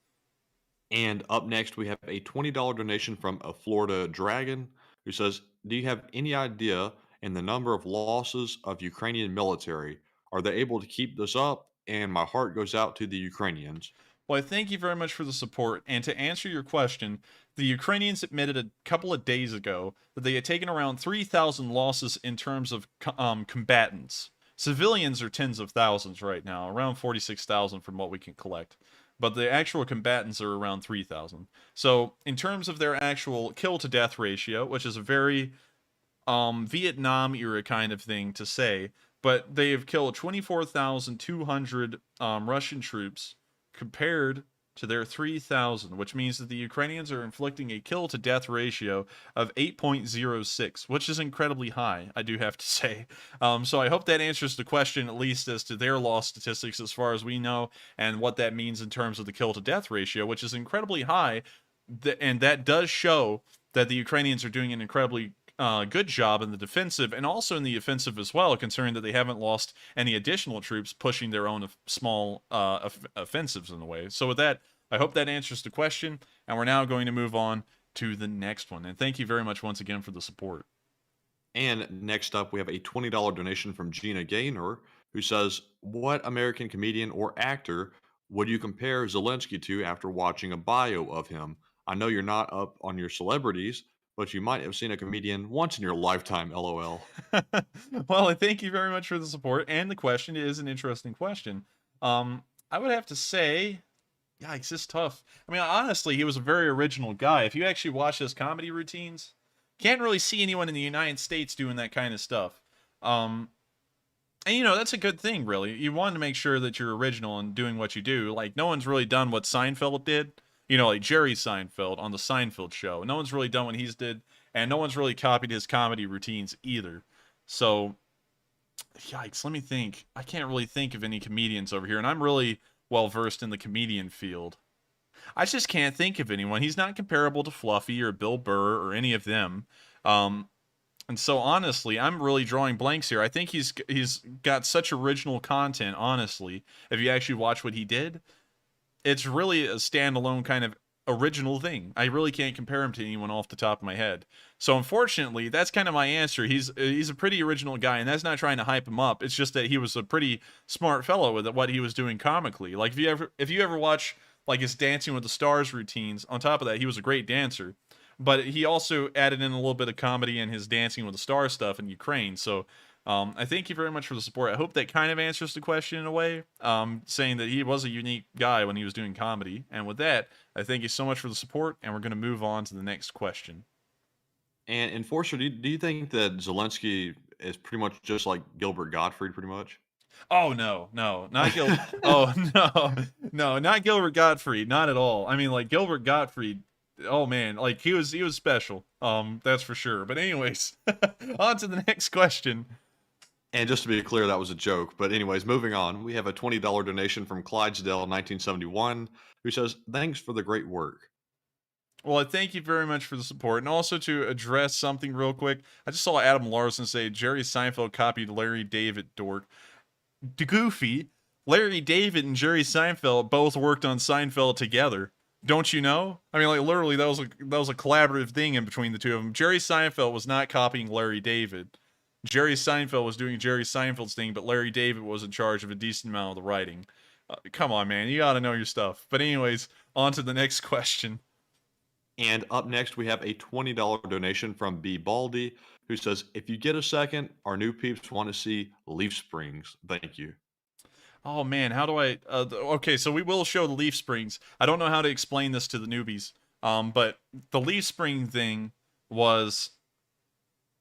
And up next, we have a $20 donation from a Florida Dragon, who says, do you have any idea in the number of losses of Ukrainian military? Are they able to keep this up? And my heart goes out to the Ukrainians. Well, I thank you very much for the support. And to answer your question, the Ukrainians admitted a couple of days ago that they had taken around 3,000 losses in terms of combatants. Civilians are tens of thousands right now, around 46,000 from what we can collect. But the actual combatants are around 3,000. So in terms of their actual kill-to-death ratio, which is a very Vietnam-era kind of thing to say, but they have killed 24,200 Russian troops compared to their 3,000, which means that the Ukrainians are inflicting a kill-to-death ratio of 8.06, which is incredibly high, I do have to say. So I hope that answers the question, at least as to their loss statistics as far as we know, and what that means in terms of the kill-to-death ratio, which is incredibly high, and that does show that the Ukrainians are doing an incredibly good job in the defensive and also in the offensive as well, considering that they haven't lost any additional troops pushing their own small offensives in a way. So with that, I hope that answers the question, and we're now going to move on to the next one. And thank you very much once again for the support. And next up, we have a $20 donation from Gina Gaynor, who says, what American comedian or actor would you compare Zelensky to after watching a bio of him? I know you're not up on your celebrities, but you might have seen a comedian once in your lifetime, LOL. Well, thank you very much for the support, and the question is an interesting question. I would have to say, yikes, it's tough. I mean, honestly, he was a very original guy. If you actually watch his comedy routines, can't really see anyone in the United States doing that kind of stuff. And, you know, that's a good thing, really. You want to make sure that you're original in doing what you do. Like, no one's really done what Seinfeld did. You know, like Jerry Seinfeld on the Seinfeld show. No one's really done what he's did, and no one's really copied his comedy routines either. So, yikes, let me think. I can't really think of any comedians over here, and I'm really well-versed in the comedian field. I just can't think of anyone. He's not comparable to Fluffy or Bill Burr or any of them. And so, honestly, I'm really drawing blanks here. I think he's got such original content, honestly. If you actually watch what he did, it's really a standalone kind of original thing. I really can't compare him to anyone off the top of my head. So unfortunately, that's kind of my answer. He's a pretty original guy, and that's not trying to hype him up. It's just that he was a pretty smart fellow with what he was doing comically. Like if you ever watch like his Dancing with the Stars routines, on top of that, he was a great dancer. But he also added in a little bit of comedy in his Dancing with the Stars stuff in Ukraine. So I thank you very much for the support. I hope that kind of answers the question in a way, saying that he was a unique guy when he was doing comedy. And with that, I thank you so much for the support, and we're going to move on to the next question. And Enforcer, do you think that Zelensky is pretty much just like Gilbert Gottfried, pretty much? Oh no, not Gilbert. Oh no, not Gilbert Gottfried, not at all. I mean, like Gilbert Gottfried. Oh man, like he was special. That's for sure. But anyways, on to the next question. And just to be clear, that was a joke. But anyways, moving on, we have a $20 donation from Clydesdale 1971, who says, thanks for the great work. Well, I thank you very much for the support. And also to address something real quick, I just saw Adam Larson say, Jerry Seinfeld copied Larry David, dork. Goofy, Larry David and Jerry Seinfeld both worked on Seinfeld together. Don't you know? I mean, like, literally, that was a collaborative thing in between the two of them. Jerry Seinfeld was not copying Larry David. Jerry Seinfeld was doing Jerry Seinfeld's thing, but Larry David was in charge of a decent amount of the writing. Come on, man. You gotta know your stuff. But anyways, on to the next question. And up next, we have a $20 donation from B. Baldy, who says, if you get a second, our new peeps want to see Leaf Springs. Thank you. Oh, man. How do I... okay, so we will show the Leaf Springs. I don't know how to explain this to the newbies. But the Leaf Spring thing was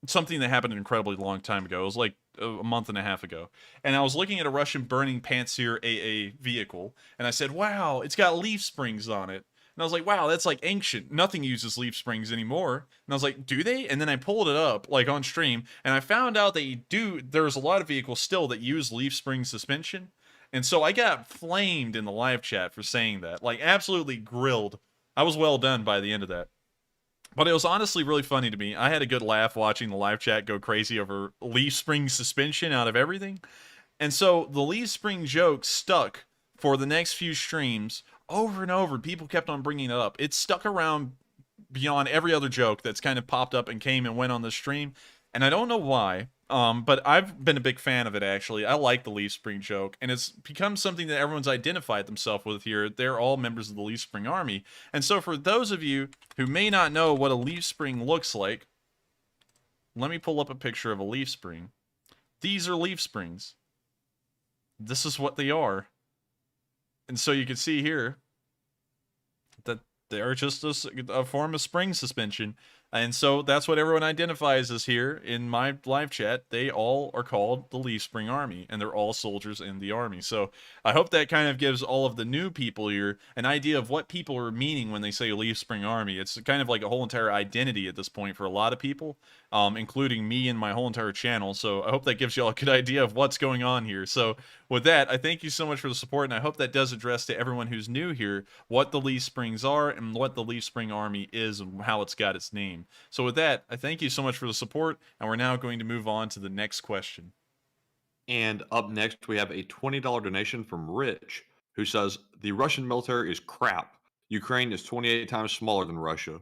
something that happened an incredibly long time ago. It was like a month and a half ago. And I was looking at a Russian burning Pantsir AA vehicle, and I said, wow, it's got leaf springs on it. And I was like, wow, that's like ancient. Nothing uses leaf springs anymore. And I was like, do they? And then I pulled it up, like on stream, and I found out that there's a lot of vehicles still that use leaf spring suspension. And so I got flamed in the live chat for saying that. Like, absolutely grilled. I was well done by the end of that. But it was honestly really funny to me. I had a good laugh watching the live chat go crazy over leaf spring suspension out of everything. And so the leaf spring joke stuck for the next few streams over and over. People kept on bringing it up. It stuck around beyond every other joke that's kind of popped up and came and went on the stream. And I don't know why, but I've been a big fan of it, actually. I like the leaf spring joke, and it's become something that everyone's identified themselves with here. They're all members of the Leaf Spring Army. And so for those of you who may not know what a leaf spring looks like, let me pull up a picture of a leaf spring. These are leaf springs. This is what they are. And so you can see here that they are just a form of spring suspension. And so that's what everyone identifies as here in my live chat. They all are called the Leaf Spring Army, and they're all soldiers in the army. So I hope that kind of gives all of the new people here an idea of what people are meaning when they say Leaf Spring Army. It's kind of like a whole entire identity at this point for a lot of people, including me and my whole entire channel. So I hope that gives you all a good idea of what's going on here. So with that, I thank you so much for the support, and I hope that does address to everyone who's new here what the Leaf Springs are and what the Leaf Spring Army is and how it's got its name. So with that, I thank you so much for the support, and we're now going to move on to the next question. And up next, we have a $20 donation from Rich, who says, the Russian military is crap. Ukraine is 28 times smaller than Russia.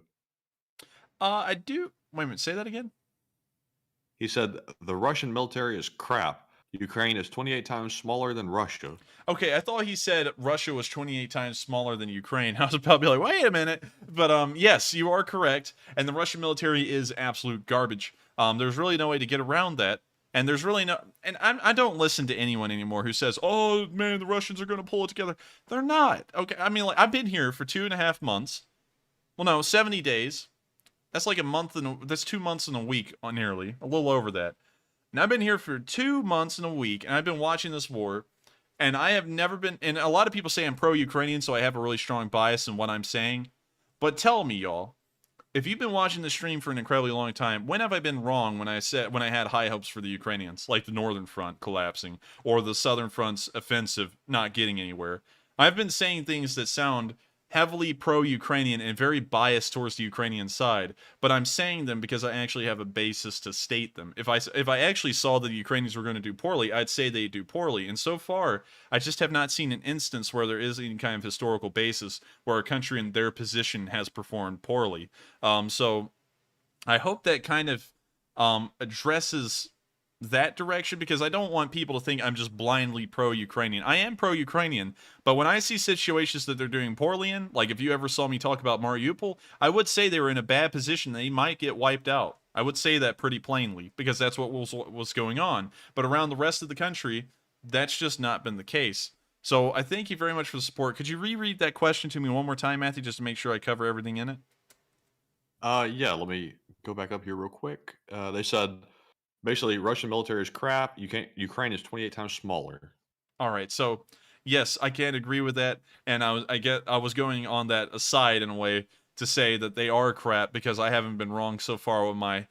I do... Wait a minute, say that again? He said, the Russian military is crap. Ukraine is 28 times smaller than Russia. Okay, I thought he said Russia was 28 times smaller than Ukraine. I was probably like, wait a minute. But yes, you are correct. And the Russian military is absolute garbage. There's really no way to get around that. And there's really no... And I don't listen to anyone anymore who says, oh, man, the Russians are going to pull it together. They're not. Okay, I mean, like, I've been here for 2.5 months. Well, no, 70 days. That's like a month and... That's 2 months and a week, nearly. A little over that. And I've been here for 2 months and a week, and I've been watching this war, and I have never been... And a lot of people say I'm pro-Ukrainian, so I have a really strong bias in what I'm saying. But tell me, y'all, if you've been watching the stream for an incredibly long time, when have I been wrong when I had high hopes for the Ukrainians, like the Northern Front collapsing, or the Southern Front's offensive not getting anywhere? I've been saying things that sound heavily pro-Ukrainian and very biased towards the Ukrainian side, but I'm saying them because I actually have a basis to state them. If I actually saw that the Ukrainians were going to do poorly, I'd say they do poorly. And so far, I just have not seen an instance where there is any kind of historical basis where a country in their position has performed poorly. So I hope that kind of addresses that direction, because I don't want people to think I'm just blindly pro-Ukrainian. I am pro-Ukrainian, but when I see situations that they're doing poorly in, like if you ever saw me talk about Mariupol, I would say they were in a bad position. They might get wiped out. I would say that pretty plainly, because that's what was going on. But around the rest of the country, that's just not been the case. So I thank you very much for the support. Could you reread that question to me one more time, Matthew, just to make sure I cover everything in it? Yeah, let me go back up here real quick. They said... Basically, Russian military is crap. Ukraine is 28 times smaller. All right, so yes, I can't agree with that, and I was going on that aside in a way to say that they are crap because I haven't been wrong so far with my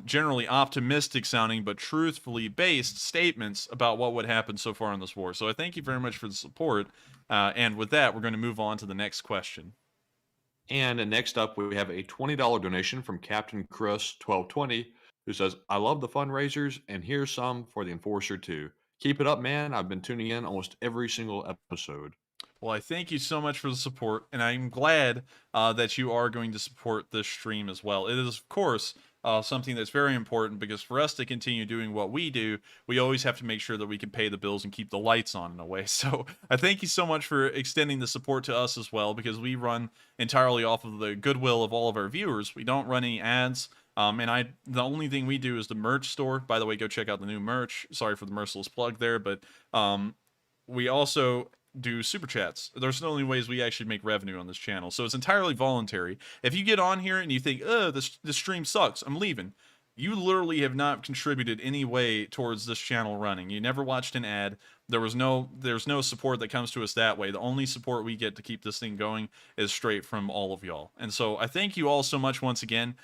generally optimistic sounding but truthfully based statements about what would happen so far in this war. So I thank you very much for the support, and with that, we're going to move on to the next question. And next up, we have a $20 donation from Captain Chris 1220. Who says, I love the fundraisers, and here's some for the Enforcer too. Keep it up, man. I've been tuning in almost every single episode. Well, I thank you so much for the support, and I'm glad that you are going to support this stream as well. It is, of course, something that's very important, because for us to continue doing what we do, we always have to make sure that we can pay the bills and keep the lights on in a way. So I thank you so much for extending the support to us as well, because we run entirely off of the goodwill of all of our viewers. We don't run any ads. The only thing we do is the merch store. By the way, go check out the new merch. Sorry for the merciless plug there, but we also do super chats. There's the only ways we actually make revenue on this channel, so it's entirely voluntary. If you get on here and you think, this stream sucks, I'm leaving, you literally have not contributed any way towards this channel running. You never watched an ad. There's no support that comes to us that way. The only support we get to keep this thing going is straight from all of y'all. And so I thank you all so much once again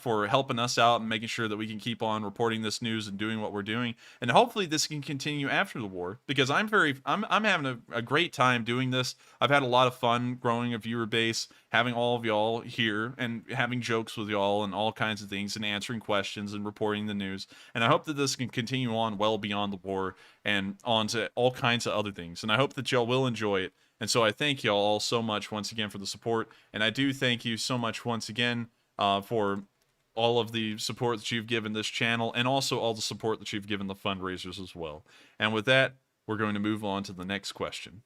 for helping us out and making sure that we can keep on reporting this news and doing what we're doing. And hopefully this can continue after the war, because I'm having a great time doing this. I've had a lot of fun growing a viewer base, having all of y'all here and having jokes with y'all and all kinds of things, and answering questions and reporting the news. And I hope that this can continue on well beyond the war and on to all kinds of other things. And I hope that y'all will enjoy it. And so I thank y'all all so much once again for the support. And I do thank you so much once again for all of the support that you've given this channel, and also all the support that you've given the fundraisers as well. And with that, we're going to move on to the next question.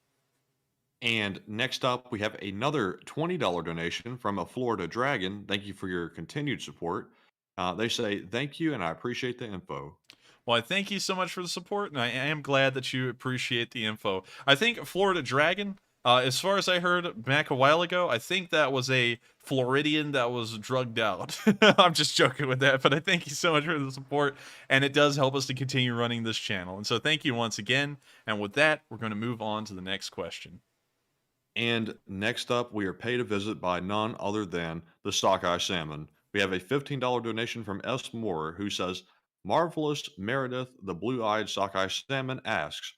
And next up, we have another $20 donation from a Florida Dragon. Thank you for your continued support. They say, thank you, and I appreciate the info. Well, I thank you so much for the support, and I am glad that you appreciate the info. I think Florida Dragon, As far as I heard back a while ago, I think that was a Floridian that was drugged out. I'm just joking with that, but I thank you so much for the support, and it does help us to continue running this channel. And so thank you once again. And with that, we're going to move on to the next question. And next up, we are paid a visit by none other than the Sockeye Salmon. We have a $15 donation from S. Moore, who says, Marvelous Meredith, the blue-eyed Sockeye Salmon, asks,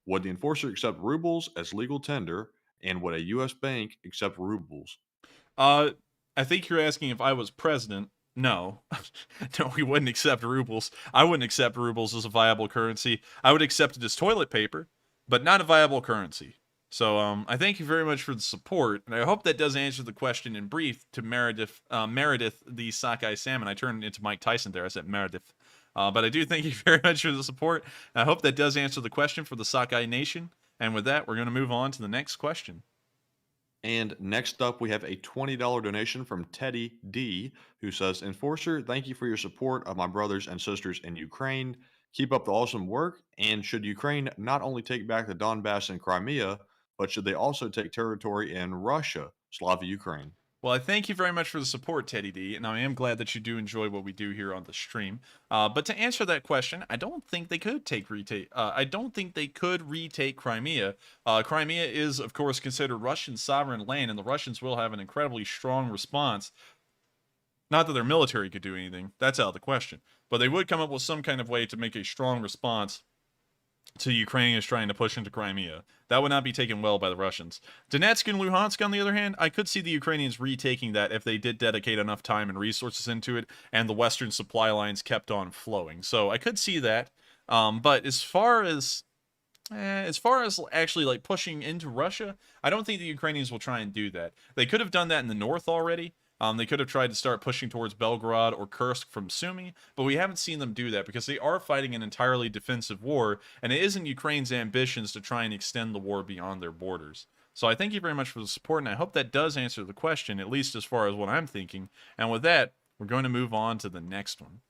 would the enforcer accept rubles as legal tender, and would a U.S. bank accept rubles? I think you're asking if I was president. No. No, we wouldn't accept rubles. I wouldn't accept rubles as a viable currency. I would accept it as toilet paper, but not a viable currency. So I thank you very much for the support, and I hope that does answer the question in brief to Meredith, the Sockeye Salmon. I turned into Mike Tyson there. I said Meredith. But I do thank you very much for the support. I hope that does answer the question for the Sockeye Nation. And with that, we're going to move on to the next question. And next up, we have a $20 donation from Teddy D, who says, Enforcer, thank you for your support of my brothers and sisters in Ukraine. Keep up the awesome work. And should Ukraine not only take back the Donbass and Crimea, but should they also take territory in Russia? Slava Ukraine. Well, I thank you very much for the support, Teddy D, and I am glad that you do enjoy what we do here on the stream. But to answer that question, I don't think they could retake Crimea. Crimea is, of course, considered Russian sovereign land, and the Russians will have an incredibly strong response. Not that their military could do anything; that's out of the question. But they would come up with some kind of way to make a strong response to Ukrainians trying to push into Crimea. That would not be taken well by the Russians. Donetsk and Luhansk, on the other hand, I could see the Ukrainians retaking that if they did dedicate enough time and resources into it, and the Western supply lines kept on flowing. So I could see that. But as far as actually like pushing into Russia, I don't think the Ukrainians will try and do that. They could have done that in the north already. They could have tried to start pushing towards Belgorod or Kursk from Sumy, but we haven't seen them do that because they are fighting an entirely defensive war, and it isn't Ukraine's ambitions to try and extend the war beyond their borders. So I thank you very much for the support, and I hope that does answer the question, at least as far as what I'm thinking. And with that, we're going to move on to the next one.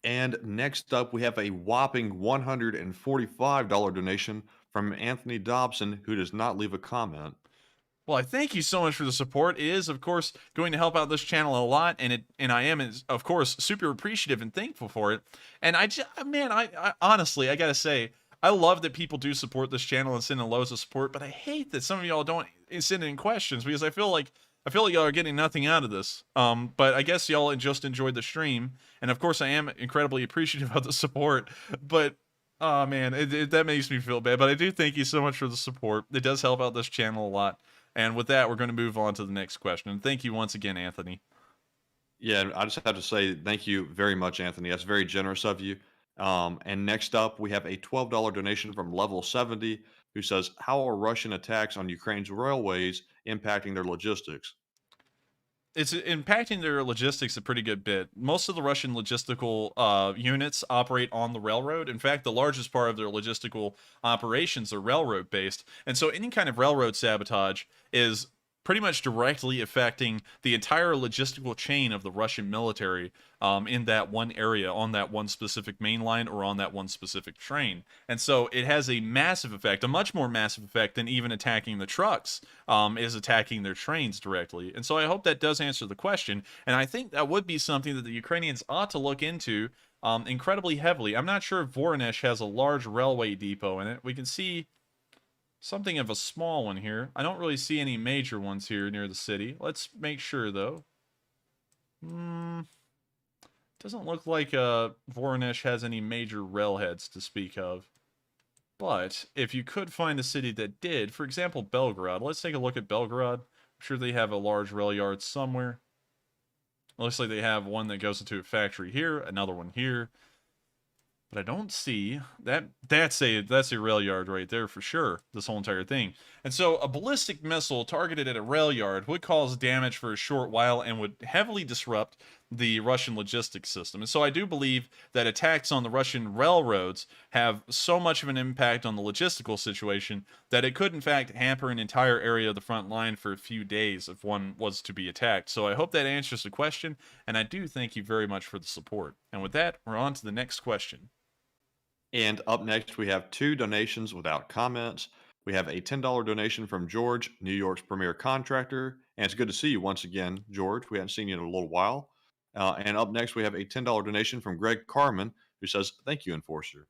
And next up, we have a whopping $145 donation from Anthony Dobson, who does not leave a comment. Well, I thank you so much for the support. It is, of course, going to help out this channel a lot, and I am, of course, super appreciative and thankful for it. And I honestly, I gotta say, I love that people do support this channel and send in loads of support, but I hate that some of y'all don't send in questions because I feel like y'all are getting nothing out of this. But I guess y'all just enjoyed the stream, and of course, I am incredibly appreciative of the support. But oh man, that makes me feel bad. But I do thank you so much for the support. It does help out this channel a lot. And with that, we're going to move on to the next question. And thank you once again, Anthony. Yeah, I just have to say thank you very much, Anthony. That's very generous of you. And next up, we have a $12 donation from Level 70, who says, how are Russian attacks on Ukraine's railways impacting their logistics? It's impacting their logistics a pretty good bit. Most of the Russian logistical units operate on the railroad. In fact, the largest part of their logistical operations are railroad-based. And so any kind of railroad sabotage is pretty much directly affecting the entire logistical chain of the Russian military in that one area, on that one specific main line, or on that one specific train. And so it has a massive effect, a much more massive effect than even attacking the trucks, is attacking their trains directly. And so I hope that does answer the question, and I think that would be something that the Ukrainians ought to look into incredibly heavily. I'm not sure if Voronezh has a large railway depot in it. We can see something of a small one here. I don't really see any major ones here near the city. Let's make sure, though. Doesn't look like Voronezh has any major railheads to speak of. But if you could find a city that did, for example, Belgorod. Let's take a look at Belgorod. I'm sure they have a large rail yard somewhere. It looks like they have one that goes into a factory here, another one here. But I don't see that. That's a rail yard right there for sure. This whole entire thing. And so a ballistic missile targeted at a rail yard would cause damage for a short while and would heavily disrupt the Russian logistics system. And so I do believe that attacks on the Russian railroads have so much of an impact on the logistical situation that it could in fact hamper an entire area of the front line for a few days if one was to be attacked. So I hope that answers the question, and I do thank you very much for the support. And with that, we're on to the next question. And up next, we have two donations without comments. we have a $10 donation from George, New York's premier contractor. And it's good to see you once again, George. We haven't seen you in a little while. And up next, we have a $10 donation from Greg Carmen, who says, "Thank you, Enforcer."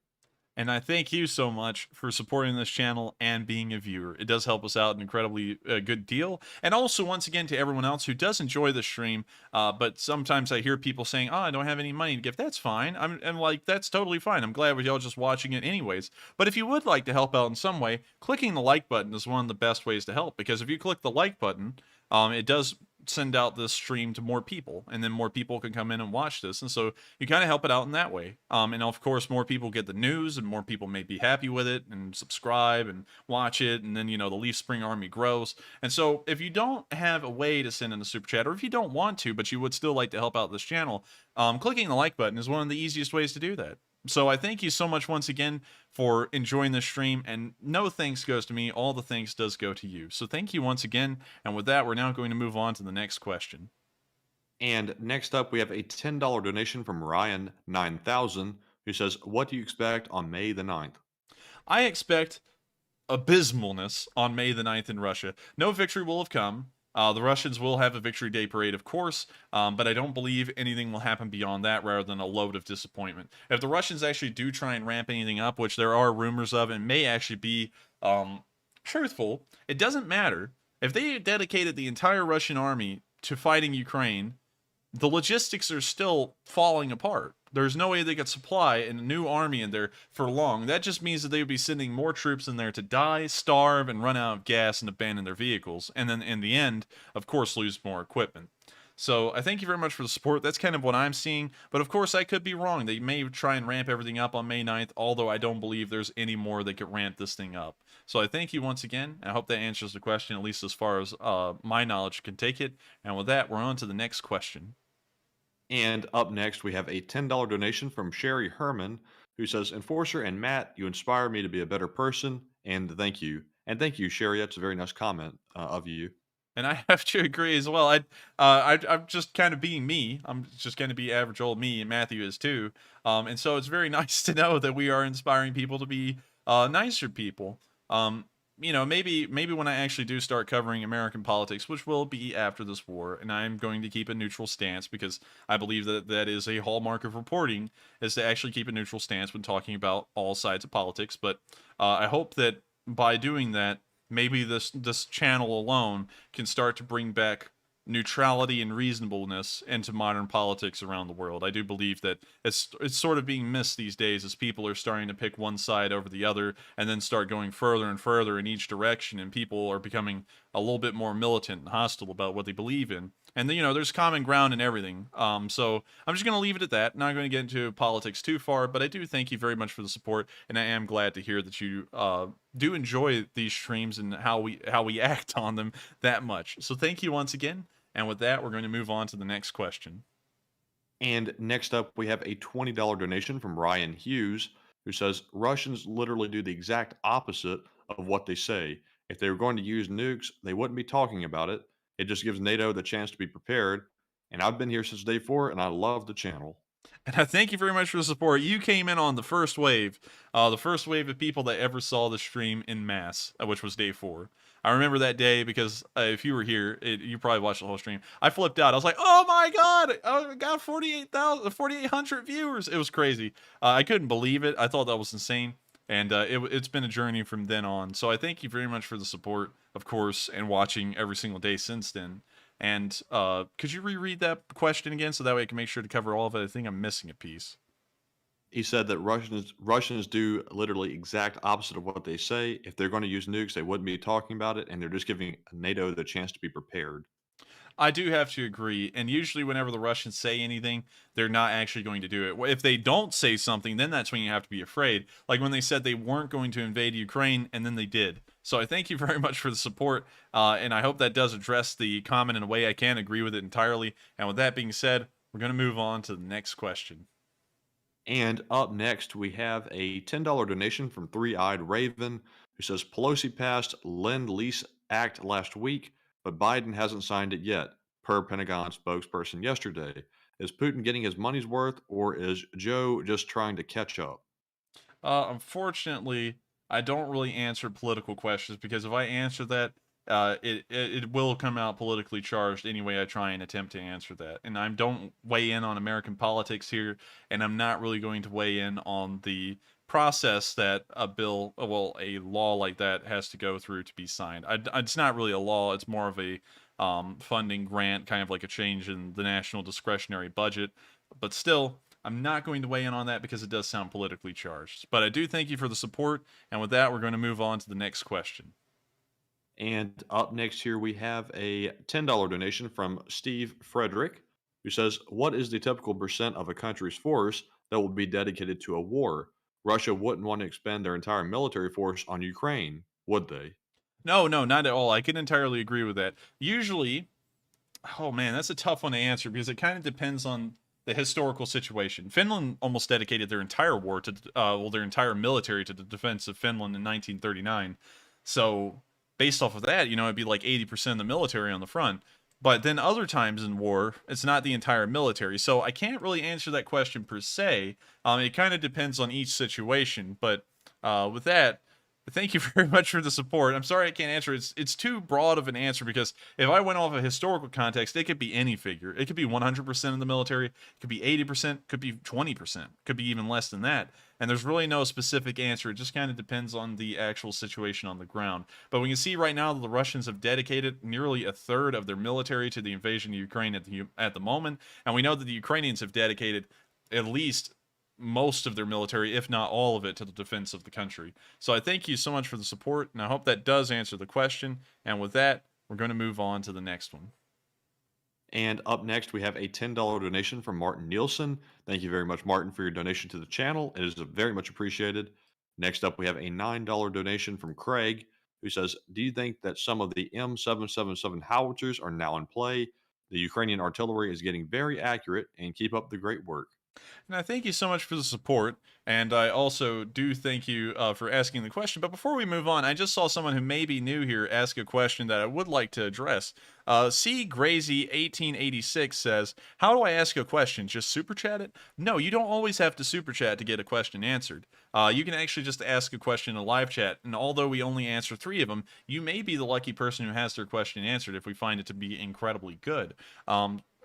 And I thank you so much for supporting this channel and being a viewer. It does help us out an incredibly good deal. And also, once again, to everyone else who does enjoy the stream, but sometimes I hear people saying, "Oh, I don't have any money to give." That's fine. I'm like, that's totally fine. I'm glad with y'all just watching it anyways. But if you would like to help out in some way, clicking the like button is one of the best ways to help, because if you click the like button, it does send out this stream to more people, and then more people can come in and watch this, and so you kind of help it out in that way. And of course, more people get the news, and more people may be happy with it and subscribe and watch it, and then the Leaf Spring Army grows. And so if you don't have a way to send in a super chat, or if you don't want to but you would still like to help out this channel, clicking the like button is one of the easiest ways to do that. So I thank you so much once again for enjoying this stream, and no thanks goes to me, all the thanks does go to you. So thank you once again, and with that, we're now going to move on to the next question. And next up, we have a $10 donation from Ryan 9000, who says, "What do you expect on May the 9th?" I expect abysmalness on May the 9th in Russia. No victory will have come. The Russians will have a Victory Day parade, of course, but I don't believe anything will happen beyond that rather than a load of disappointment. If the Russians actually do try and ramp anything up, which there are rumors of and may actually be truthful, it doesn't matter. If they dedicated the entire Russian army to fighting Ukraine, the logistics are still falling apart. There's no way they could supply a new army in there for long. That just means that they would be sending more troops in there to die, starve, and run out of gas and abandon their vehicles. And then in the end, of course, lose more equipment. So I thank you very much for the support. That's kind of what I'm seeing. But of course, I could be wrong. They may try and ramp everything up on May 9th, although I don't believe there's any more they could ramp this thing up. So I thank you once again. I hope that answers the question, at least as far as my knowledge can take it. And with that, we're on to the next question. And up next, we have a $10 donation from Sherry Herman, who says, "Enforcer and Matt, you inspire me to be a better person, and thank you." And thank you, Sherry. That's a very nice comment of you. And I have to agree as well. I'm just kind of being me. I'm just going to be average old me, and Matthew is too. And so it's very nice to know that we are inspiring people to be nicer people. Maybe when I actually do start covering American politics, which will be after this war, and I'm going to keep a neutral stance, because I believe that that is a hallmark of reporting, is to actually keep a neutral stance when talking about all sides of politics. But I hope that by doing that, maybe this channel alone can start to bring back neutrality and reasonableness into modern politics around the world. I do believe that it's sort of being missed these days, as people are starting to pick one side over the other and then start going further and further in each direction, and people are becoming a little bit more militant and hostile about what they believe in. And there's common ground in everything. So I'm just going to leave it at that. Not going to get into politics too far, but I do thank you very much for the support, and I am glad to hear that you do enjoy these streams and how we act on them that much. So thank you once again. And with that, we're going to move on to the next question. And next up, we have a $20 donation from Ryan Hughes, who says, "Russians literally do the exact opposite of what they say. If they were going to use nukes, they wouldn't be talking about it. It just gives NATO the chance to be prepared. And I've been here since day 4, and I love the channel." And I thank you very much for the support. You came in on the first wave of people that ever saw the stream in mass, which was day 4. I remember that day because if you were here, you probably watched the whole stream. I flipped out. I was like, "Oh my God, I got 4,800 viewers." It was crazy. I couldn't believe it. I thought that was insane. And it's been a journey from then on. So I thank you very much for the support, of course, and watching every single day since then. And could you reread that question again, so that way I can make sure to cover all of it? I think I'm missing a piece. He said that Russians do literally exact opposite of what they say. If they're going to use nukes, they wouldn't be talking about it, and they're just giving NATO the chance to be prepared. I do have to agree. And usually whenever the Russians say anything, they're not actually going to do it. If they don't say something, then that's when you have to be afraid. Like when they said they weren't going to invade Ukraine, and then they did. So I thank you very much for the support, and I hope that does address the comment in a way I can agree with it entirely. And with that being said, we're going to move on to the next question. And up next, we have a $10 donation from Three-Eyed Raven, who says, "Pelosi passed Lend-Lease Act last week, but Biden hasn't signed it yet, per Pentagon spokesperson yesterday. Is Putin getting his money's worth, or is Joe just trying to catch up?" Unfortunately, I don't really answer political questions because if I answer that, it will come out politically charged any way I try and attempt to answer that. And I don't weigh in on American politics here, and I'm not really going to weigh in on the process that a bill, well, a law like that has to go through to be signed. It's not really a law, it's more of a funding grant, kind of like a change in the national discretionary budget. But still, I'm not going to weigh in on that because it does sound politically charged. But I do thank you for the support, and with that, we're going to move on to the next question. And up next here, we have a $10 donation from Steve Frederick, who says, what is the typical percent of a country's force that will be dedicated to a war? Russia wouldn't want to expend their entire military force on Ukraine, would they? No, not at all. I can entirely agree with that. Usually, oh man, that's a tough one to answer because it kind of depends on the historical situation. Finland almost dedicated their entire war to, their entire military to the defense of Finland in 1939. So, based off of that, it'd be like 80% of the military on the front. But then other times in war, it's not the entire military. So I can't really answer that question per se. It kind of depends on each situation. But with that, thank you very much for the support. I'm sorry I can't answer. It's too broad of an answer because if I went off a historical context, it could be any figure. It could be 100% of the military. It could be 80%. Could be 20%. Could be even less than that. And there's really no specific answer. It just kind of depends on the actual situation on the ground. But we can see right now that the Russians have dedicated nearly a third of their military to the invasion of Ukraine at the moment. And we know that the Ukrainians have dedicated at least most of their military, if not all of it, to the defense of the country. So I thank you so much for the support, and I hope that does answer the question. And with that, we're going to move on to the next one. And up next, we have a $10 donation from Martin Nielsen. Thank you very much, Martin, for your donation to the channel. It is very much appreciated. Next up, we have a $9 donation from Craig, who says, do you think that some of the M777 howitzers are now in play? The Ukrainian artillery is getting very accurate, and keep up the great work. And I thank you so much for the support, and I also do thank you for asking the question. But before we move on, I just saw someone who may be new here ask a question that I would like to address. C. Grazy 1886 says, how do I ask a question? Just super chat it? No, you don't always have to super chat to get a question answered. You can actually just ask a question in a live chat, and although we only answer 3 of them, you may be the lucky person who has their question answered if we find it to be incredibly good.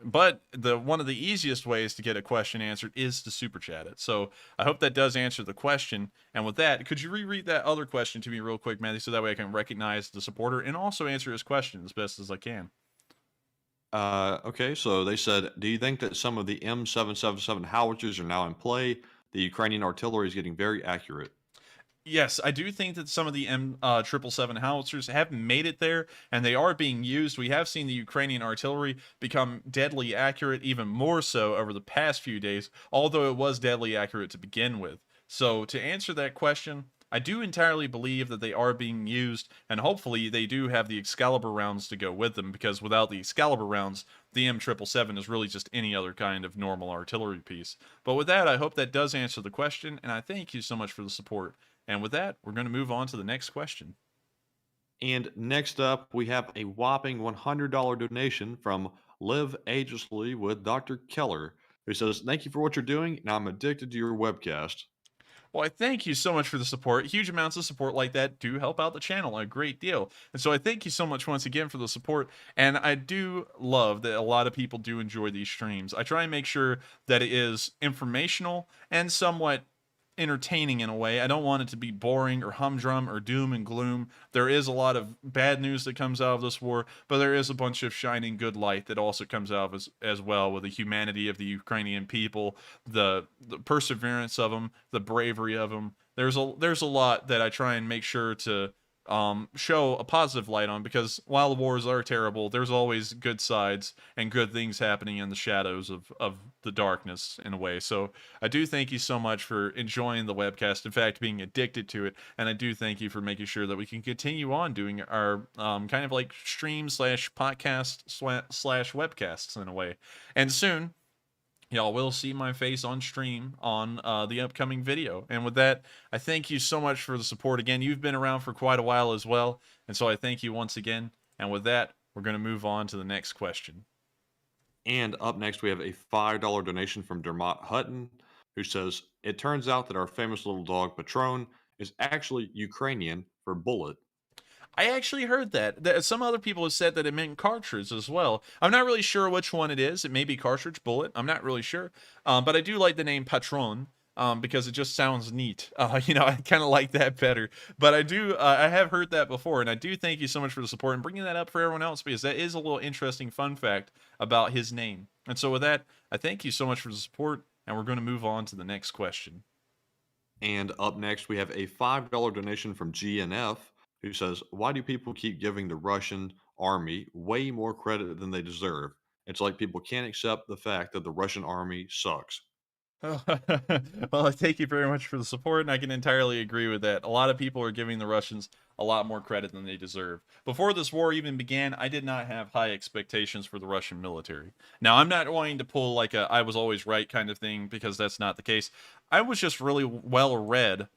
But one of the easiest ways to get a question answered is to super chat it. So I hope that does answer the question. And with that, could you reread that other question to me real quick, Matthew, so that way I can recognize the supporter and also answer his question as best as I can? Okay, so they said, do you think that some of the M777 howitzers are now in play? The Ukrainian artillery is getting very accurate. Yes, I do think that some of the M777 howitzers have made it there, and they are being used. We have seen the Ukrainian artillery become deadly accurate, even more so over the past few days, although it was deadly accurate to begin with. So to answer that question, I do entirely believe that they are being used, and hopefully they do have the Excalibur rounds to go with them, because without the Excalibur rounds, the M777 is really just any other kind of normal artillery piece. But with that, I hope that does answer the question, and I thank you so much for the support. And with that, we're going to move on to the next question. And next up, we have a whopping $100 donation from Live Agelessly with Dr. Keller, who says, thank you for what you're doing, and I'm addicted to your webcast. Well, I thank you so much for the support. Huge amounts of support like that do help out the channel a great deal. And so I thank you so much once again for the support. And I do love that a lot of people do enjoy these streams. I try and make sure that it is informational and somewhat entertaining in a way. I don't want it to be boring or humdrum or doom and gloom. There is a lot of bad news that comes out of this war, but there is a bunch of shining good light that also comes out as well, with the humanity of the Ukrainian people, the perseverance of them, the bravery of them. There's a lot that I try and make sure to show a positive light on, because while the wars are terrible, there's always good sides and good things happening in the shadows of the darkness in a way. So I do thank you so much for enjoying the webcast, in fact, being addicted to it, and I do thank you for making sure that we can continue on doing our kind of like stream / podcast / webcasts in a way. And soon, y'all will see my face on stream on the upcoming video. And with that, I thank you so much for the support. Again, you've been around for quite a while as well, and so I thank you once again. And with that, we're going to move on to the next question. And up next, we have a $5 donation from Dermot Hutton, who says, it turns out that our famous little dog, Patron, is actually Ukrainian for bullet. I actually heard that. Some other people have said that it meant cartridge as well. I'm not really sure which one it is. It may be cartridge, bullet. I'm not really sure. But I do like the name Patron. Because it just sounds neat. I kind of like that better. But I have heard that before, and I do thank you so much for the support and bringing that up for everyone else, because that is a little interesting fun fact about his name. And so with that, I thank you so much for the support, and we're going to move on to the next question. And up next, we have a $5 donation from GNF, who says, "Why do people keep giving the Russian army way more credit than they deserve? It's like people can't accept the fact that the Russian army sucks." Well, I thank you very much for the support, and I can entirely agree with that. A lot of people are giving the Russians a lot more credit than they deserve. Before this war even began, I did not have high expectations for the Russian military. Now, I'm not wanting to pull like a I was always right kind of thing, because that's not the case. I was just really well read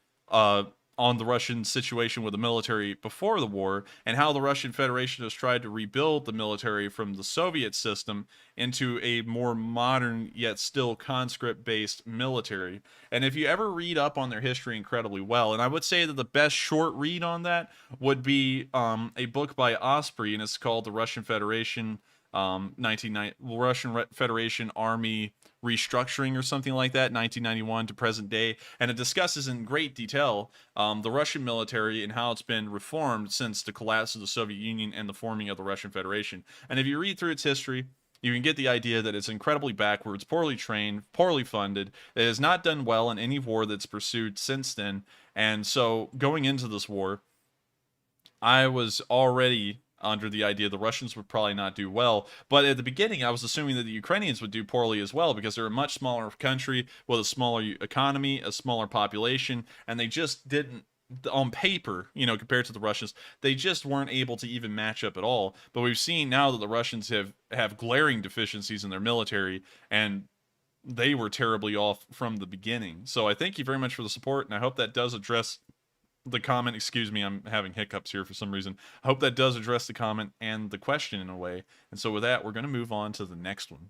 on the Russian situation with the military before the war, and how the Russian Federation has tried to rebuild the military from the Soviet system into a more modern yet still conscript-based military. And if you ever read up on their history incredibly well, and I would say that the best short read on that would be a book by Osprey, and it's called The Russian Federation, Russian Federation Army Restructuring or something like that, 1991 to present day, and it discusses in great detail the Russian military and how it's been reformed since the collapse of the Soviet Union and the forming of the Russian Federation. And if you read through its history, you can get the idea that it's incredibly backwards, poorly trained, poorly funded. It has not done well in any war that's pursued since then. And so going into this war, I was already under the idea the Russians would probably not do well. But at the beginning, I was assuming that the Ukrainians would do poorly as well, because they're a much smaller country with a smaller economy, a smaller population, and they just didn't, on paper, compared to the Russians, they just weren't able to even match up at all. But we've seen now that the Russians have glaring deficiencies in their military, and they were terribly off from the beginning. So I thank you very much for the support, and I hope that does address the comment. Excuse me, I'm having hiccups here for some reason. I hope that does address the comment and the question in a way. And so with that, we're going to move on to the next one.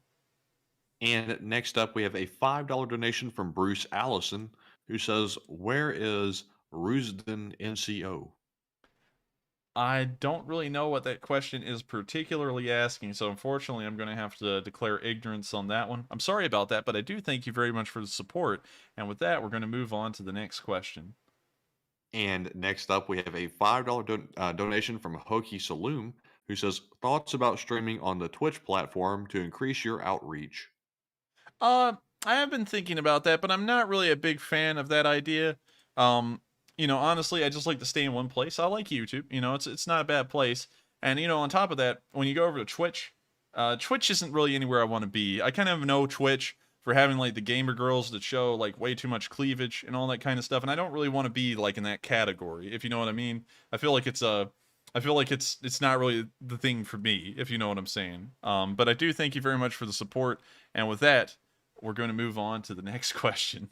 And next up, we have a $5 donation from Bruce Allison, who says, "Where is Rusden NCO?" I don't really know what that question is particularly asking, so unfortunately I'm going to have to declare ignorance on that one. I'm sorry about that, but I do thank you very much for the support. And with that, we're going to move on to the next question. And next up, we have a $5 donation from Hokie Saloom, who says, "Thoughts about streaming on the Twitch platform to increase your outreach?" I have been thinking about that, but I'm not really a big fan of that idea. Honestly, I just like to stay in one place. I like YouTube. It's not a bad place. And on top of that, when you go over to Twitch, Twitch isn't really anywhere I want to be. I kind of know Twitch for having like the gamer girls that show like way too much cleavage and all that kind of stuff, and I don't really want to be like in that category, if you know what I mean. I feel like it's not really the thing for me, if you know what I'm saying. But I do thank you very much for the support, and with that, we're going to move on to the next question.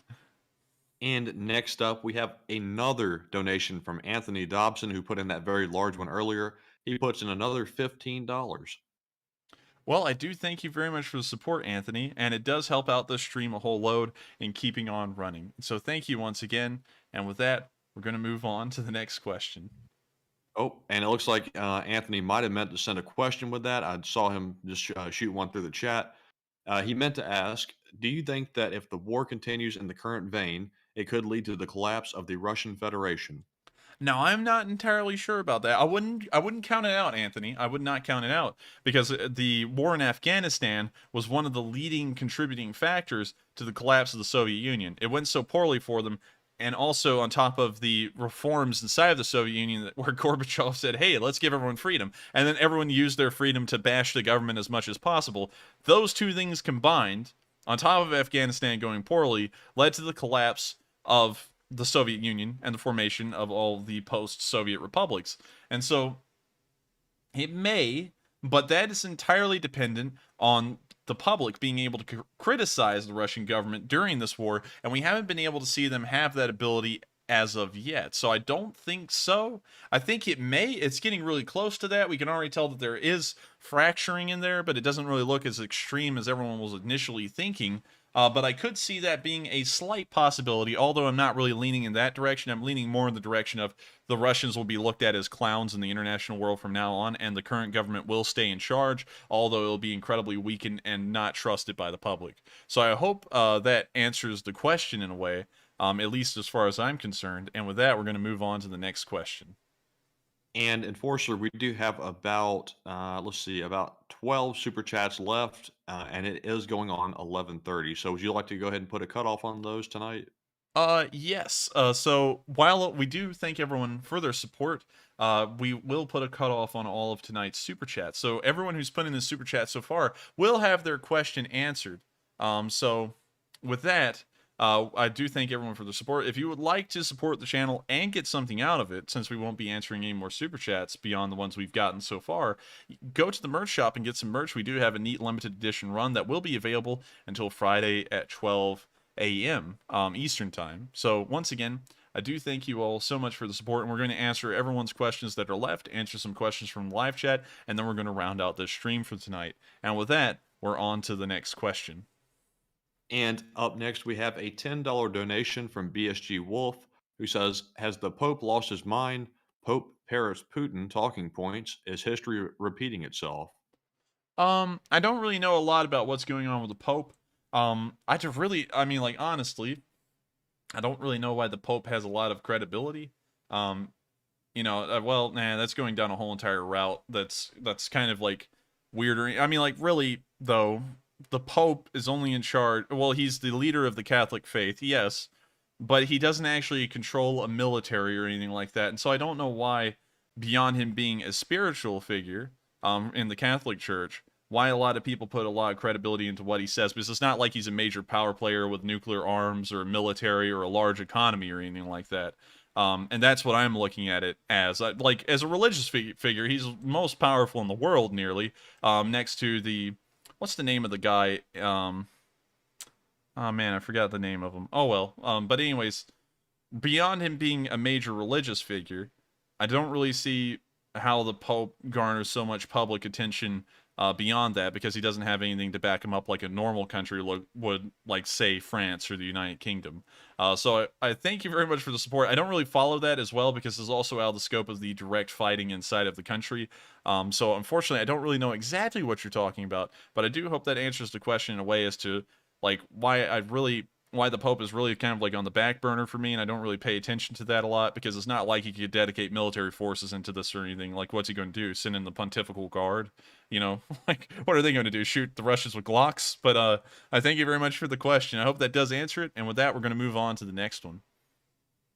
And next up, we have another donation from Anthony Dobson, who put in that very large one earlier. He puts in another $15. Well, I do thank you very much for the support, Anthony, and it does help out this stream a whole load in keeping on running. So thank you once again, and with that, we're going to move on to the next question. Oh, and it looks like Anthony might have meant to send a question with that. I saw him just shoot one through the chat. He meant to ask, "Do you think that if the war continues in the current vein, it could lead to the collapse of the Russian Federation?" Now, I'm not entirely sure about that. I wouldn't count it out, Anthony. I would not count it out, because the war in Afghanistan was one of the leading contributing factors to the collapse of the Soviet Union. It went so poorly for them, and also on top of the reforms inside of the Soviet Union where Gorbachev said, "Hey, let's give everyone freedom," and then everyone used their freedom to bash the government as much as possible. Those two things combined, on top of Afghanistan going poorly, led to the collapse of the Soviet Union and the formation of all the post-Soviet republics. And so it may, but that is entirely dependent on the public being able to criticize the Russian government during this war, and we haven't been able to see them have that ability as of yet. So I don't think so. I think it may. It's getting really close to that. We can already tell that there is fracturing in there, but it doesn't really look as extreme as everyone was initially thinking But I could see that being a slight possibility, although I'm not really leaning in that direction. I'm leaning more in the direction of the Russians will be looked at as clowns in the international world from now on, and the current government will stay in charge, although it'll be incredibly weakened and not trusted by the public. So I hope that answers the question in a way, at least as far as I'm concerned. And with that, we're going to move on to the next question. And Enforcer, we do have about, let's see, about 12 super chats left, and it is going on 11:30. So would you like to go ahead and put a cutoff on those tonight? Yes. So while we do thank everyone for their support, we will put a cutoff on all of tonight's super chats. So everyone who's put in the super chat so far will have their question answered. So with that, I do thank everyone for the support. If you would like to support the channel and get something out of it, since we won't be answering any more super chats beyond the ones we've gotten so far, go to the merch shop and get some merch. We do have a neat limited edition run that will be available until Friday at 12 a.m. Eastern time. So once again, I do thank you all so much for the support, and we're going to answer everyone's questions that are left, answer some questions from the live chat, and then we're going to round out this stream for tonight. And with that, we're on to the next question. And up next, we have a $10 donation from BSG Wolf, who says, has the Pope lost his mind? Pope Paris Putin talking points. Is history repeating itself? I don't really know a lot about what's going on with the Pope. Honestly, I don't really know why the Pope has a lot of credibility. That's going down a whole entire route that's kind of like weirder. Really, though, the Pope is only in charge. Well, he's the leader of the Catholic faith, yes, but he doesn't actually control a military or anything like that. And so I don't know why, beyond him being a spiritual figure in the Catholic Church, why a lot of people put a lot of credibility into what he says, because it's not like he's a major power player with nuclear arms or a military or a large economy or anything like that. And that's what I'm looking at it as. As a religious figure, he's most powerful in the world, nearly, next to the... What's the name of the guy? Oh man, I forgot the name of him. Oh well. But anyways, beyond him being a major religious figure, I don't really see how the Pope garners so much public attention beyond that, because he doesn't have anything to back him up like a normal country would, like, say, France or the United Kingdom. So I thank you very much for the support. I don't really follow that as well, because it's also out of the scope of the direct fighting inside of the country. So unfortunately, I don't really know exactly what you're talking about, but I do hope that answers the question in a way as to, like, why the Pope is really kind of like on the back burner for me, and I don't really pay attention to that a lot, because it's not like he could dedicate military forces into this or anything. Like, what's he going to do? Send in the Pontifical Guard? You know, like, what are they going to do? Shoot the Russians with Glocks? But I thank you very much for the question. I hope that does answer it. And with that, we're going to move on to the next one.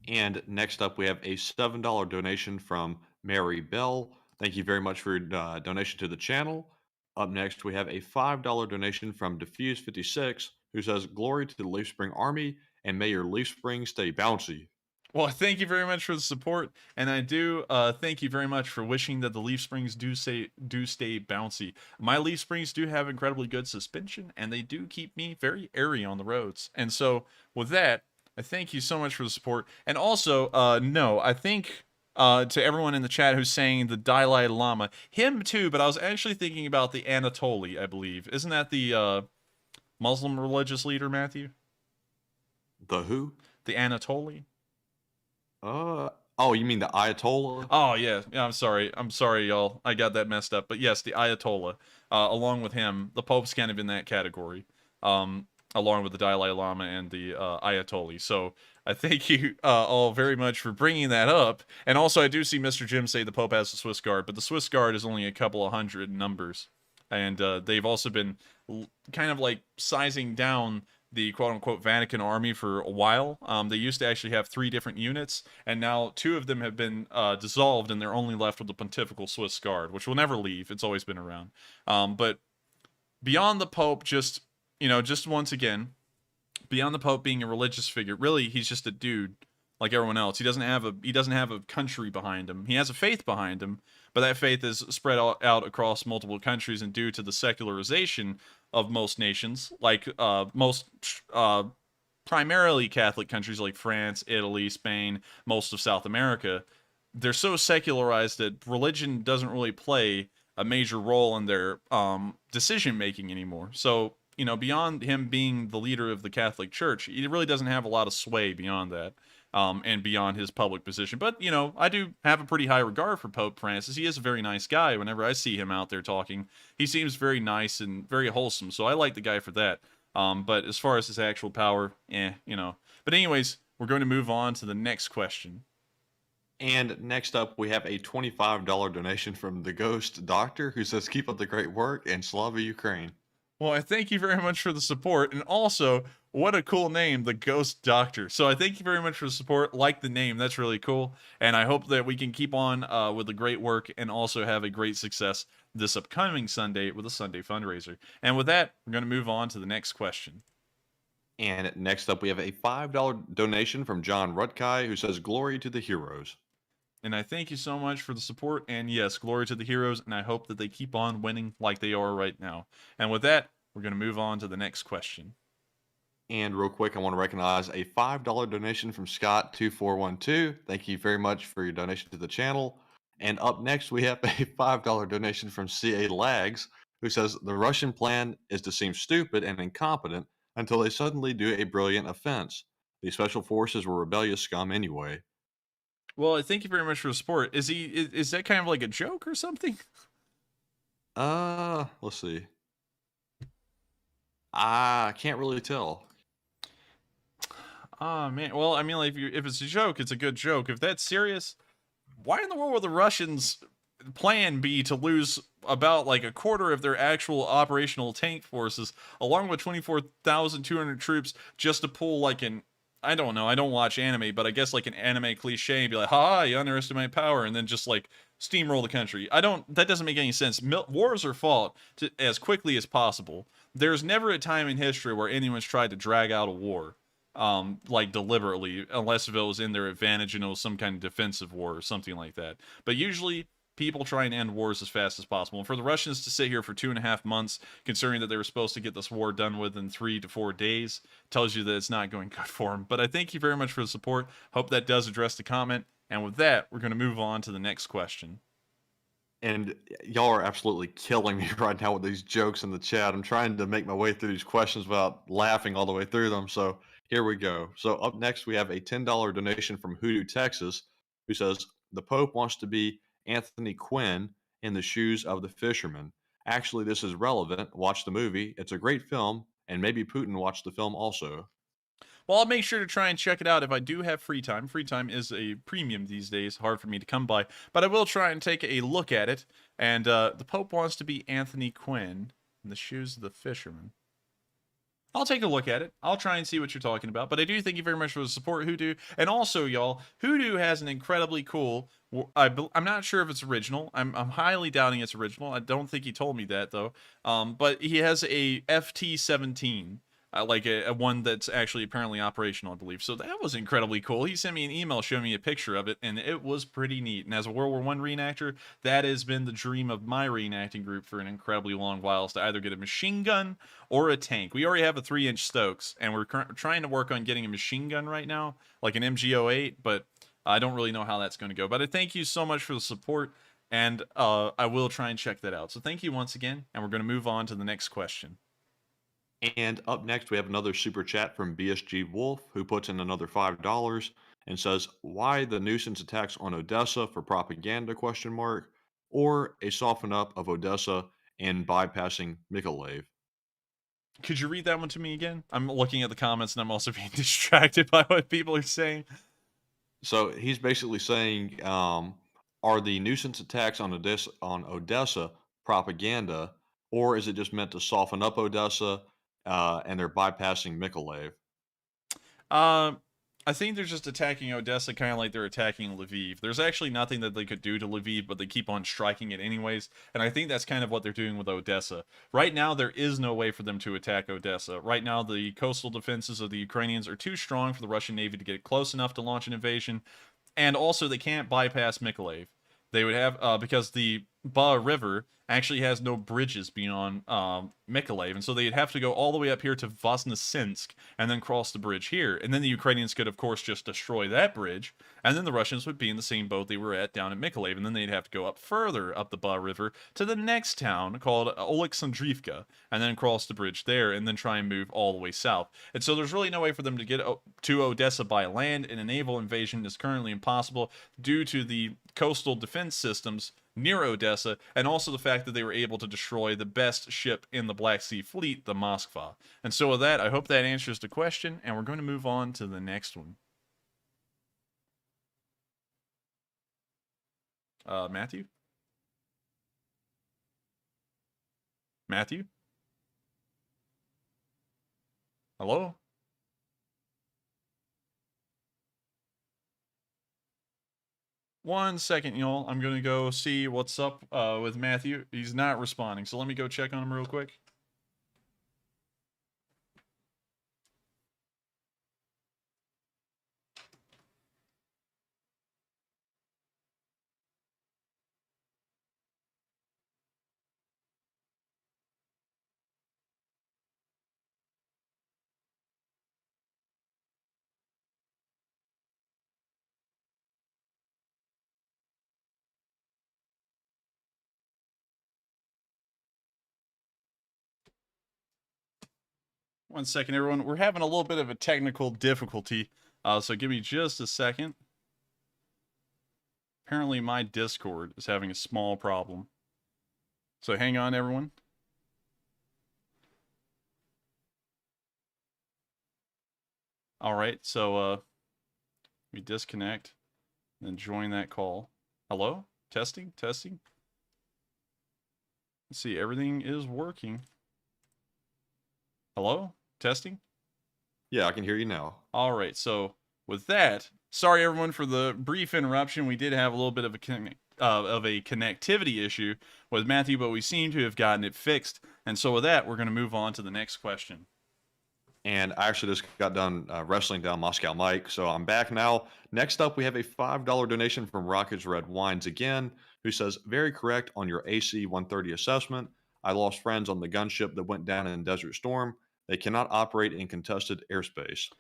And next up, we have a $7 donation from Mary Bell. Thank you very much for your donation to the channel. Up next, we have a $5 donation from Diffuse56, who says, glory to the Leaf Spring Army, and may your Leaf Spring stay bouncy. Well, thank you very much for the support, and I do thank you very much for wishing that the Leaf Springs do stay bouncy. My Leaf Springs do have incredibly good suspension, and they do keep me very airy on the roads. And so, with that, I thank you so much for the support. And also, no, I think to everyone in the chat who's saying the Dalai Lama, him too, but I was actually thinking about the Anatoly, I believe. Isn't that the Muslim religious leader, Matthew? The who? The Anatoly? Oh, you mean the Ayatollah? Oh, yeah. Yeah, I'm sorry, y'all. I got that messed up. But yes, the Ayatollah, along with him, the Pope's kind of in that category, along with the Dalai Lama and the Ayatollah. So I thank you all very much for bringing that up. And also, I do see Mr. Jim say the Pope has the Swiss Guard, but the Swiss Guard is only a couple of hundred numbers. And they've also been kind of like sizing down the quote-unquote Vatican army for a while. They used to actually have 3 different units, and now 2 of them have been dissolved, and they're only left with the Pontifical Swiss Guard, which will never leave. It's always been around. But beyond the Pope, just once again, beyond the Pope being a religious figure, really, he's just a dude like everyone else. He doesn't have a country behind him. He has a faith behind him, but that faith is spread out across multiple countries, and due to the secularization of most nations, like primarily Catholic countries like France, Italy, Spain, most of South America, they're so secularized that religion doesn't really play a major role in their decision making anymore. So, you know, beyond him being the leader of the Catholic Church, he really doesn't have a lot of sway beyond that, and beyond his public position. But, you know, I do have a pretty high regard for Pope Francis. He is a very nice guy. Whenever I see him out there talking, he seems very nice and very wholesome. So I like the guy for that. But as far as his actual power, you know. But anyways, we're going to move on to the next question. And next up, we have a $25 donation from the Ghost Doctor, who says, "Keep up the great work, and Slava Ukraine." Well, I thank you very much for the support, and also, what a cool name, the Ghost Doctor. So I thank you very much for the support. Like the name, that's really cool, and I hope that we can keep on with the great work and also have a great success this upcoming Sunday with a Sunday fundraiser. And with that, we're going to move on to the next question. And next up, we have a $5 donation from John Rutkai, who says, "Glory to the heroes." And I thank you so much for the support. And yes, glory to the heroes. And I hope that they keep on winning like they are right now. And with that, we're going to move on to the next question. And real quick, I want to recognize a $5 donation from Scott2412. Thank you very much for your donation to the channel. And up next, we have a $5 donation from CA Lags, who says, "The Russian plan is to seem stupid and incompetent until they suddenly do a brilliant offense. The special forces were rebellious scum anyway." Well, thank you very much for the support. Is that kind of like a joke or something? Let's see. I can't really tell. Oh, man. Well, I mean, like, if it's a joke, it's a good joke. If that's serious, why in the world would the Russians plan be to lose about like a quarter of their actual operational tank forces, along with 24,200 troops, just to pull like an, I don't know, I don't watch anime, but I guess like an anime cliche and be like, "Ha, you underestimate power," and then just like steamroll the country. That doesn't make any sense. Wars are fought as quickly as possible. There's never a time in history where anyone's tried to drag out a war, like deliberately, unless if it was in their advantage and it was some kind of defensive war or something like that. But usually, people try and end wars as fast as possible. And for the Russians to sit here for 2.5 months, considering that they were supposed to get this war done within 3 to 4 days, tells you that it's not going good for them. But I thank you very much for the support. Hope that does address the comment. And with that, we're going to move on to the next question. And y'all are absolutely killing me right now with these jokes in the chat. I'm trying to make my way through these questions without laughing all the way through them. So here we go. So up next, we have a $10 donation from Hoodoo, Texas, who says, "The Pope wants to be Anthony Quinn in the shoes of the fisherman. Actually, this is relevant. Watch the movie. It's a great film, and maybe Putin watched the film also." Well, I'll make sure to try and check it out if I do have free time. Free time is a premium these days, hard for me to come by. But I will try and take a look at it. And the Pope wants to be Anthony Quinn in the shoes of the fisherman. I'll take a look at it. I'll try and see what you're talking about. But I do thank you very much for the support, Hoodoo. And also, y'all, Hoodoo has an incredibly cool... I'm not sure if it's original. I'm highly doubting it's original. I don't think he told me that, though. But he has a FT-17. Like a one that's actually apparently operational, I believe. So that was incredibly cool. He sent me an email showing me a picture of it, and it was pretty neat. And as a World War I reenactor, that has been the dream of my reenacting group for an incredibly long while, is to either get a machine gun or a tank. We already have a 3-inch Stokes, and we're trying to work on getting a machine gun right now, like an MG08, but I don't really know how that's going to go. But I thank you so much for the support, and I will try and check that out. So thank you once again, and we're going to move on to the next question. And up next, we have another super chat from BSG Wolf, who puts in another $5 and says, "Why the nuisance attacks on Odessa for propaganda, ? Or a soften up of Odessa and bypassing Mykolaiv?" Could you read that one to me again? I'm looking at the comments and I'm also being distracted by what people are saying. So he's basically saying, are the nuisance attacks on Odessa propaganda, or is it just meant to soften up Odessa and they're bypassing Mykolaiv? I think they're just attacking Odessa kind of like they're attacking Lviv. There's actually nothing that they could do to Lviv, but they keep on striking it anyways. And I think that's kind of what they're doing with Odessa. Right now, there is no way for them to attack Odessa. Right now, the coastal defenses of the Ukrainians are too strong for the Russian Navy to get close enough to launch an invasion. And also, they can't bypass Mykolaiv. They would have, because the Ba River actually has no bridges beyond Mykolaiv, and so they'd have to go all the way up here to Voznesensk and then cross the bridge here. And then the Ukrainians could, of course, just destroy that bridge, and then the Russians would be in the same boat they were at down at Mykolaiv, and then they'd have to go up further up the Ba River to the next town called Oleksandrivka, and then cross the bridge there, and then try and move all the way south. And so there's really no way for them to get to Odessa by land, and a naval invasion is currently impossible due to the coastal defense systems near Odessa, and also the fact that they were able to destroy the best ship in the Black Sea Fleet, the Moskva. And so with that, I hope that answers the question, and we're going to move on to the next one. Matthew? Matthew? Hello? One second, y'all. I'm going to go see what's up with Matthew. He's not responding, so let me go check on him real quick. One second, everyone. We're having a little bit of a technical difficulty, so give me just a second. Apparently, my Discord is having a small problem. So hang on, everyone. All right, so we disconnect, then join that call. Hello? Testing? Testing? Let's see, everything is working. Hello? Testing? Yeah, I can hear you now. All right, so with that, sorry everyone for the brief interruption. We did have a little bit of a connectivity issue with Matthew, but we seem to have gotten it fixed. And so with that, we're going to move on to the next question. And I actually just got done wrestling down Moscow Mike, so I'm back now. Next up, we have a $5 donation from Rockets Red Wines again, who says, very correct on your AC-130 assessment. I lost friends on the gunship that went down in Desert Storm. They cannot operate in contested airspace.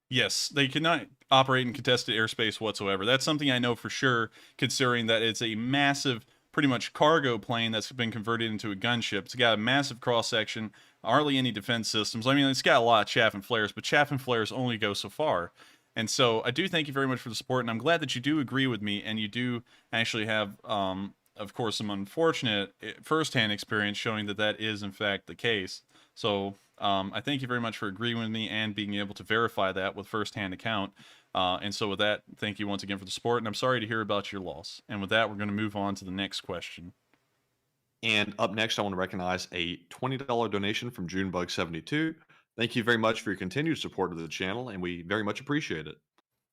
Yes, they cannot operate in contested airspace whatsoever. That's something I know for sure, considering that it's a massive, pretty much cargo plane that's been converted into a gunship. It's got a massive cross-section, hardly any defense systems. I mean, it's got a lot of chaff and flares, but chaff and flares only go so far. And so I do thank you very much for the support, and I'm glad that you do agree with me, and you do actually have, of course, some unfortunate firsthand experience showing that that is, in fact, the case. So I thank you very much for agreeing with me and being able to verify that with firsthand account. And so with that, thank you once again for the support, and I'm sorry to hear about your loss. And with that, we're going to move on to the next question. And up next, I want to recognize a $20 donation from Junebug72. Thank you very much for your continued support of the channel, and we very much appreciate it.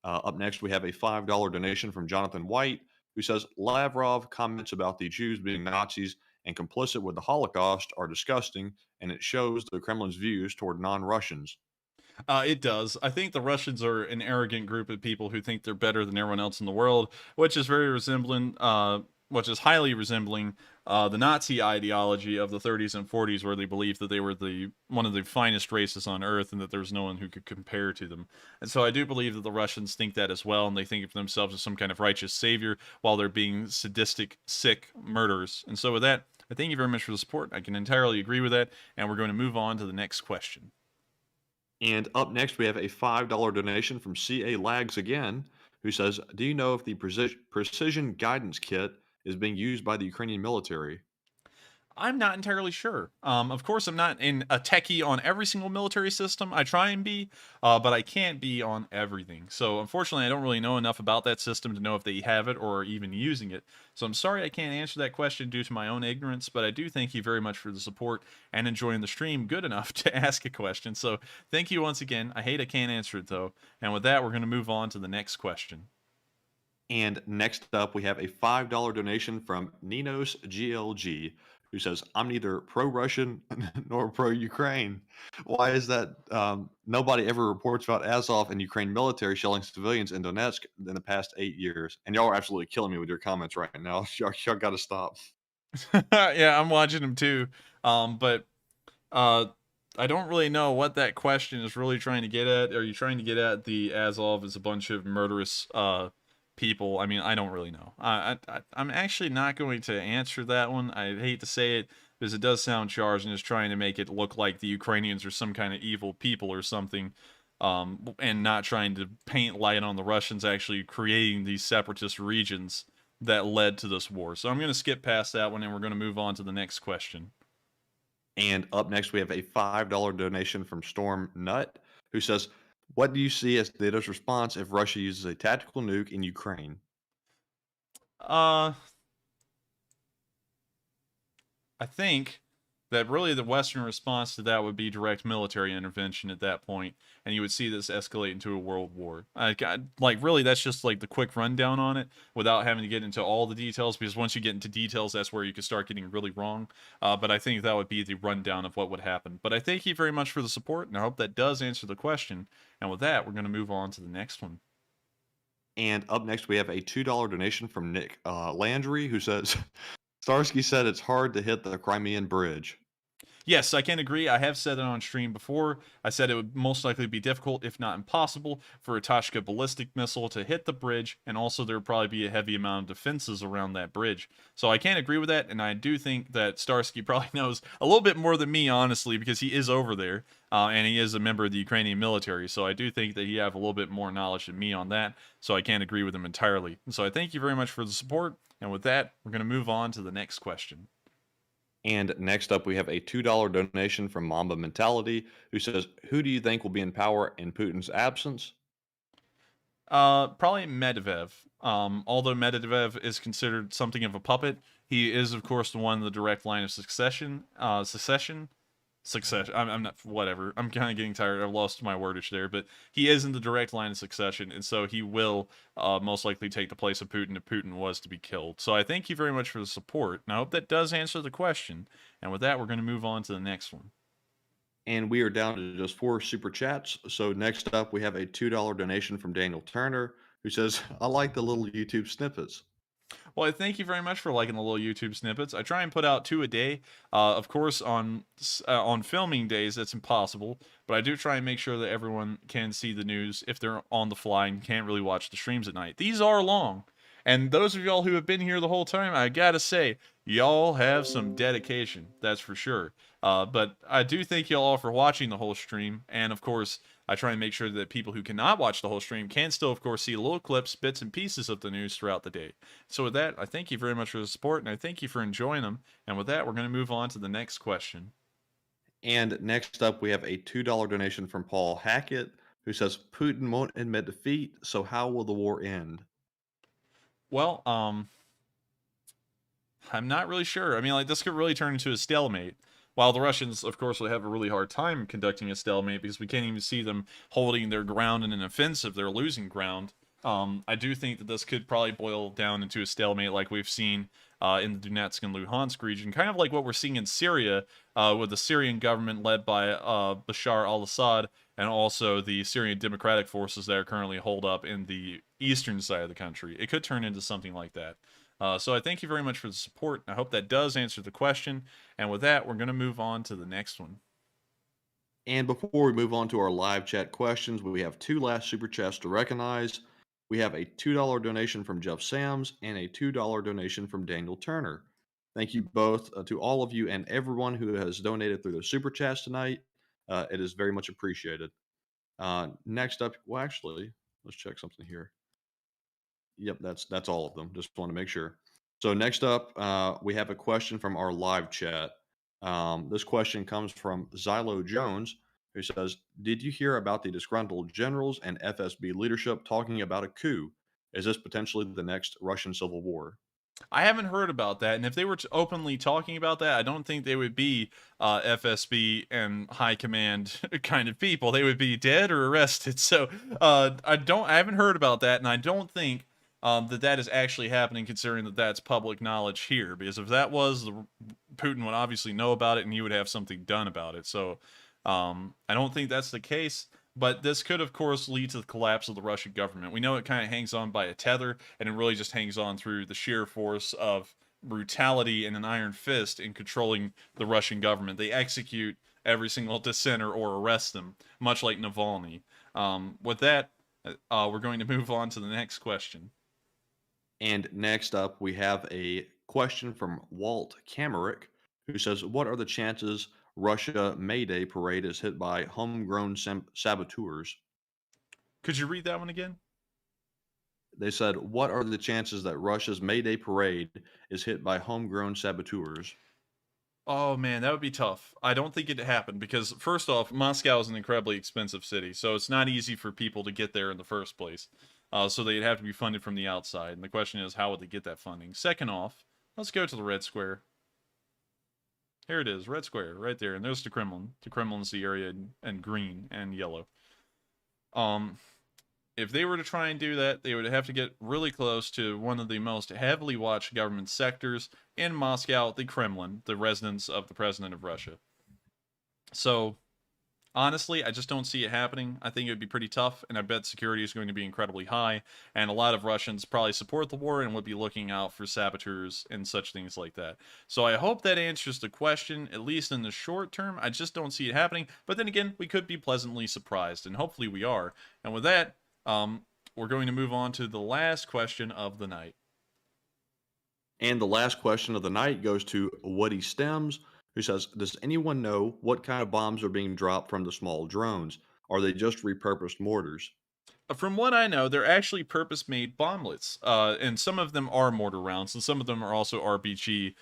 Up next, we have a $5 donation from Jonathan White, who says, Lavrov comments about the Jews being Nazis and complicit with the Holocaust are disgusting, and it shows the Kremlin's views toward non-Russians. It does. I think the Russians are an arrogant group of people who think they're better than everyone else in the world, which is highly resembling the Nazi ideology of the 30s and 40s, where they believed that they were one of the finest races on Earth and that there was no one who could compare to them. And so I do believe that the Russians think that as well, and they think of themselves as some kind of righteous savior while they're being sadistic, sick murderers. And so with that, I thank you very much for the support. I can entirely agree with that, and we're going to move on to the next question. And up next, we have a $5 donation from CA Lags again, who says, do you know if the precision guidance kit is being used by the Ukrainian military? I'm not entirely sure. Of course, I'm not a techie on every single military system. I try and be, but I can't be on everything. So unfortunately, I don't really know enough about that system to know if they have it or are even using it. So I'm sorry I can't answer that question due to my own ignorance, but I do thank you very much for the support and enjoying the stream good enough to ask a question. So thank you once again. I hate I can't answer it though. And with that, we're going to move on to the next question. And next up, we have a $5 donation from Ninos GLG, who says, I'm neither pro-Russian nor pro-Ukraine. Why is that? Nobody ever reports about Azov and Ukraine military shelling civilians in Donetsk in the past 8 years. And y'all are absolutely killing me with your comments right now. Y'all got to stop. Yeah, I'm watching them too. But I don't really know what that question is really trying to get at. Are you trying to get at the Azov as a bunch of murderous people? I mean, I don't really know. I'm actually not going to answer that one. I hate to say it because it does sound charged and is trying to make it look like the Ukrainians are some kind of evil people or something. And not trying to paint light on the Russians actually creating these separatist regions that led to this war. So I'm going to skip past that one and we're going to move on to the next question. And up next, we have a $5 donation from Storm Nut, who says, what do you see as NATO's response if Russia uses a tactical nuke in Ukraine? I think that really the Western response to that would be direct military intervention at that point, and you would see this escalate into a world war. Like, really, that's just like the quick rundown on it without having to get into all the details, because once you get into details, that's where you could start getting really wrong. But I think that would be the rundown of what would happen. But I thank you very much for the support, and I hope that does answer the question. And with that, we're going to move on to the next one. And up next, we have a $2 donation from Nick Landry, who says, Starsky said it's hard to hit the Crimean Bridge. Yes, I can agree. I have said it on stream before. I said it would most likely be difficult, if not impossible, for a Toshka ballistic missile to hit the bridge, and also there would probably be a heavy amount of defenses around that bridge. So I can't agree with that, and I do think that Starsky probably knows a little bit more than me, honestly, because he is over there, and he is a member of the Ukrainian military. So I do think that he have a little bit more knowledge than me on that, so I can't agree with him entirely. So I thank you very much for the support, and with that, we're going to move on to the next question. And next up, we have a $2 donation from Mamba Mentality, who says, who do you think will be in power in Putin's absence? Probably Medvedev. Although Medvedev is considered something of a puppet, he is, of course, the one in the direct line of succession. I'm not, whatever. I'm kind of getting tired. I've lost my wordage there, but he is in the direct line of succession, and so he will most likely take the place of Putin if Putin was to be killed. So I thank you very much for the support, and I hope that does answer the question. And with that, we're going to move on to the next one. And we are down to just 4 super chats. So next up, we have a $2 donation from Daniel Turner, who says, I like the little YouTube snippets. Well, I thank you very much for liking the little YouTube snippets. I try and put out 2 a day. Of course, on filming days, that's impossible. But I do try and make sure that everyone can see the news if they're on the fly and can't really watch the streams at night. These are long. And those of y'all who have been here the whole time, I gotta say, y'all have some dedication. That's for sure. But I do thank y'all all for watching the whole stream. And of course, I try and make sure that people who cannot watch the whole stream can still, of course, see little clips, bits, and pieces of the news throughout the day. So with that, I thank you very much for the support, and I thank you for enjoying them. And with that, we're going to move on to the next question. And next up, we have a $2 donation from Paul Hackett, who says, Putin won't admit defeat, so how will the war end? Well, I'm not really sure. I mean, like, this could really turn into a stalemate. While the Russians, of course, would have a really hard time conducting a stalemate because we can't even see them holding their ground in an offensive. They're losing ground. I do think that this could probably boil down into a stalemate like we've seen in the Donetsk and Luhansk region, kind of like what we're seeing in Syria with the Syrian government led by Bashar al-Assad and also the Syrian Democratic Forces that are currently holed up in the eastern side of the country. It could turn into something like that. So I thank you very much for the support. I hope that does answer the question. And with that, we're going to move on to the next one. And before we move on to our live chat questions, we have 2 last super chats to recognize. We have a $2 donation from Jeff Sams and a $2 donation from Daniel Turner. Thank you both to all of you and everyone who has donated through the super chats tonight. It is very much appreciated. Next up, well, actually, let's check something here. Yep, that's all of them. Just want to make sure. So next up, we have a question from our live chat. This question comes from Xylo Jones, who says, did you hear about the disgruntled generals and FSB leadership talking about a coup? Is this potentially the next Russian civil war? I haven't heard about that, and if they were openly talking about that, I don't think they would be FSB and high command kind of people. They would be dead or arrested. So I haven't heard about that, and I don't think that is actually happening, considering that that's public knowledge here. Because if that was, Putin would obviously know about it, and he would have something done about it. So I don't think that's the case. But this could, of course, lead to the collapse of the Russian government. We know it kind of hangs on by a tether, and it really just hangs on through the sheer force of brutality and an iron fist in controlling the Russian government. They execute every single dissenter or arrest them, much like Navalny. With that, we're going to move on to the next question. And next up, we have a question from Walt Kamerick, who says, what are the chances Russia May Day parade is hit by homegrown saboteurs? Could you read that one again? They said, what are the chances that Russia's May Day parade is hit by homegrown saboteurs? Oh man, that would be tough. I don't think it'd happen because, first off, Moscow is an incredibly expensive city, so it's not easy for people to get there in the first place. So they'd have to be funded from the outside, and the question is, how would they get that funding? Second off, let's go to the Red Square. Here it is, Red Square, right there, and there's the Kremlin. The Kremlin's the area in green and yellow. If they were to try and do that, they would have to get really close to one of the most heavily watched government sectors in Moscow, the Kremlin, the residence of the president of Russia. So, honestly, I just don't see it happening. I think it would be pretty tough, and I bet security is going to be incredibly high, and a lot of Russians probably support the war and would be looking out for saboteurs and such things like that. So I hope that answers the question, at least in the short term. I just don't see it happening, but then again, we could be pleasantly surprised, and hopefully we are. And with that, we're going to move on to the last question of the night. And the last question of the night goes to Woody Stems, who says, does anyone know what kind of bombs are being dropped from the small drones? Are they just repurposed mortars? From what I know, they're actually purpose-made bomblets, and some of them are mortar rounds, and some of them are also RPG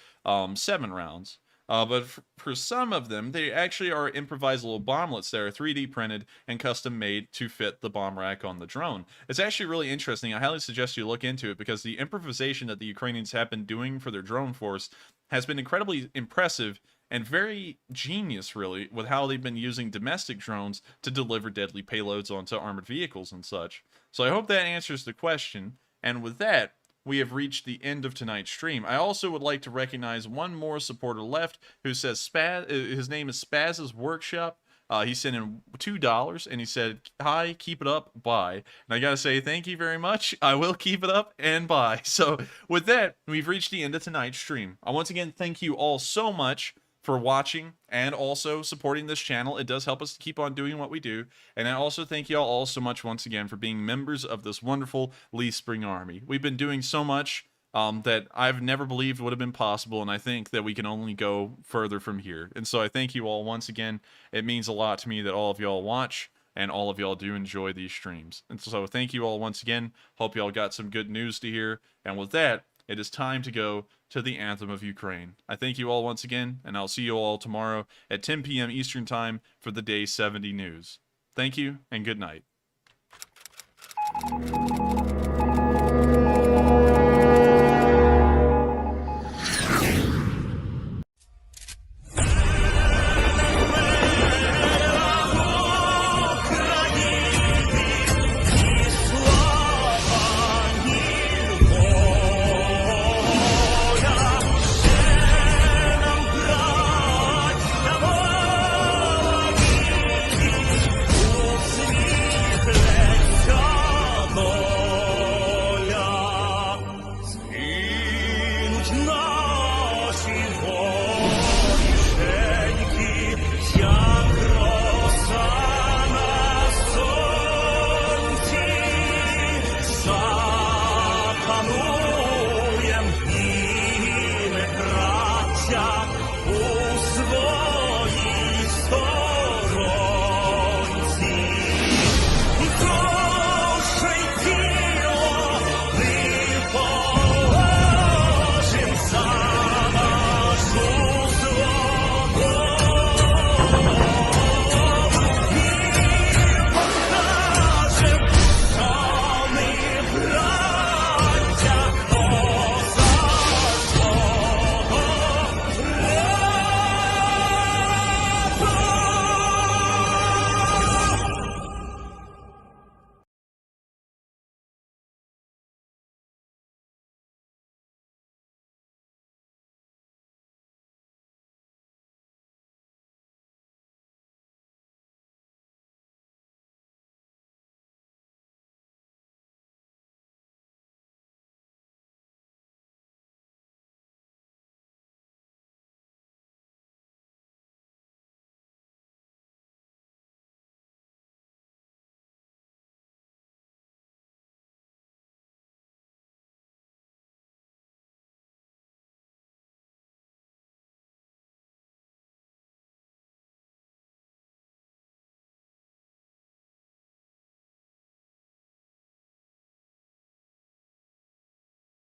7 rounds. But for some of them, they actually are improvisable bomblets that are 3D printed and custom made to fit the bomb rack on the drone. It's actually really interesting. I highly suggest you look into it because the improvisation that the Ukrainians have been doing for their drone force has been incredibly impressive and very genius, really, with how they've been using domestic drones to deliver deadly payloads onto armored vehicles and such. So I hope that answers the question. And with that, we have reached the end of tonight's stream. I also would like to recognize one more supporter left who says his name is Spaz's Workshop. He sent in $2 and he said, hi, keep it up, bye. And I gotta say thank you very much. I will keep it up and bye. So with that, we've reached the end of tonight's stream. I once again thank you all so much for watching and also supporting this channel. It does help us to keep on doing what we do. And I also thank you all so much once again for being members of this wonderful Lee Spring Army. We've been doing so much that I've never believed would have been possible, and I think that we can only go further from here. And so I thank you all once again. It means a lot to me that all of y'all watch and all of y'all do enjoy these streams. And so thank you all once again. Hope y'all got some good news to hear. And with that, it is time to go to the Anthem of Ukraine. I thank you all once again, and I'll see you all tomorrow at 10 p.m. Eastern Time for the Day 70 news. Thank you, and good night.